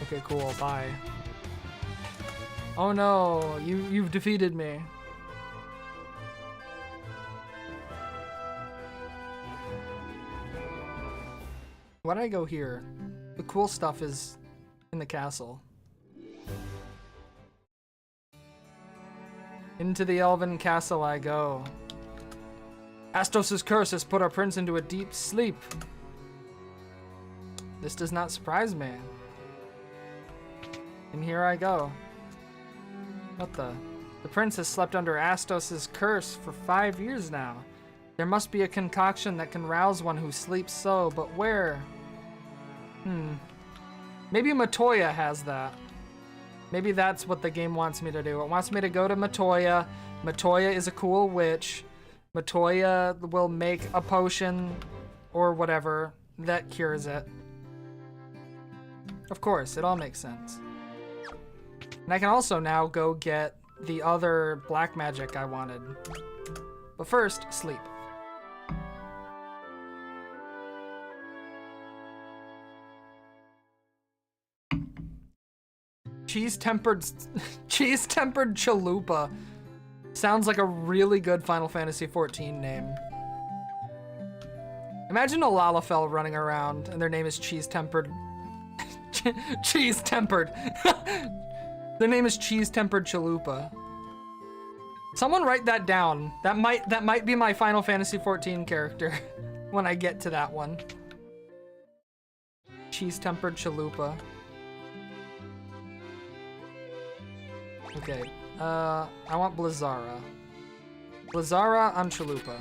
Okay, cool, bye. Oh no, you've defeated me. Why did I go here? The cool stuff is in the castle. Into the elven castle I go. Astos' curse has put our prince into a deep sleep. This does not surprise me. And here I go. What the? The prince has slept under Astos' curse for 5 years now. There must be a concoction that can rouse one who sleeps so, but where? Maybe Matoya has that. Maybe that's what the game wants me to do. It wants me to go to Matoya. Matoya is a cool witch. Matoya will make a potion or whatever that cures it. Of course, it all makes sense. And I can also now go get the other black magic I wanted. But first, sleep. Cheese-tempered Chalupa. Sounds like a really good Final Fantasy XIV name. Imagine a Lalafell running around and their name is Cheese-tempered. Cheese-tempered. Their name is Cheese-tempered Chalupa. Someone write that down. That might be my Final Fantasy XIV character when I get to that one. Cheese-tempered Chalupa. Okay, I want Blizzara. Blizzara on Chalupa.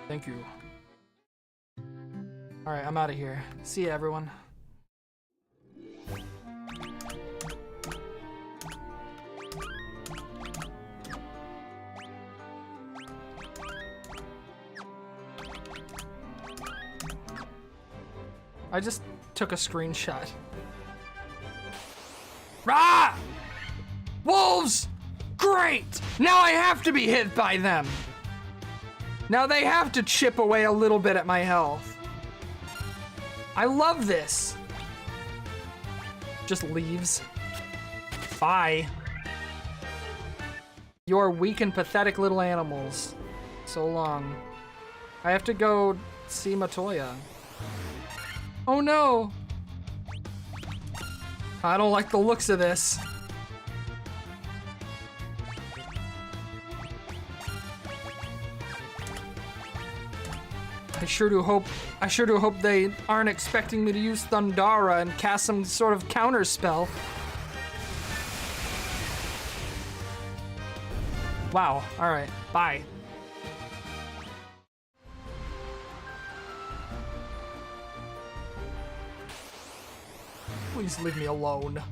Thank you. Alright, I'm out of here. See ya, everyone. I just took a screenshot. Rah! Wolves! Great! Now I have to be hit by them. Now they have to chip away a little bit at my health. I love this. Just leaves. Bye. You're weak and pathetic little animals. So long. I have to go see Matoya. Oh no! I don't like the looks of this. I sure do hope they aren't expecting me to use Thundara and cast some sort of counter spell. Wow, alright, bye. Please leave me alone.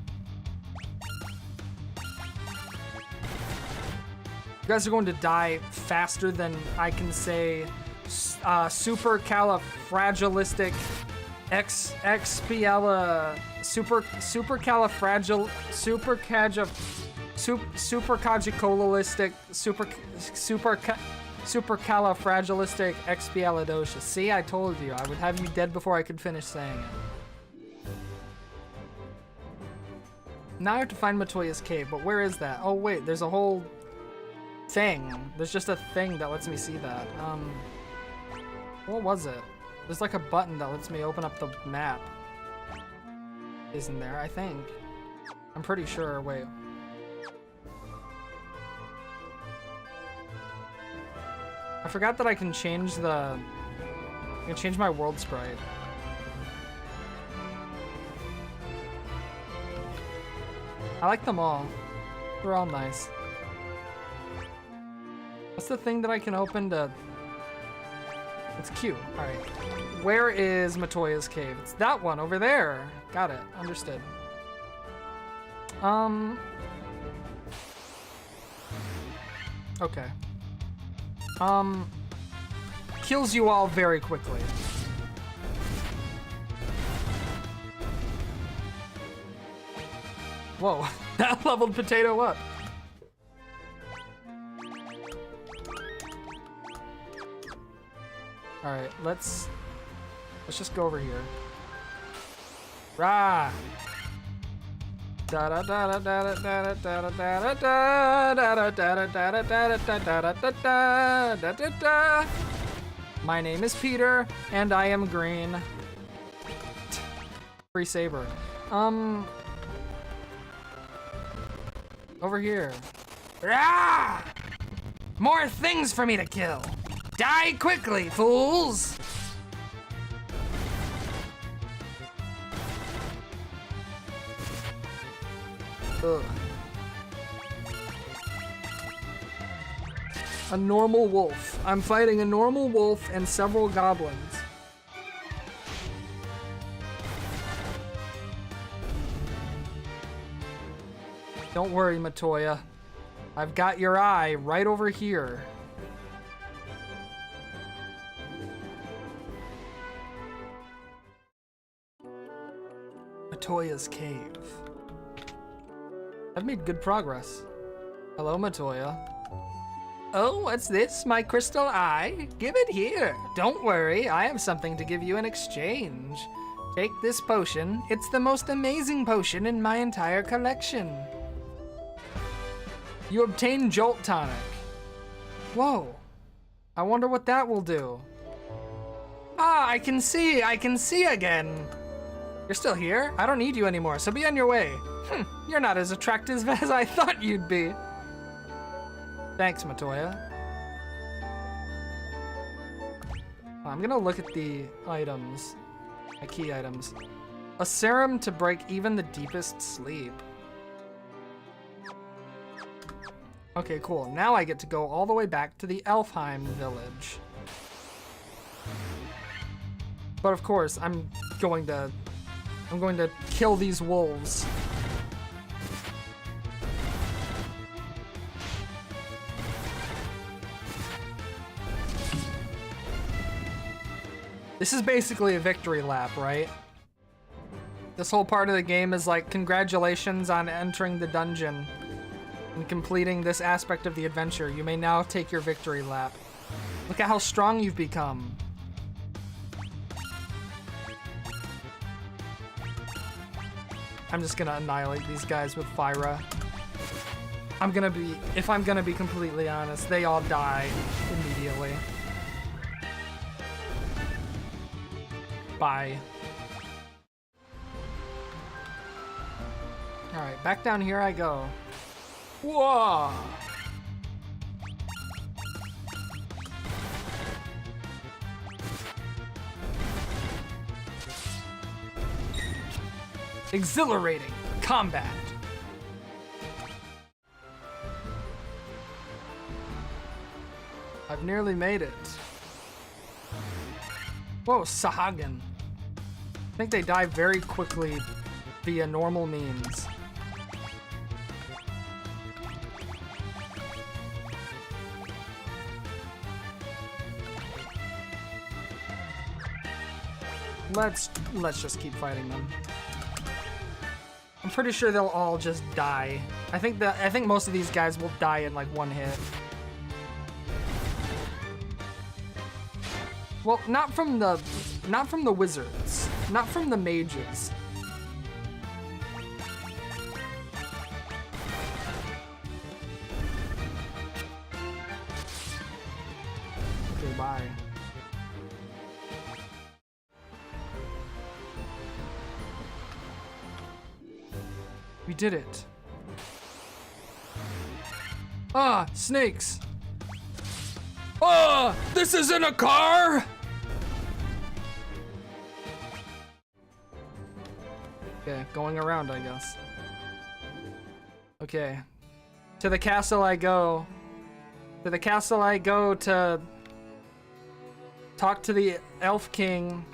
You guys are going to die faster than I can say supercalifragilistic supercalifragilistic See, I told you I would have you dead before I could finish saying it. Now I have to find Matoya's cave, but where is that? Oh wait, there's a whole thing. There's just a thing that lets me see that. What was it? There's like a button that lets me open up the map. Isn't there? I think. I'm pretty sure. Wait. I forgot that I can change I can change my world sprite. I like them all. They're all nice. What's the thing that I can open to... It's Q. Alright. Where is Matoya's cave? It's that one over there. Got it. Understood. Okay. Kills you all very quickly. Whoa, that leveled Potato up. All right, let's just go over here. Rah! Da da da da da da da da da da da da da da da da. My name is Peter, and I am green. Free saber. Over here. Rah! More things for me to kill. Die quickly, fools! Ugh. A normal wolf. I'm fighting a normal wolf and several goblins. Don't worry, Matoya. I've got your eye right over here. Matoya's cave. I've made good progress. Hello, Matoya. Oh, what's this? My crystal eye? Give it here. Don't worry, I have something to give you in exchange. Take this potion. It's the most amazing potion in my entire collection. You obtain Jolt Tonic. Whoa. I wonder what that will do. Ah, I can see again. You're still here? I don't need you anymore, so be on your way. You're not as attractive as I thought you'd be. Thanks, Matoya. I'm gonna look at the items, my key items. A serum to break even the deepest sleep. Okay, cool. Now I get to go all the way back to the Elfheim village. But of course, I'm going to kill these wolves. This is basically a victory lap, right? This whole part of the game is like, congratulations on entering the dungeon and completing this aspect of the adventure. You may now take your victory lap. Look at how strong you've become. I'm just gonna annihilate these guys with Furra. If I'm gonna be completely honest, they all die immediately. Bye. Alright, back down here I go. Whoa! Exhilarating combat. I've nearly made it. Whoa, Sahagin. I think they die very quickly via normal means. Let's just keep fighting them. I'm pretty sure they'll all just die. I think most of these guys will die in like one hit. Well, not from the wizards, not from the mages. Okay, bye. We did it. Ah, snakes. Ah, this isn't a car! Okay, going around, I guess. Okay. To the castle I go. To the castle I go to talk to the elf king.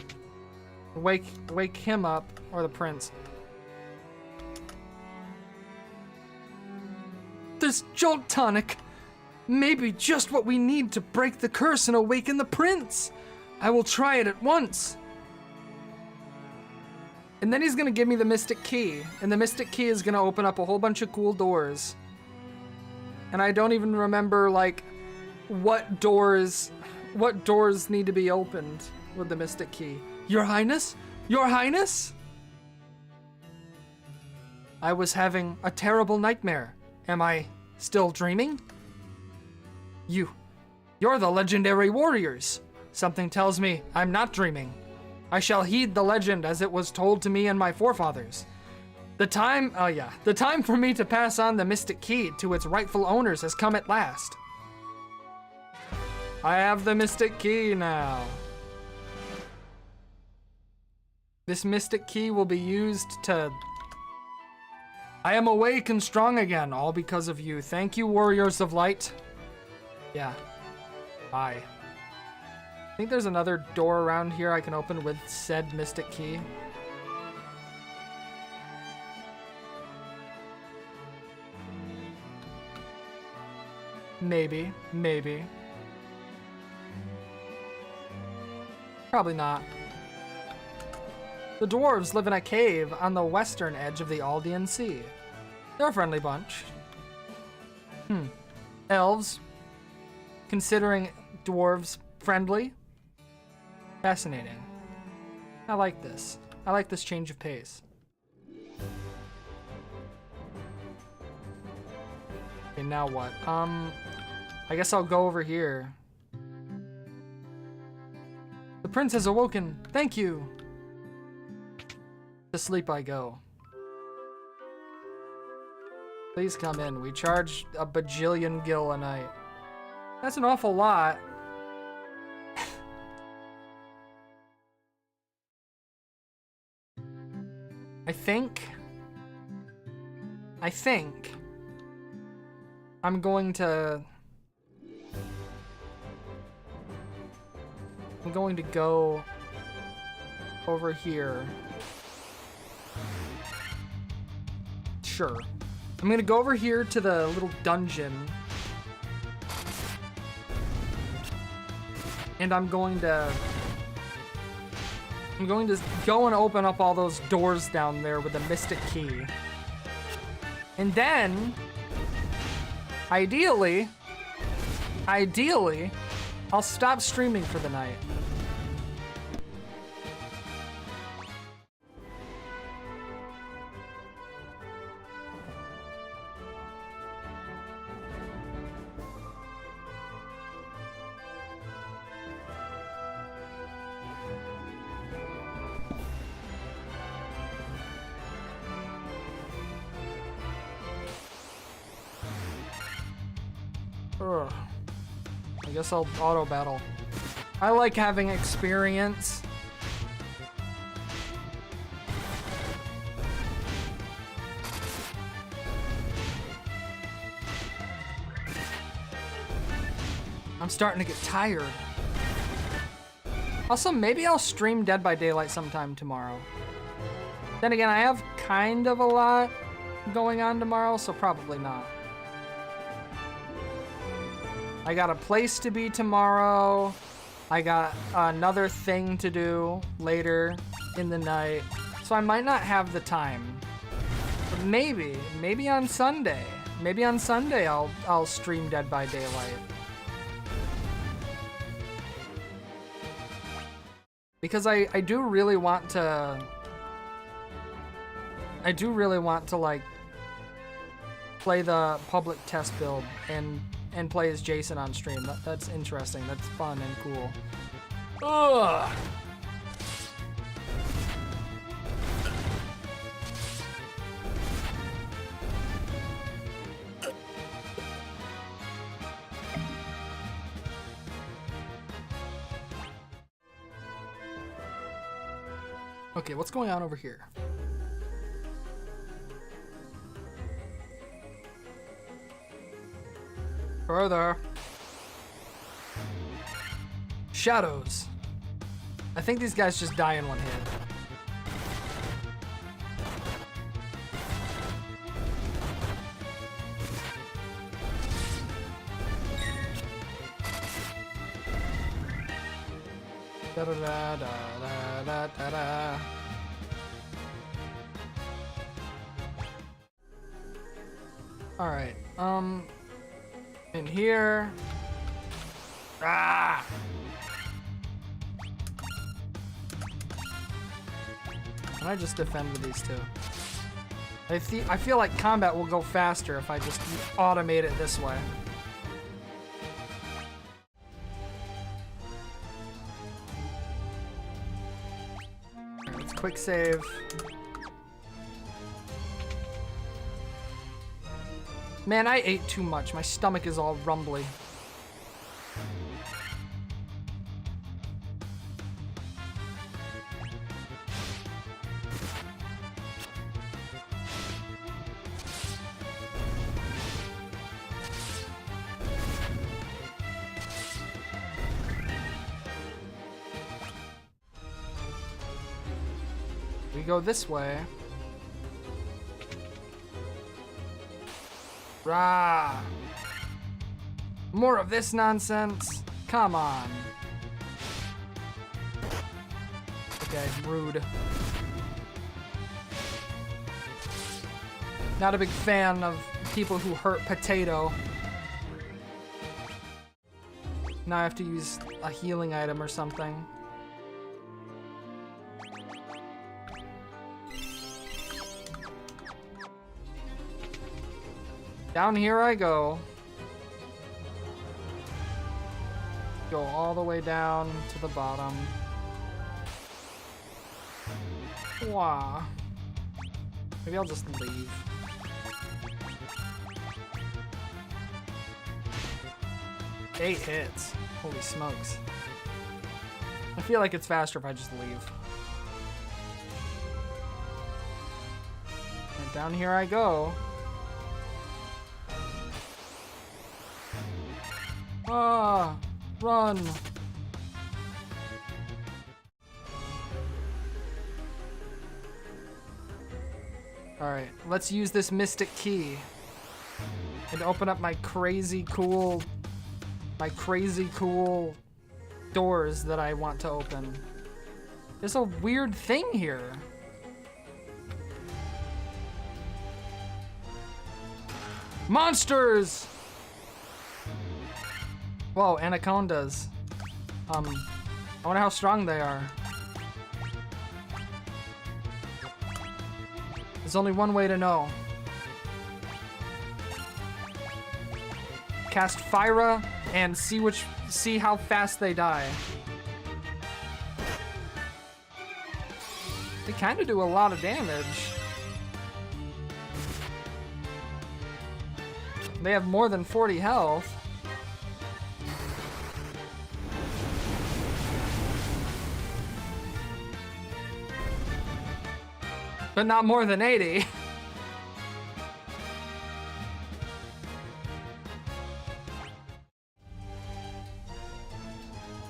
Wake him up, or the prince. This jolt tonic may be just what we need to break the curse and awaken the prince. I will try it at once. And then he's gonna give me the mystic key, and the mystic key is gonna open up a whole bunch of cool doors. And I don't even remember like what doors need to be opened with the mystic key. Your Highness? Your Highness? I was having a terrible nightmare. Am I still dreaming? You're the legendary warriors. Something tells me I'm not dreaming. I shall heed the legend as it was told to me and my forefathers. The time for me to pass on the mystic key to its rightful owners has come at last. I have the mystic key now. This mystic key will be used to... I am awake and strong again, all because of you. Thank you, warriors of light. Yeah. Bye. I think there's another door around here I can open with said mystic key. Maybe. Probably not. The dwarves live in a cave on the western edge of the Aldean Sea. They're a friendly bunch. Elves, considering dwarves friendly? Fascinating. I like this. I like this change of pace. Okay, now what? I guess I'll go over here. The prince has awoken. Thank you. To sleep I go. Please come in. We charge a bajillion gil a night. That's an awful lot. I think I'm going to go over here. Sure. I'm gonna go over here to the little dungeon. And I'm going to go and open up all those doors down there with the mystic key. And then, ideally, I'll stop streaming for the night. Ugh. I guess I'll auto battle. I like having experience. I'm starting to get tired. Also, maybe I'll stream Dead by Daylight sometime tomorrow. Then again, I have kind of a lot going on tomorrow, so probably not. I got a place to be tomorrow. I got another thing to do later in the night. So I might not have the time. But maybe on Sunday. Maybe on Sunday I'll stream Dead by Daylight. Because I do really want to like play the public test build and play as Jason on stream. That's interesting. That's fun and cool. Ugh. Okay, what's going on over here? Further. Shadows. I think these guys just die in one hit. Da da da da da da da. All right. In here. Ah. Can I just defend with these two? I feel like combat will go faster if I just automate it this way. Alright, let's quick save. Man, I ate too much. My stomach is all rumbly. We go this way. Rah! More of this nonsense? Come on. Okay, rude. Not a big fan of people who hurt potato. Now I have to use a healing item or something. Down here I go. Go all the way down to the bottom. Wah. Maybe I'll just leave. Eight hits. Holy smokes. I feel like it's faster if I just leave. And down here I go. Ah, run. All right, let's use this mystic key and open up my crazy cool doors that I want to open. There's a weird thing here. Monsters! Whoa, anacondas. I wonder how strong they are. There's only one way to know. Cast Furra and see how fast they die. They kind of do a lot of damage. They have more than 40 health. But not more than 80.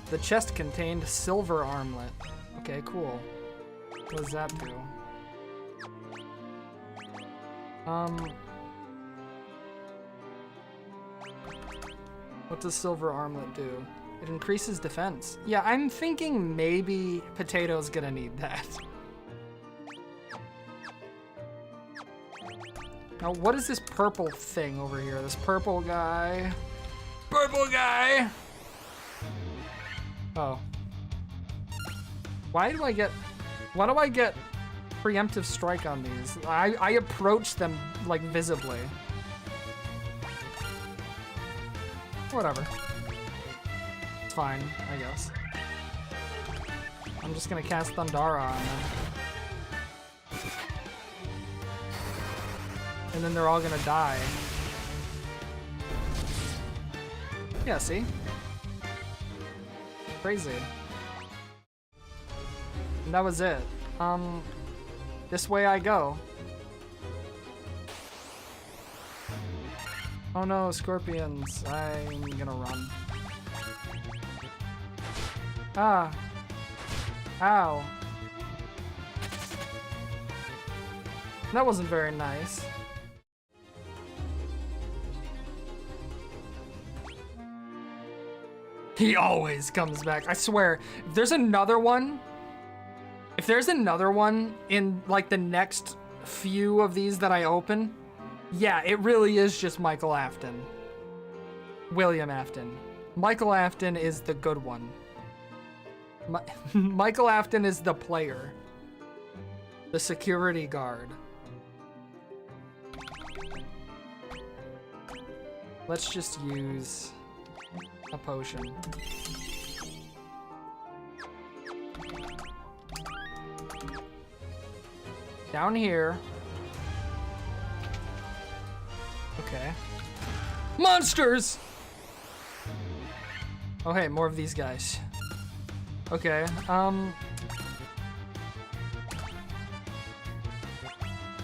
The chest contained silver armlet. Okay, cool. What does that do? What does silver armlet do? It increases defense. Yeah, I'm thinking maybe Potato's gonna need that. Now, what is this purple thing over here? This purple guy. Purple guy! Oh. Why do I get preemptive strike on these? I approach them, like, visibly. Whatever. It's fine, I guess. I'm just gonna cast Thundara on them. And then they're all gonna die. Yeah, see? Crazy. And that was it. This way I go. Oh no, scorpions. I'm gonna run. Ah. Ow. That wasn't very nice. He always comes back. I swear, if there's another one in like the next few of these that I open, yeah, it really is just Michael Afton. William Afton. Michael Afton is the good one. Michael Afton is the player. The security guard. Let's just use a potion. Down here. Okay. Monsters! Oh hey, more of these guys. Okay,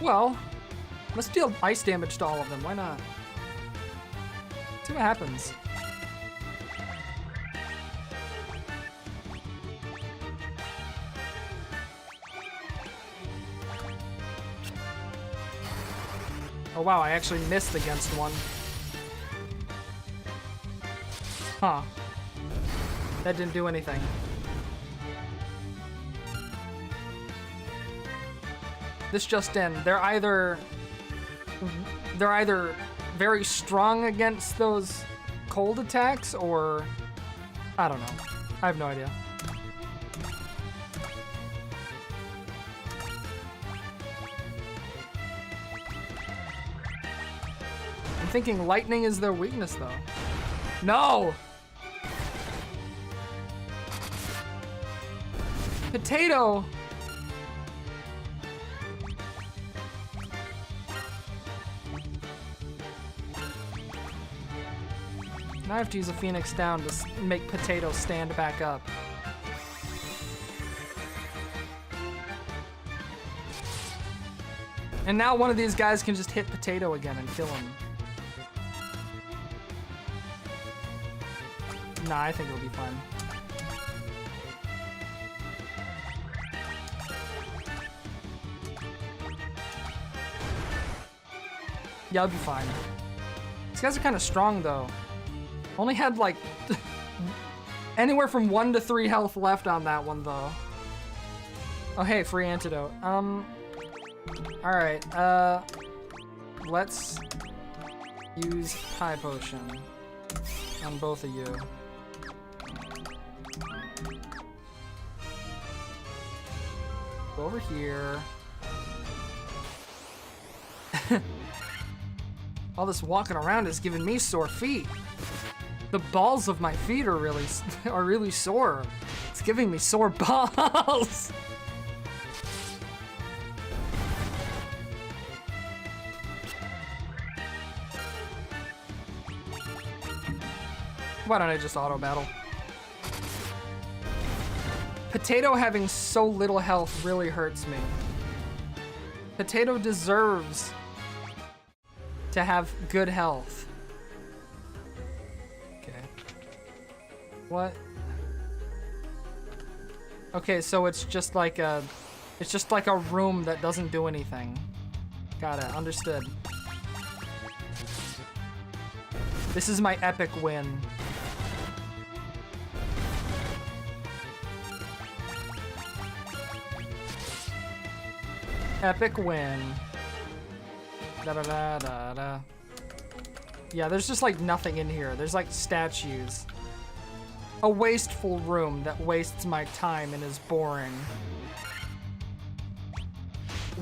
well, let's deal ice damage to all of them, why not? See what happens. Oh wow, I actually missed against one. Huh. That didn't do anything. This just in, they're either very strong against those cold attacks, or I don't know. I have no idea. I'm thinking lightning is their weakness, though. No! Potato! Now I have to use a Phoenix down to make Potato stand back up. And now one of these guys can just hit Potato again and kill him. Nah, I think it'll be fine. Yeah, I'll be fine. These guys are kind of strong, though. Only had, like, anywhere from 1 to 3 health left on that one, though. Oh, hey, free antidote. Alright, let's use High Potion on both of you. Go over here. All this walking around is giving me sore feet. The balls of my feet are really sore. It's giving me sore balls. Why don't I just auto battle? Potato having so little health really hurts me. Potato deserves to have good health. Okay. What? Okay, so it's just like a room that doesn't do anything. Got it, understood. This is my epic win. Epic win. Da da da da da. Yeah, there's just like nothing in here. There's like statues. A wasteful room that wastes my time and is boring.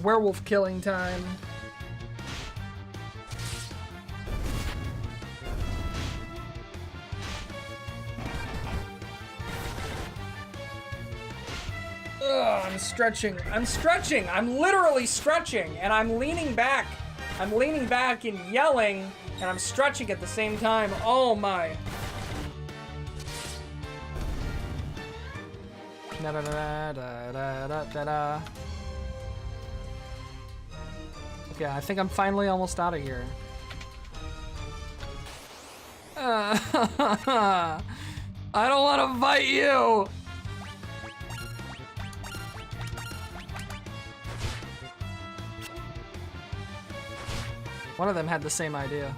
Werewolf killing time. Ugh, I'm stretching. I'm stretching. I'm literally stretching, and I'm leaning back. I'm leaning back and yelling, and I'm stretching at the same time. Oh my. Da da da da da da da da. Okay, I think I'm finally almost out of here. I don't want to fight you. One of them had the same idea.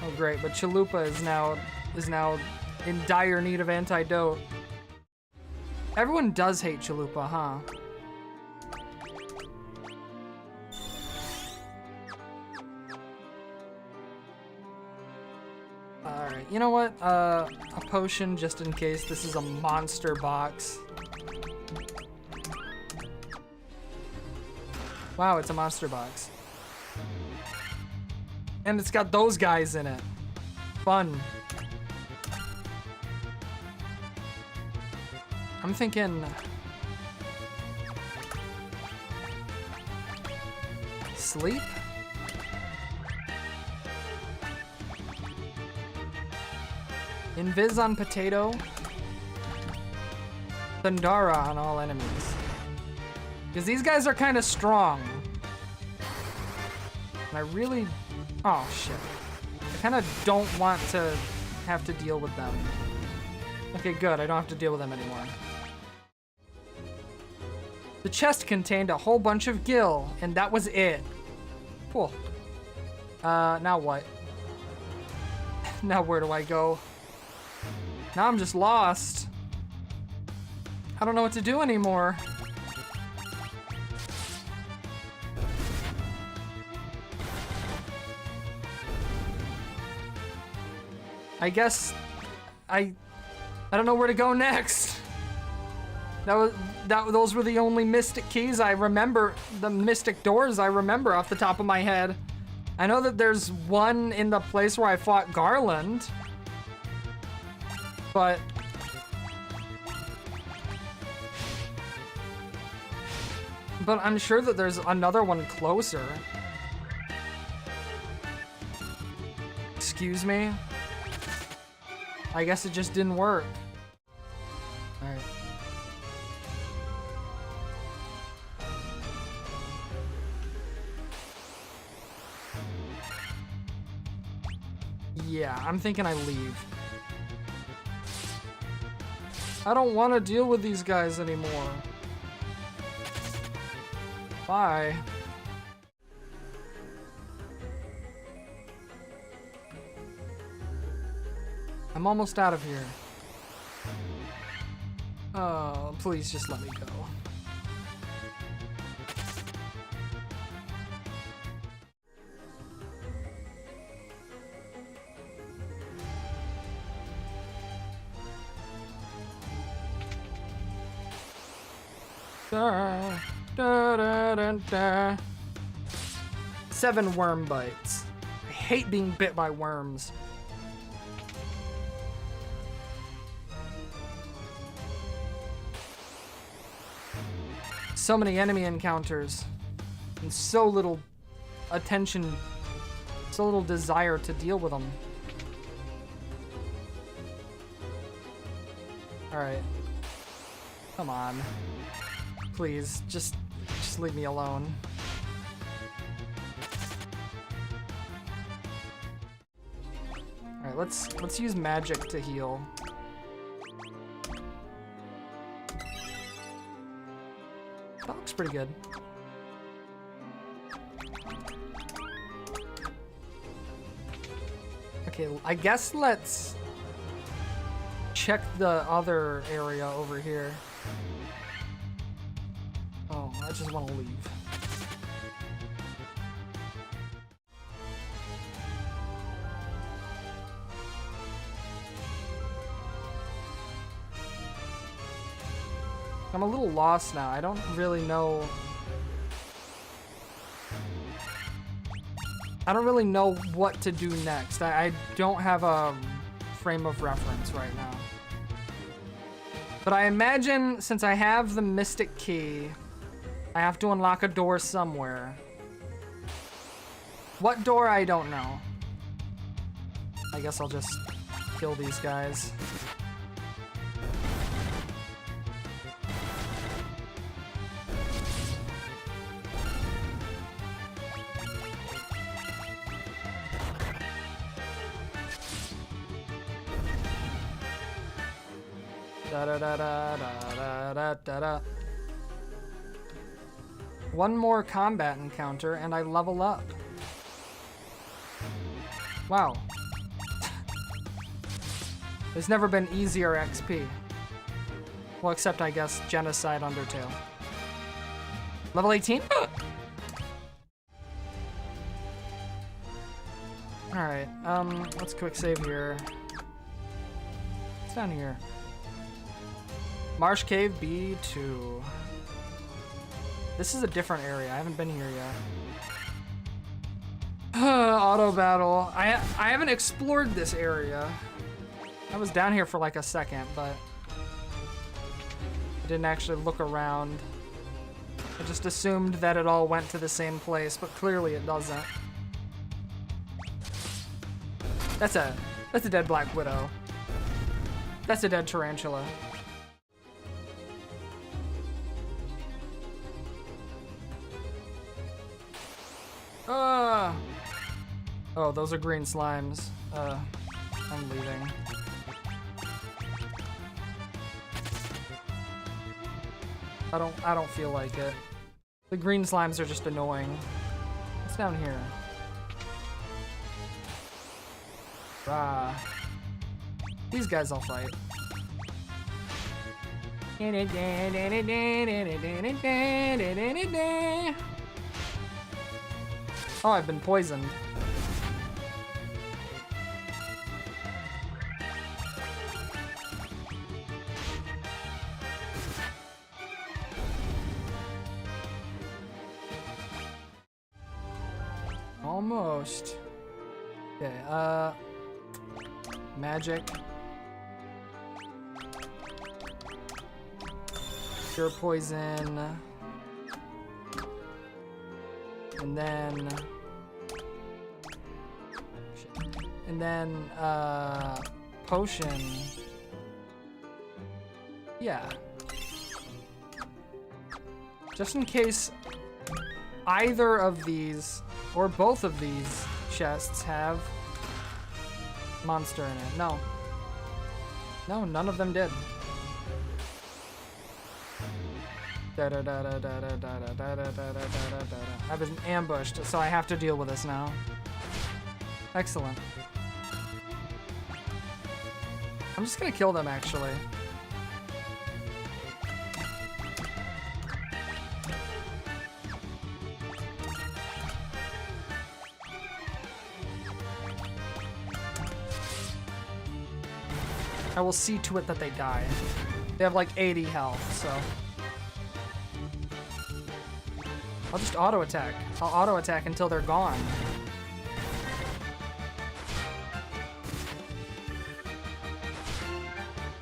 Oh great, but Chalupa is now in dire need of antidote. Everyone does hate Chalupa, huh? Alright, you know what? A potion just in case this is a monster box. Wow, it's a monster box. And it's got those guys in it. Fun. I'm thinking... Sleep? Invis on potato. Thundara on all enemies. Because these guys are kind of strong. And I really... Oh, shit. I kind of don't want to have to deal with them. Okay, good. I don't have to deal with them anymore. The chest contained a whole bunch of gil, and that was it. Cool. Now what? Now where do I go? Now I'm just lost. I don't know what to do anymore. I guess I don't know where to go next. Those were the only mystic keys I remember, the mystic doors I remember off the top of my head. I know that there's one in the place where I fought Garland. But I'm sure that there's another one closer. Excuse me? I guess it just didn't work. Alright. Yeah, I'm thinking I leave. I don't want to deal with these guys anymore. Bye. I'm almost out of here. Oh, please just let me go. Da, da, da, da, da. 7 worm bites. I hate being bit by worms. So many enemy encounters and so little attention, so little desire to deal with them. All right, come on, please, just leave me alone. All right, let's use magic to heal. pretty good. Okay, I guess let's check the other area over here. Oh, I just want to leave. I'm a little lost now. I don't really know. I don't really know what to do next. I don't have a frame of reference right now. But I imagine since I have the Mystic Key, I have to unlock a door somewhere. What door, I don't know. I guess I'll just kill these guys. Da-da-da-da-da-da-da-da. One more combat encounter and I level up. Wow. There's never been easier XP. Well, except I guess Genocide Undertale. Level 18? Alright, let's quick save here. What's down here? Marsh Cave B2. This is a different area. I haven't been here yet. Auto battle. I haven't explored this area. I was down here for like a second, but I didn't actually look around. I just assumed that it all went to the same place, but clearly it doesn't. That's a dead Black Widow. That's a dead tarantula. Oh, those are green slimes. I'm leaving. I don't feel like it. The green slimes are just annoying. What's down here? These guys I'll fight. Oh, I've been poisoned. Almost. Okay, magic. Cure poison. And then, potion. Yeah. Just in case either of these or both of these chests have monster in it. No. No, none of them did. I've been ambushed, so I have to deal with this now. Excellent. I'm just gonna kill them, actually. I will see to it that they die. They have like 80 health, so. I'll just auto attack. I'll auto attack until they're gone.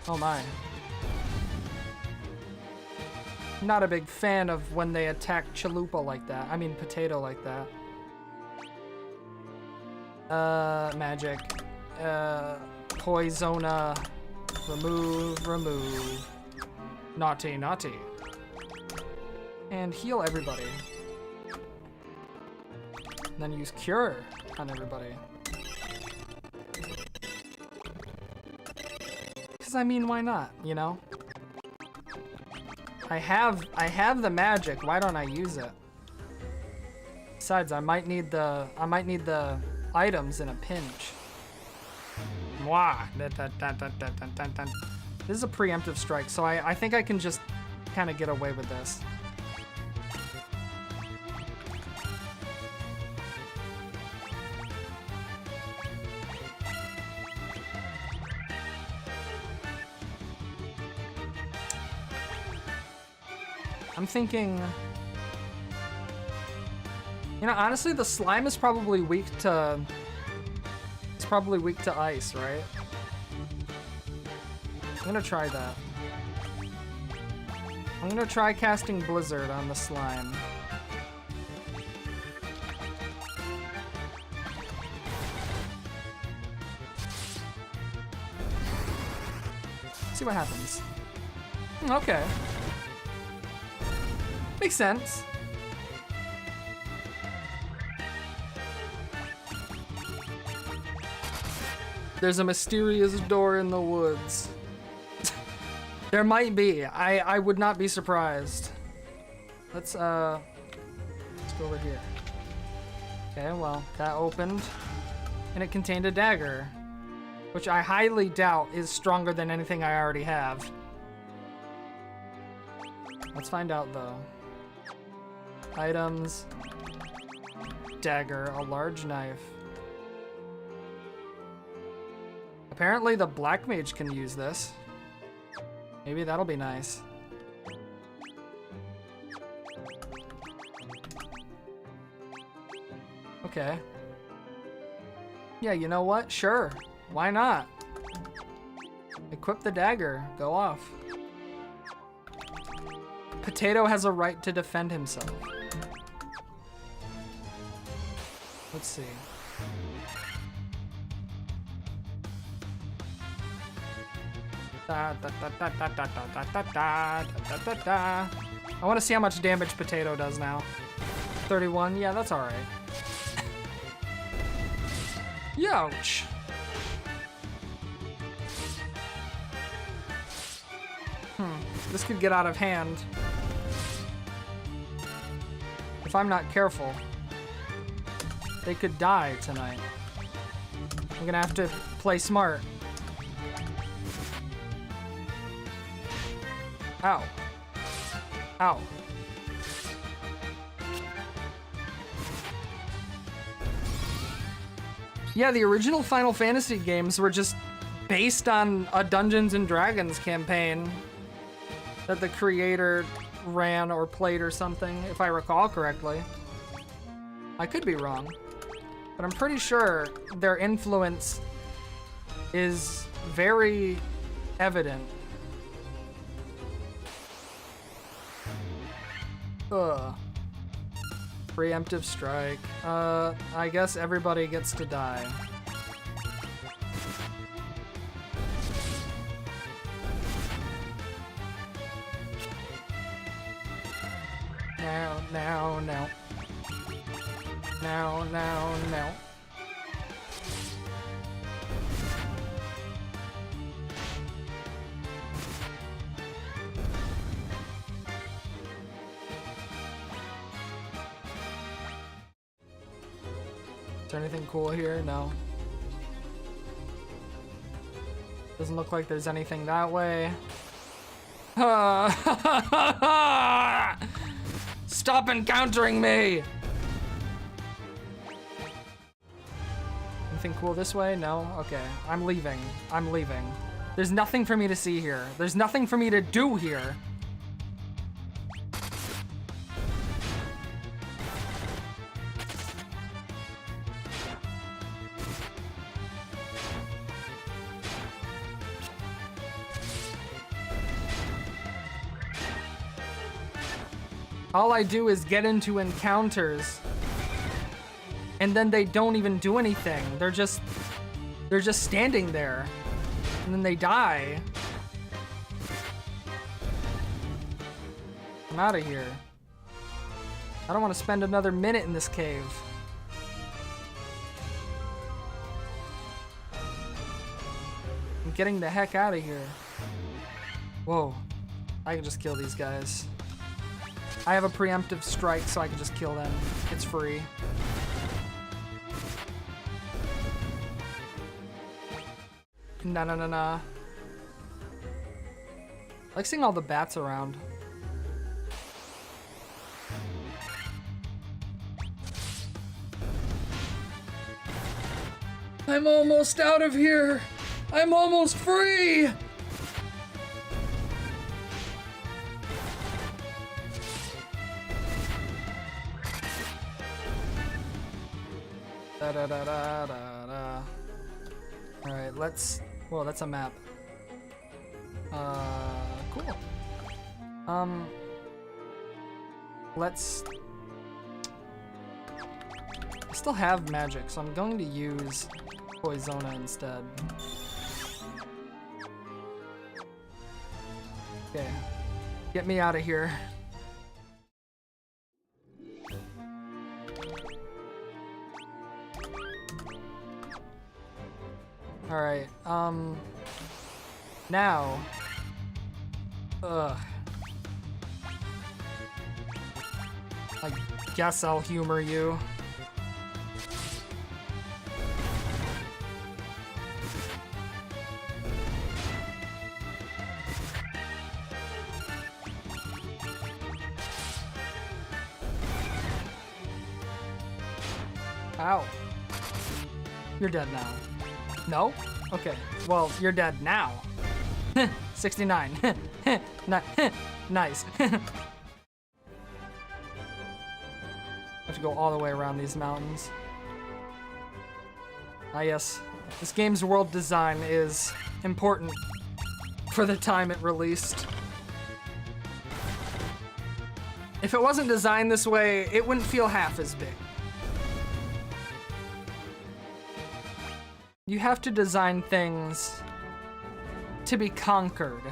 Oh my. Not a big fan of when they attack Chalupa like that. I mean potato like that. Magic. Poisona. Remove. Naughty. And heal everybody. And then use cure on everybody. Because I mean, why not, you know? I have the magic. Why don't I use it? Besides, I might need the items in a pinch. Mwah. This is a preemptive strike, so I think I can just kind of get away with this. I'm thinking, you know, honestly, the slime is probably weak to, ice, right? I'm gonna try that. I'm gonna try casting Blizzard on the slime. See what happens. Okay. Makes sense. There's a mysterious door in the woods. There might be. I would not be surprised. Let's go over here. Okay, well, that opened. And it contained a dagger, which I highly doubt is stronger than anything I already have. Let's find out, though. Items. Dagger, a large knife. Apparently the black mage can use this. Maybe that'll be nice. Okay. Yeah, you know what? Sure. Why not? Equip the dagger. Go off. Potato has a right to defend himself. Let's see. I want to see how much damage Potato does now. 31, yeah, that's alright. Youch! This could get out of hand. If I'm not careful. They could die tonight. I'm gonna have to play smart. Ow. Ow. Yeah, the original Final Fantasy games were just based on a Dungeons and Dragons campaign that the creator ran or played or something, if I recall correctly. I could be wrong, but I'm pretty sure their influence is very evident. Ugh. Preemptive strike. I guess everybody gets to die. No, no, no. No, no, no. Is there anything cool here? No. Doesn't look like there's anything that way. Stop encountering me! Anything cool this way? No? Okay. I'm leaving. I'm leaving. There's nothing for me to see here. There's nothing for me to do here. All I do is get into encounters, and then they don't even do anything. They're just standing there, and then they die. I'm out of here. I don't want to spend another minute in this cave. I'm getting the heck out of here. Whoa. I can just kill these guys. I have a preemptive strike, so I can just kill them. It's free. Nah, nah, nah, nah. I like seeing all the bats around. I'm almost out of here. I'm almost free. Da da da da da da. All right, let's. Whoa, that's a map. Cool. Let's. I still have magic, so I'm going to use Poisona instead. Okay, get me out of here. All right. Now. Ugh. I guess I'll humor you. Ow. You're dead now. No? Okay. Well, you're dead now. 69. Nice. I have to go all the way around these mountains. Ah, yes. This game's world design is important for the time it released. If it wasn't designed this way, it wouldn't feel half as big. You have to design things to be conquered.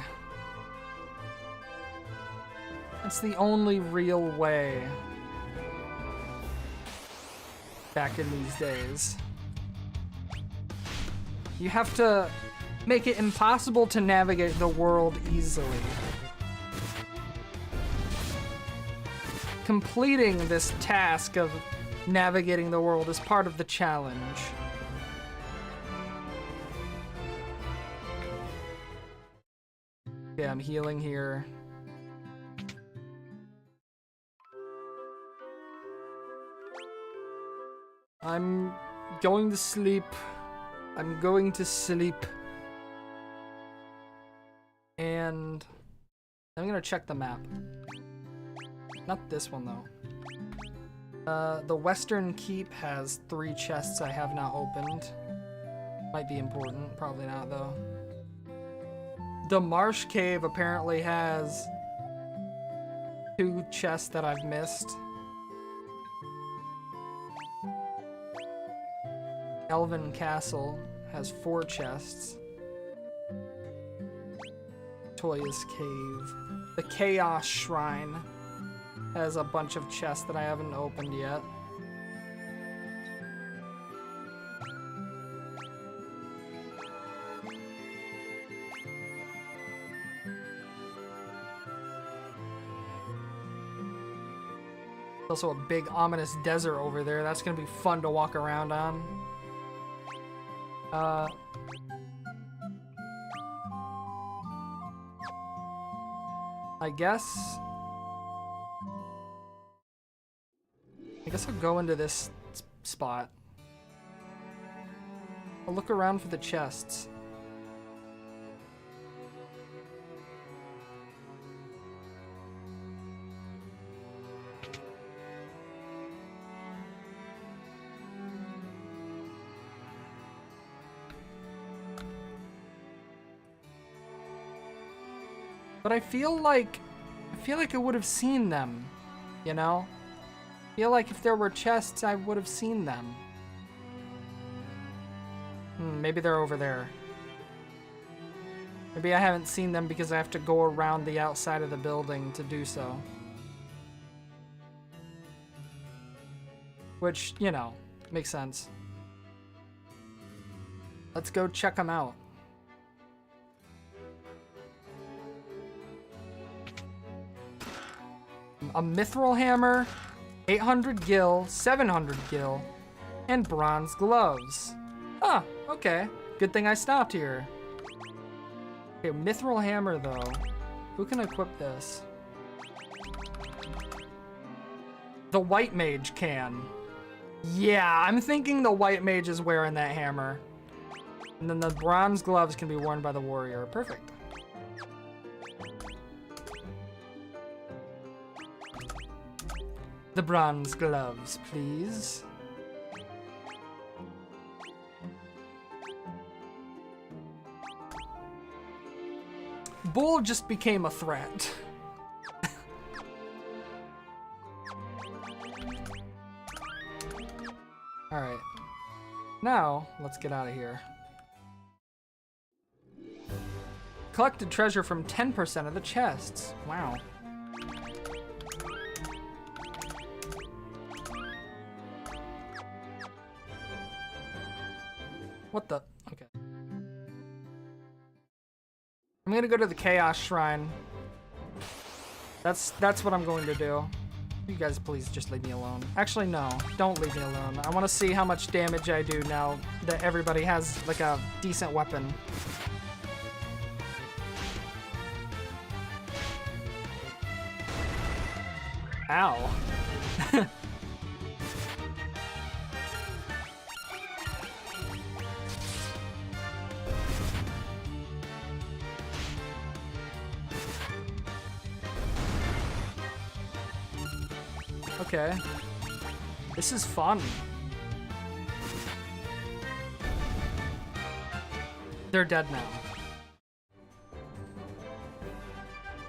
It's the only real way back in these days. You have to make it impossible to navigate the world easily. Completing this task of navigating the world is part of the challenge. Okay, I'm healing here. I'm going to sleep. I'm going to sleep. And I'm gonna check the map. Not this one though. The Western Keep has 3 chests I have not opened. Might be important, probably not though. The Marsh Cave apparently has 2 chests that I've missed. Elven Castle has 4 chests. Toya's Cave. The Chaos Shrine has a bunch of chests that I haven't opened yet. Also a big ominous desert over there. That's gonna be fun to walk around on. I guess I'll go into this spot. I'll look around for the chests. But I feel like I would have seen them, you know? I feel like if there were chests, I would have seen them. Maybe they're over there. Maybe I haven't seen them because I have to go around the outside of the building to do so. Which, you know, makes sense. Let's go check them out. A mithril hammer, 800 gil, 700 gil, and bronze gloves. Ah, okay. Good thing I stopped here. Okay, mithril hammer though. Who can equip this? The white mage can. Yeah, I'm thinking the white mage is wearing that hammer. And then the bronze gloves can be worn by the warrior. Perfect. The bronze gloves, please. Bull just became a threat. Alright. Now, let's get out of here. Collected treasure from 10% of the chests. Wow. What the? Okay. I'm gonna go to the Chaos Shrine. That's what I'm going to do. You guys please just leave me alone. Actually, no. Don't leave me alone. I want to see how much damage I do now that everybody has, like, a decent weapon. Ow. Okay. This is fun. They're dead now.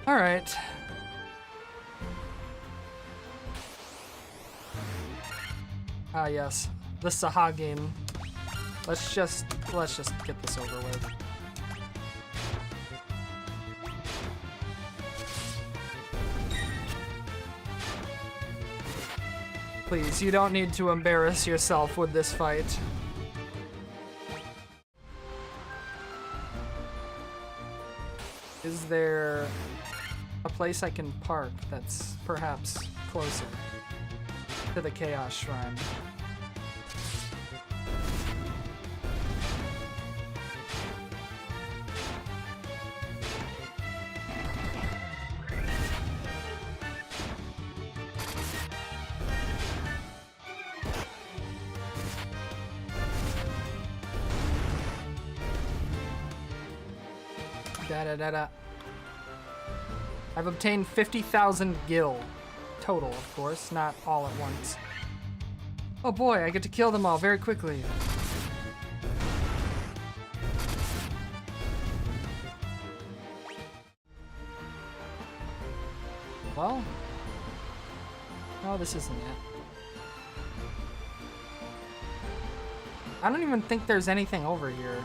All right. Ah, yes. The Saha game. Let's just get this over with. Please, you don't need to embarrass yourself with this fight. Is there a place I can park that's perhaps closer to the Chaos Shrine? I've obtained 50,000 gil. Total, of course, not all at once. Oh boy, I get to kill them all very quickly. Well, no, this isn't it. I don't even think there's anything over here.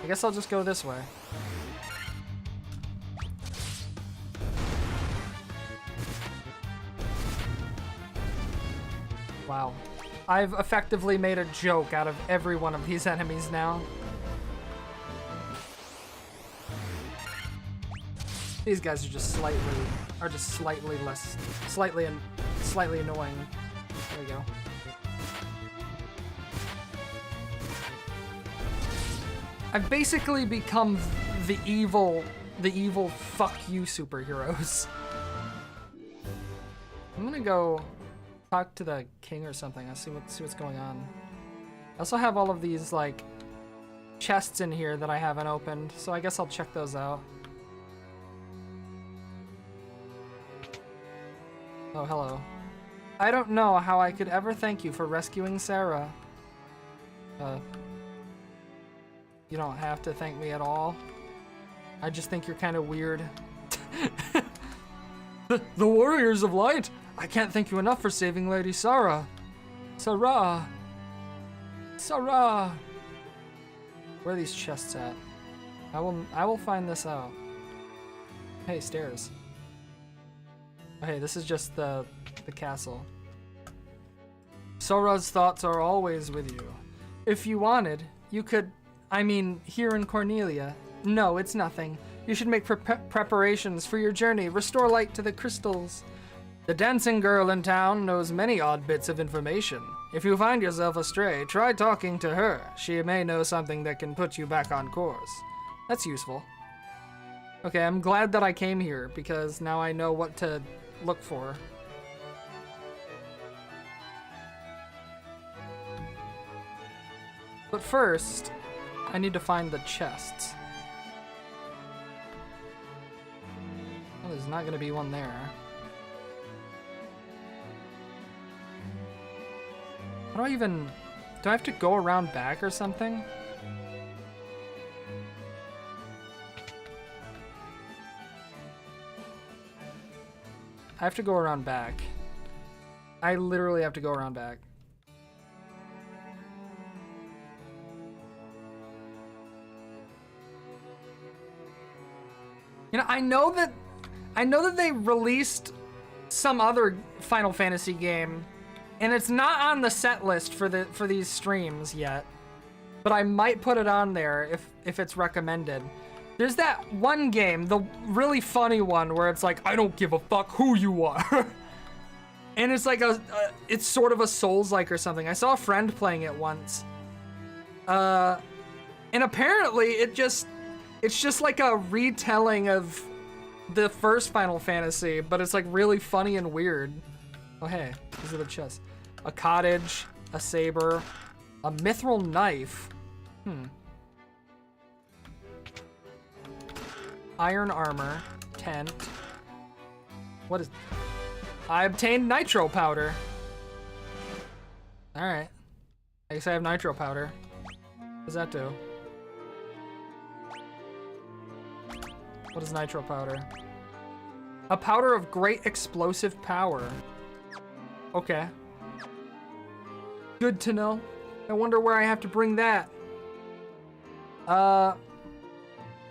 I guess I'll just go this way. Wow. I've effectively made a joke out of every one of these enemies now. These guys are just slightly annoying. There we go. I've basically become the evil fuck you superheroes. I'm gonna go talk to the king or something. I'll see what's going on. I also have all of these like chests in here that I haven't opened, so I guess I'll check those out. Oh, hello. I don't know how I could ever thank you for rescuing Sarah. You don't have to thank me at all. I just think you're kind of weird. The Warriors of Light! I can't thank you enough for saving Lady Sarah. Sarah! Sarah! Where are these chests at? I will find this out. Hey, stairs. Oh, hey, this is just the castle. Sora's thoughts are always with you. If you wanted, you could... I mean, here in Cornelia. No, it's nothing. You should make preparations for your journey. Restore light to the crystals. The dancing girl in town knows many odd bits of information. If you find yourself astray, try talking to her. She may know something that can put you back on course. That's useful. Okay, I'm glad that I came here because now I know what to look for. But first, I need to find the chests. Well, there's not gonna be one there. How do I even... Do I have to go around back or something? I have to go around back. I literally have to go around back. You know, I know that they released some other Final Fantasy game, and it's not on the set list for these streams yet. But I might put it on there if it's recommended. There's that one game, the really funny one, where it's like, I don't give a fuck who you are. And it's like it's sort of a Souls-like or something. I saw a friend playing it once. And apparently it's just like a retelling of the first Final Fantasy, but it's like really funny and weird. Oh hey, these are the chests. A cottage, a saber, a mithril knife. Iron armor, tent. What is... I obtained nitro powder. Alright. I guess I have nitro powder. What does that do? What is nitro powder? A powder of great explosive power. Okay. Good to know. I wonder where I have to bring that.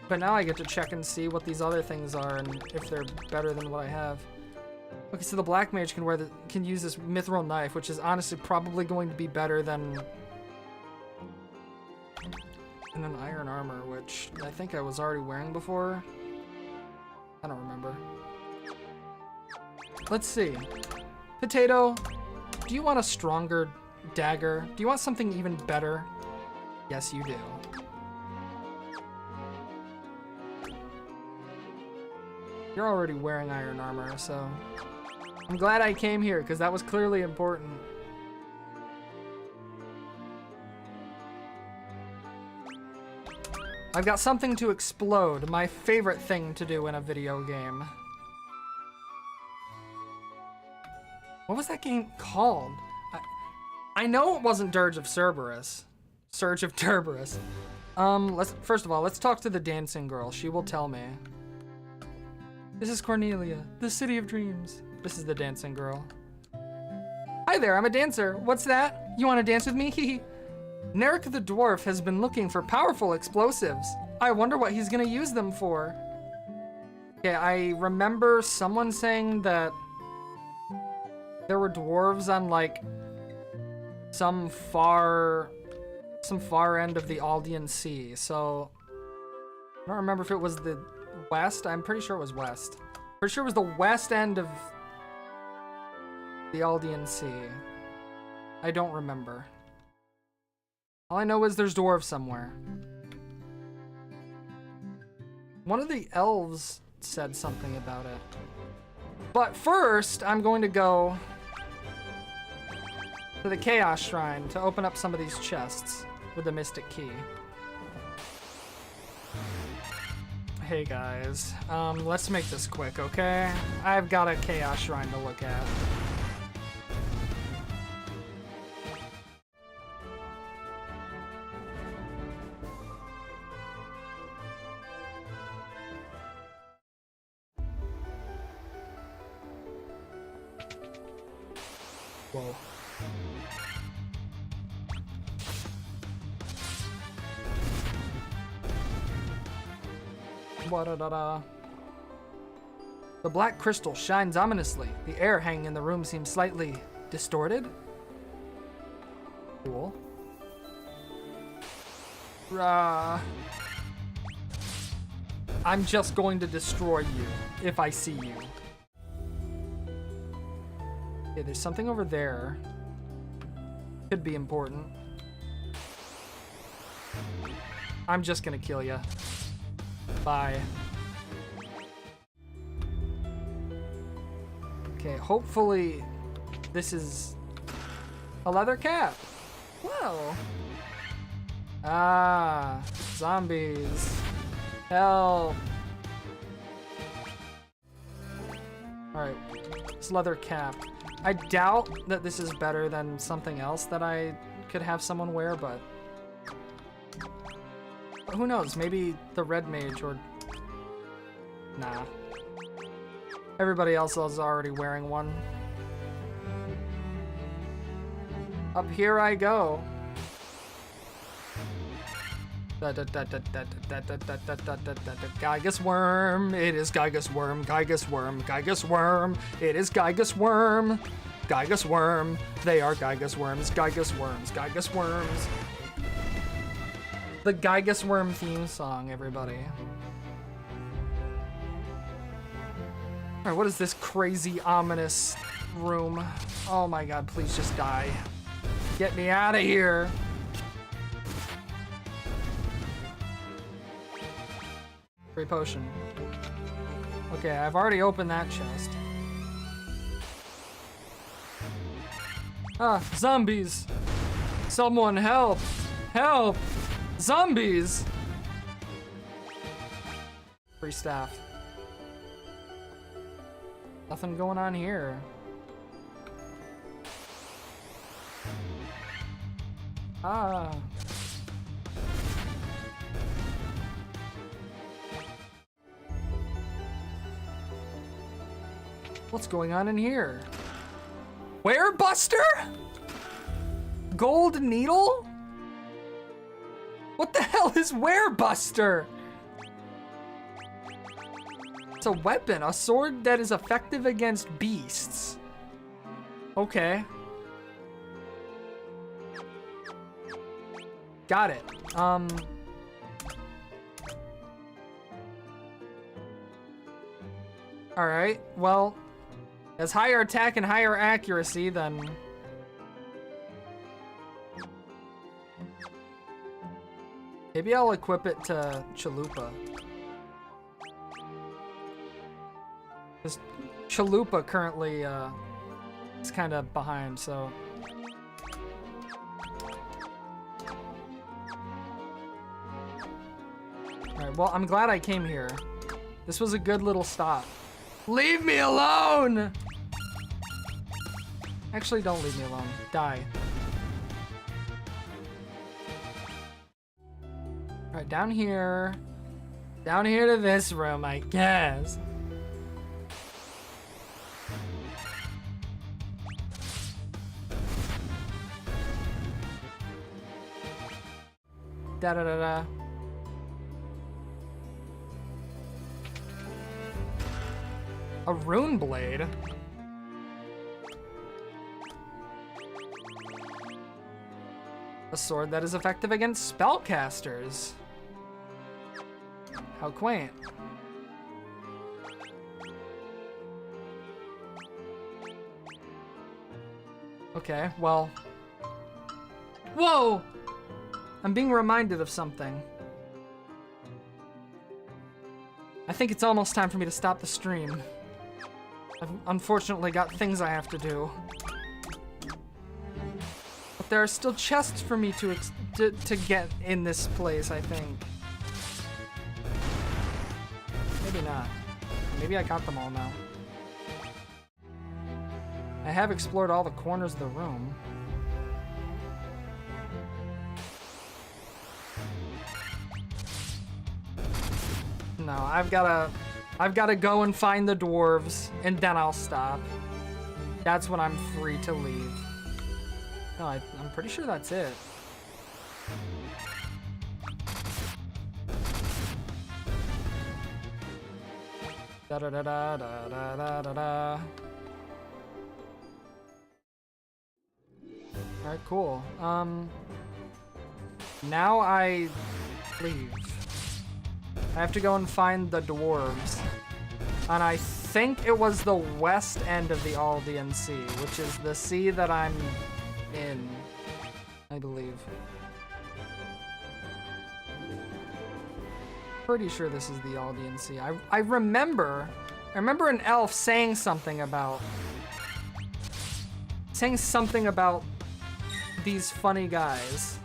But now I get to check and see what these other things are and if they're better than what I have. Okay, so the black mage can use this mithril knife, which is honestly probably going to be better than an iron armor, which I think I was already wearing before. I don't remember. Let's see. Potato, do you want a stronger dagger? Do you want something even better? Yes, you do. You're already wearing iron armor, so I'm glad I came here because that was clearly important. I've got something to explode, my favorite thing to do in a video game. What was that game called? I know it wasn't Dirge of Cerberus. Surge of Cerberus. First of all, let's talk to the dancing girl. She will tell me. This is Cornelia, the City of Dreams. This is the dancing girl. Hi there, I'm a dancer. What's that? You want to dance with me? Narek the dwarf has been looking for powerful explosives. I wonder what he's gonna use them for. Okay, I remember someone saying that there were dwarves on like some far end of the Aldean Sea. So I don't remember if it was the west. I'm pretty sure it was west. Pretty sure it was the west end of the Aldean Sea. I don't remember. All I know is there's dwarves somewhere. One of the elves said something about it. But first, I'm going to go to the Chaos Shrine to open up some of these chests with the Mystic Key. Hey guys, let's make this quick, okay? I've got a Chaos Shrine to look at. Whoa. The black crystal shines ominously. The air hanging in the room seems slightly distorted. Cool. I'm just going to destroy you if I see you. Okay, there's something over there. Could be important. I'm just gonna kill you. Bye. Okay, hopefully this is a leather cap. Whoa. Ah, zombies. Help. Alright, it's leather cap. I doubt that this is better than something else that I could have someone wear, but who knows? Maybe the red mage or... Nah. Everybody else is already wearing one. Up here I go. Gygus worm. It is Gygus worm. Gygus worm. Gygus worm. It is Gygus worm. Gygus worm. They are Gygus worms. Gygus worms. Gygus worms. The Gygus worm theme song, everybody. Alright, what is this crazy, ominous room? Oh my god, please just die. Get me out of here. Free potion. Okay, I've already opened that chest. Ah, zombies! Someone help! Help! Zombies! Free staff. Nothing going on here. Ah. What's going on in here? Werebuster? Gold needle? What the hell is Werebuster? It's a weapon, a sword that is effective against beasts. Okay. Got it. Alright, well, as higher attack and higher accuracy, then... Maybe I'll equip it to Chalupa. Because Chalupa currently is kind of behind, so... Alright, well, I'm glad I came here. This was a good little stop. Leave me alone! Actually, don't leave me alone. Die. Alright, down here. Down here to this room, I guess. Da-da-da-da. A rune blade? A sword that is effective against spellcasters. How quaint. Okay, well... Whoa! I'm being reminded of something. I think it's almost time for me to stop the stream. I've unfortunately got things I have to do. But there are still chests for me to get in this place, I think. Maybe not. Maybe I got them all now. I have explored all the corners of the room. No, I've gotta go and find the dwarves, and then I'll stop. That's when I'm free to leave. No, I'm pretty sure that's it. Da da da da da da da da. Alright, cool. Now I leave. I have to go and find the dwarves. And I think it was the west end of the Aldean Sea, which is the sea that I'm in, I believe. Pretty sure this is the Aldean Sea. I remember an elf saying something about these funny guys.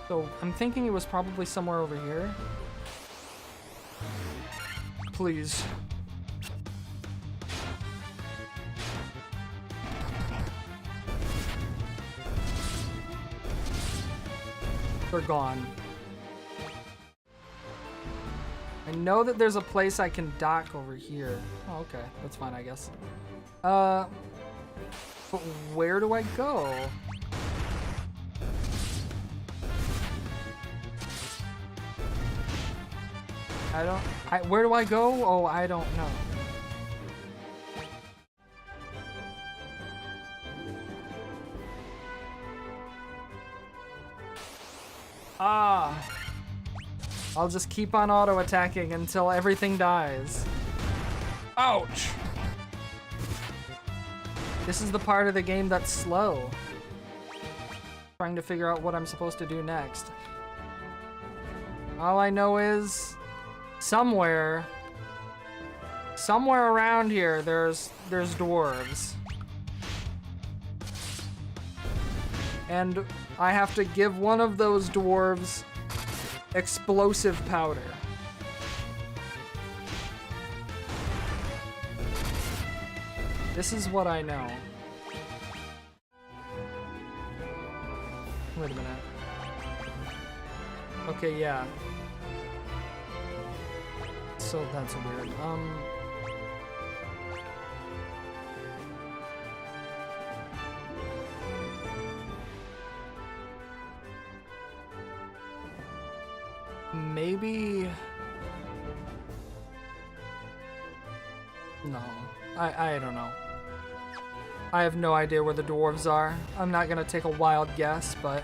So I'm thinking it was probably somewhere over here. Please. They're gone. I know that there's a place I can dock over here. Oh, okay. That's fine, I guess. But where do I go? Where do I go? Oh, I don't know. I'll just keep on auto-attacking until everything dies. Ouch! This is the part of the game that's slow. Trying to figure out what I'm supposed to do next. All I know is somewhere around here there's dwarves. And I have to give one of those dwarves explosive powder. This is what I know. Wait a minute. Okay, yeah. So that's weird. Maybe... No. I don't know. I have no idea where the dwarves are. I'm not gonna take a wild guess, but...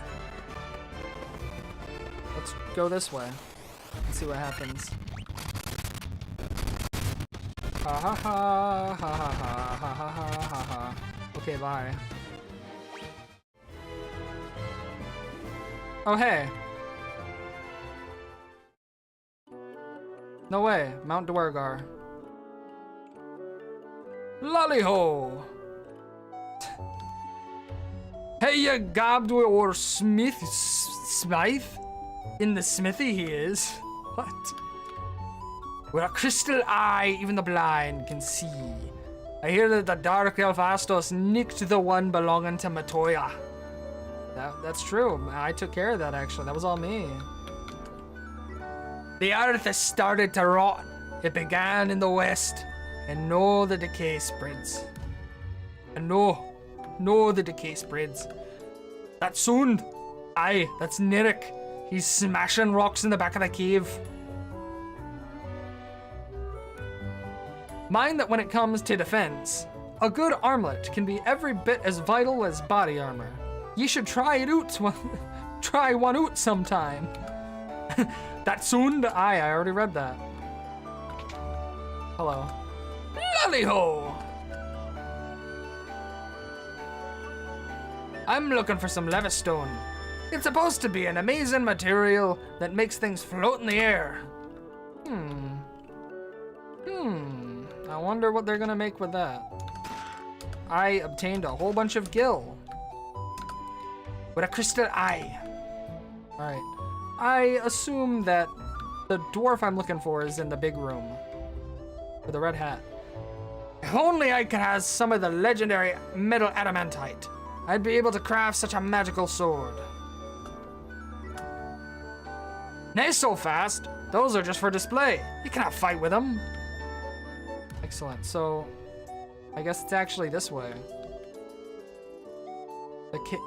Let's go this way. Let's see what happens. Ha ha ha ha ha ha ha ha ha ha. Okay, bye. Oh, hey. No way, Mount Dwargar. Lolly-ho! Hey, you gobbed or Smythe? In the smithy he is. What? With a crystal eye, even the blind can see. I hear that the Dark Elf Astos nicked the one belonging to Matoya. That's true. I took care of that, actually. That was all me. The earth has started to rot. It began in the west, and know the decay spreads. And know the decay spreads. That sound, aye, that's Nirik. He's smashing rocks in the back of the cave. Mind that when it comes to defense, a good armlet can be every bit as vital as body armor. Ye should try it out. Try one out sometime. That sound, aye, I already read that. Hello. Lolly-ho! I'm looking for some levistone. It's supposed to be an amazing material that makes things float in the air. I wonder what they're gonna make with that. I obtained a whole bunch of gil. With a crystal eye. Alright. I assume that the dwarf I'm looking for is in the big room. With a red hat. If only I could have some of the legendary metal adamantite, I'd be able to craft such a magical sword. Nay, so fast. Those are just for display. You cannot fight with them. Excellent. So, I guess it's actually this way.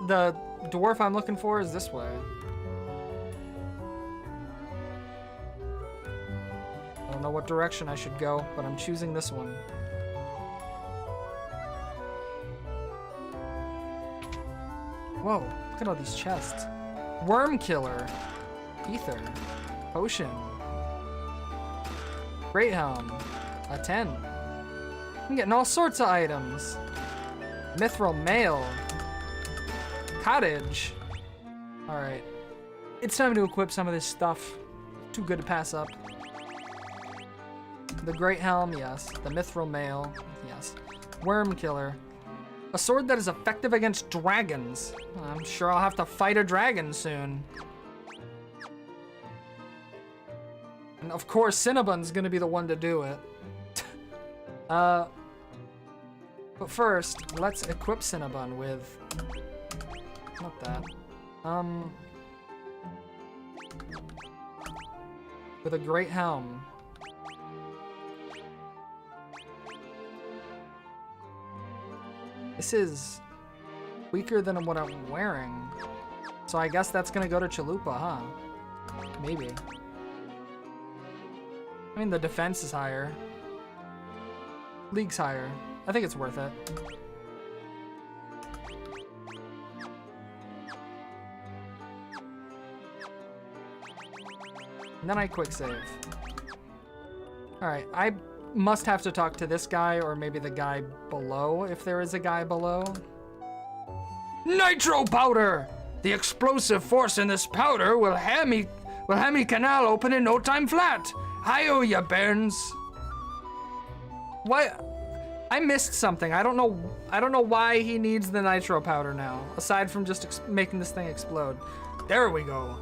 The dwarf I'm looking for is this way. don't know what direction I should go, but I'm choosing this one. Whoa, look at all these chests. Worm killer. Ether. Potion. Great helm. A 10. I'm getting all sorts of items. Mithril mail. Cottage. Alright. It's time to equip some of this stuff. Too good to pass up. The Great Helm, yes. The Mithril Mail, yes. Worm Killer. A sword that is effective against dragons. I'm sure I'll have to fight a dragon soon. And of course, Cinnabon's gonna be the one to do it. But first, let's equip Cinnabon with... Not that. With a Great Helm. This is weaker than what I'm wearing. So I guess that's gonna go to Chalupa, huh? Maybe. I mean, the defense is higher. League's higher. I think it's worth it. And then I quick save. Alright, I must have to talk to this guy or maybe the guy below, if there is a guy below. Nitro powder! The explosive force in this powder will have me canal open in no time flat. Hi-oh, ya bairns. What? I missed something. I don't know why he needs the nitro powder now, aside from just making this thing explode. There we go.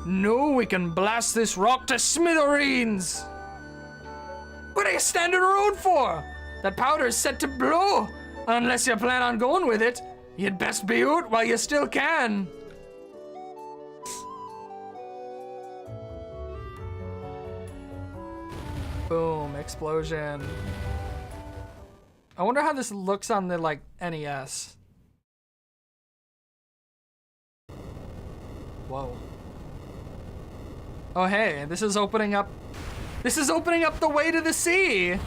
No, we can blast this rock to smithereens. What are you standing around for? That powder is set to blow. Unless you plan on going with it, you'd best be out while you still can. Boom, explosion. I wonder how this looks on the, like, NES. Whoa. Oh, hey, this is opening up the way to the sea!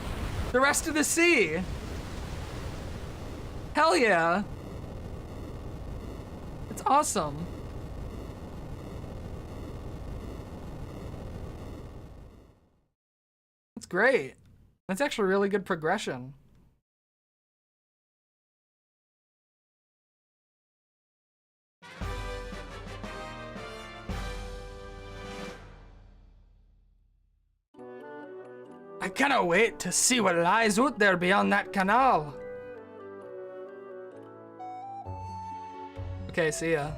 The rest of the sea! Hell yeah! It's awesome. That's great. That's actually really good progression. I cannot wait to see what lies out there beyond that canal. Okay, see ya.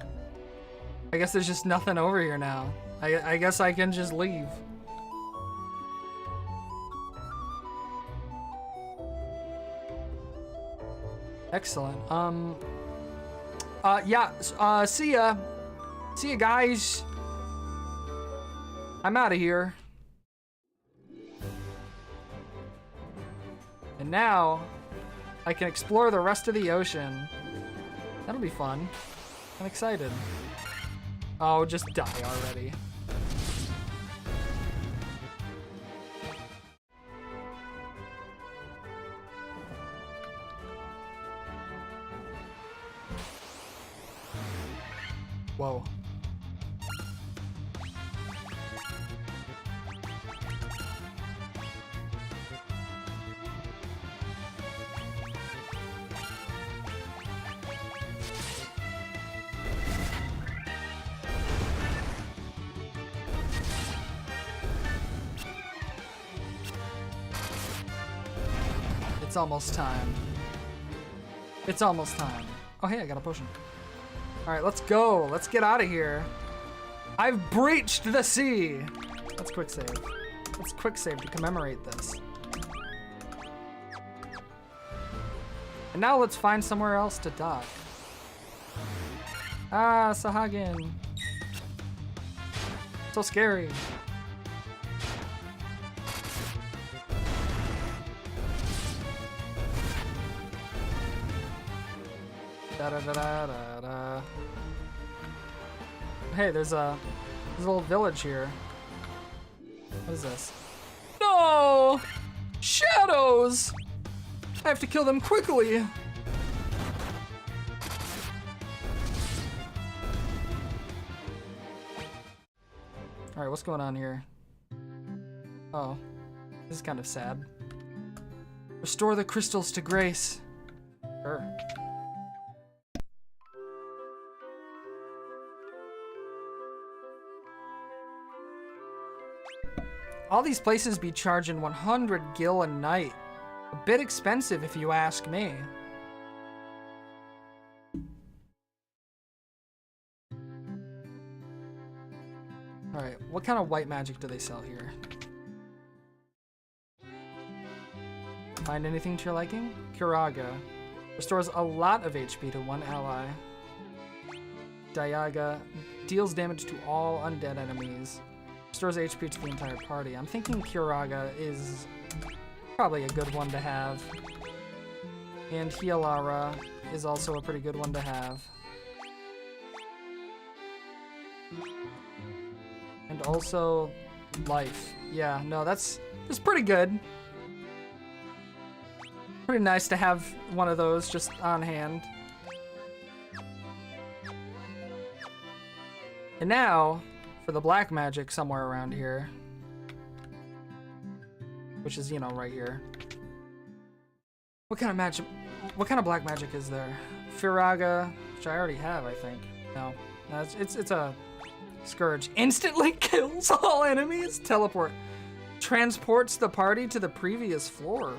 I guess there's just nothing over here now. I guess I can just leave. Excellent. Yeah, see ya. See ya, guys. I'm out of here. And now, I can explore the rest of the ocean. That'll be fun. I'm excited. Oh, just die already. Whoa. It's almost time. It's almost time. Oh, hey, I got a potion. All right, let's go. Let's get out of here. I've breached the sea. Let's quick save. Let's quick save to commemorate this. And now let's find somewhere else to dock. Ah, Sahagin. So scary. Da-da-da-da-da-da. Hey, there's a little village here. What is this? No! those. I have to kill them quickly. All right, what's going on here? Oh, this is kind of sad. Restore the crystals to grace. Sure. All these places be charging 100 gil a night. A bit expensive if you ask me. Alright, what kind of white magic do they sell here? Find anything to your liking? Kiraga. Restores a lot of HP to one ally. Diaga. Deals damage to all undead enemies. Restores HP to the entire party. I'm thinking Kiraga is probably a good one to have. And Healara is also a pretty good one to have. And also life. Yeah, no, that's pretty good. Pretty nice to have one of those just on hand. And now for the black magic somewhere around here. Which is, you know, right here. What kind of magic? What kind of black magic is there? Furaga, which I already have, I think. No, it's a Scourge. Instantly kills all enemies. Teleport. Transports the party to the previous floor.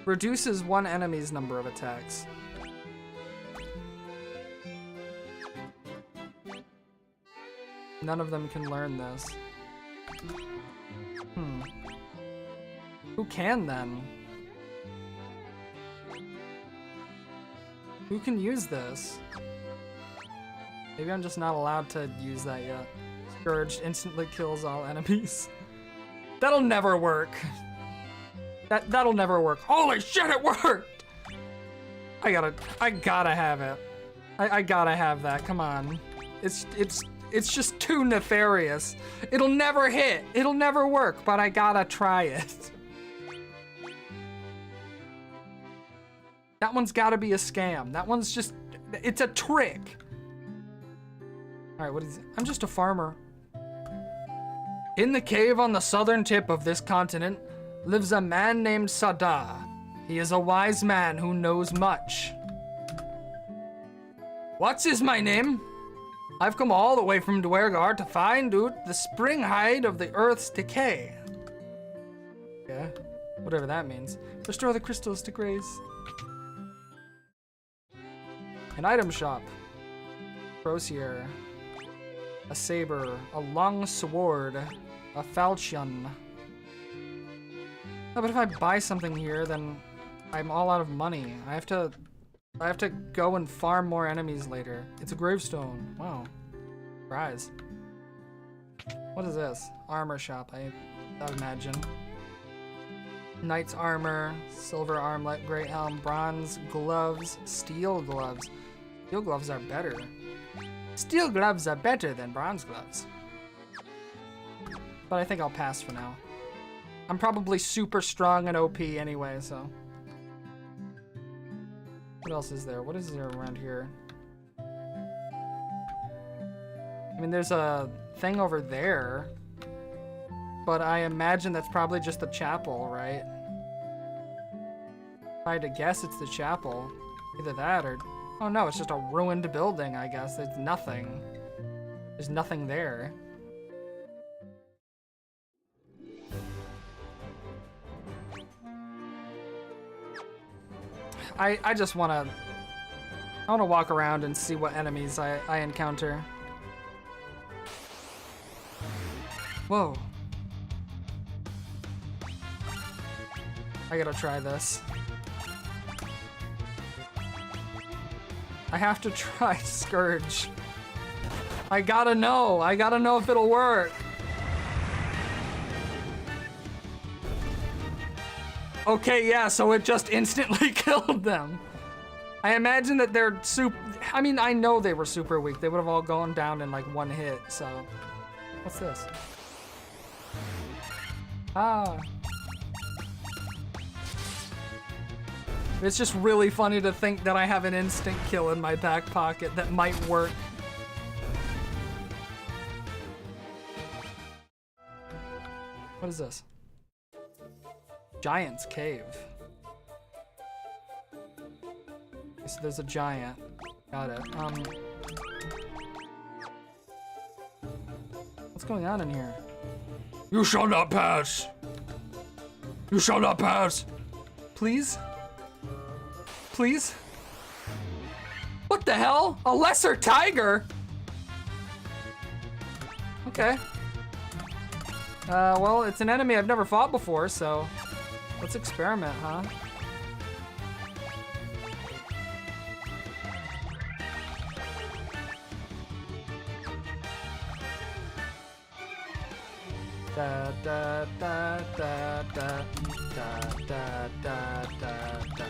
Reduces one enemy's number of attacks. None of them can learn this. Who can then? Who can use this? Maybe I'm just not allowed to use that yet. Scourge instantly kills all enemies. That'll never work. That'll never work. Holy shit, it worked! I gotta have it. I gotta have that. Come on. It's just too nefarious. It'll never hit. It'll never work, but I gotta try it. That one's gotta be a scam. That one's just, it's a trick. All right, what is it? I'm just a farmer. In the cave on the southern tip of this continent lives a man named Sada. He is a wise man who knows much. What's is my name? I've come all the way from Dwergar to find out the spring hide of the earth's decay. Yeah, whatever that means. Restore the crystals to grace. An item shop. Crosier. A saber. A long sword. A falchion. No, but if I buy something here, then I'm all out of money. I have to go and farm more enemies later. It's a gravestone. Wow. Surprise. What is this? Armor shop, I imagine. Knight's armor, silver armlet, great helm, bronze gloves, steel gloves. Steel gloves are better. Steel gloves are better than bronze gloves. But I think I'll pass for now. I'm probably super strong and OP anyway, so. What else is there? What is there around here? I mean, there's a thing over there. But I imagine that's probably just the chapel, right? If I had to guess, it's the chapel. Either that or... Oh no, it's just a ruined building, I guess. There's nothing. There's nothing there. I just wanna... I wanna walk around and see what enemies I encounter. Whoa. I gotta try this. I have to try Scourge. I gotta know if it'll work. Okay, yeah, so it just instantly killed them. I imagine that they're super, I mean, I know they were super weak. They would have all gone down in like one hit, so. What's this? Ah. It's just really funny to think that I have an instant kill in my back pocket that might work. What is this? Giant's Cave. Okay, so there's a giant. Got it. What's going on in here? You shall not pass! You shall not pass! Please? Please? What the hell? A lesser tiger? Okay. Well, it's an enemy I've never fought before, so let's experiment, huh? Da da da da da da da da da da.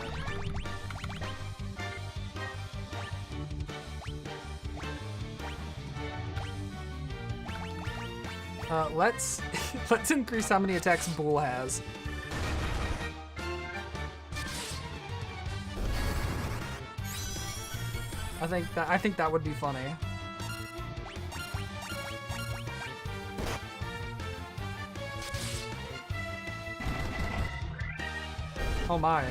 Let's increase how many attacks Bull has. I think that would be funny. Oh my.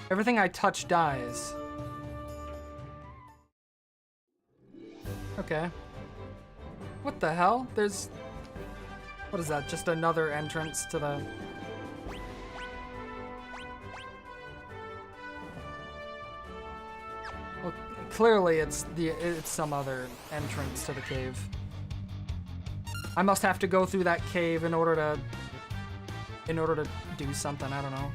Everything I touch dies. Okay. What the hell? There's... What is that? Just another entrance to the... Well, clearly it's some other entrance to the cave. I must have to go through that cave in order to do something, I don't know.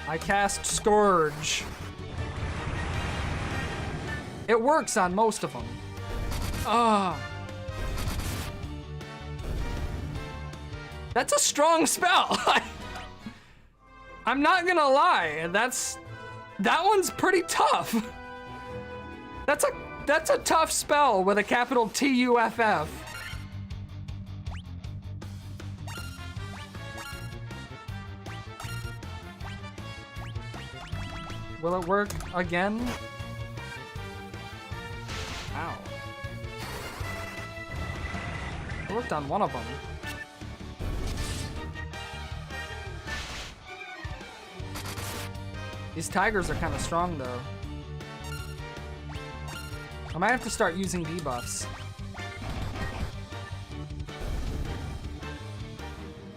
I cast Scourge. It works on most of them. Ah. That's a strong spell. I'm not gonna lie. That one's pretty tough. That's a tough spell with a capital T-U-F-F. Will it work again? Ow. It worked on one of them. These tigers are kind of strong though. I might have to start using debuffs.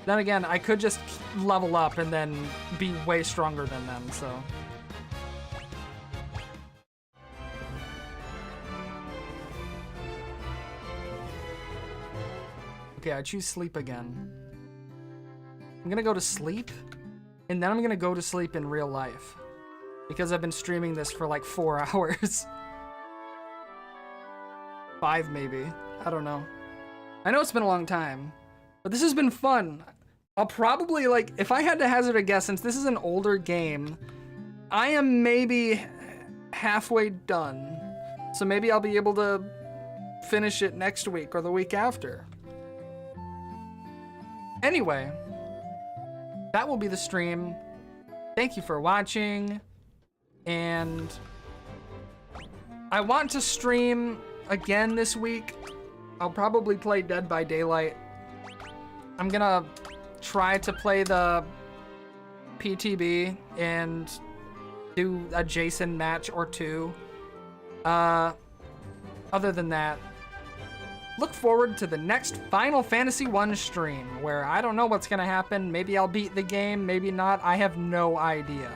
Then again, I could just level up and then be way stronger than them, so. Okay, I choose sleep again. I'm gonna go to sleep, and then I'm gonna go to sleep in real life. Because I've been streaming this for like 4 hours. 5 maybe, I don't know. I know it's been a long time, but this has been fun. I'll probably, like, if I had to hazard a guess, since this is an older game, I am maybe halfway done. So maybe I'll be able to finish it next week or the week after. Anyway, that will be the stream. Thank you for watching, and I want to stream again this week. I'll probably play Dead by Daylight. I'm gonna try to play the PTB and do a Jason match or two. Other than that, look forward to the next Final Fantasy 1 stream, where I don't know what's gonna happen. Maybe I'll beat the game, maybe not. I have no idea.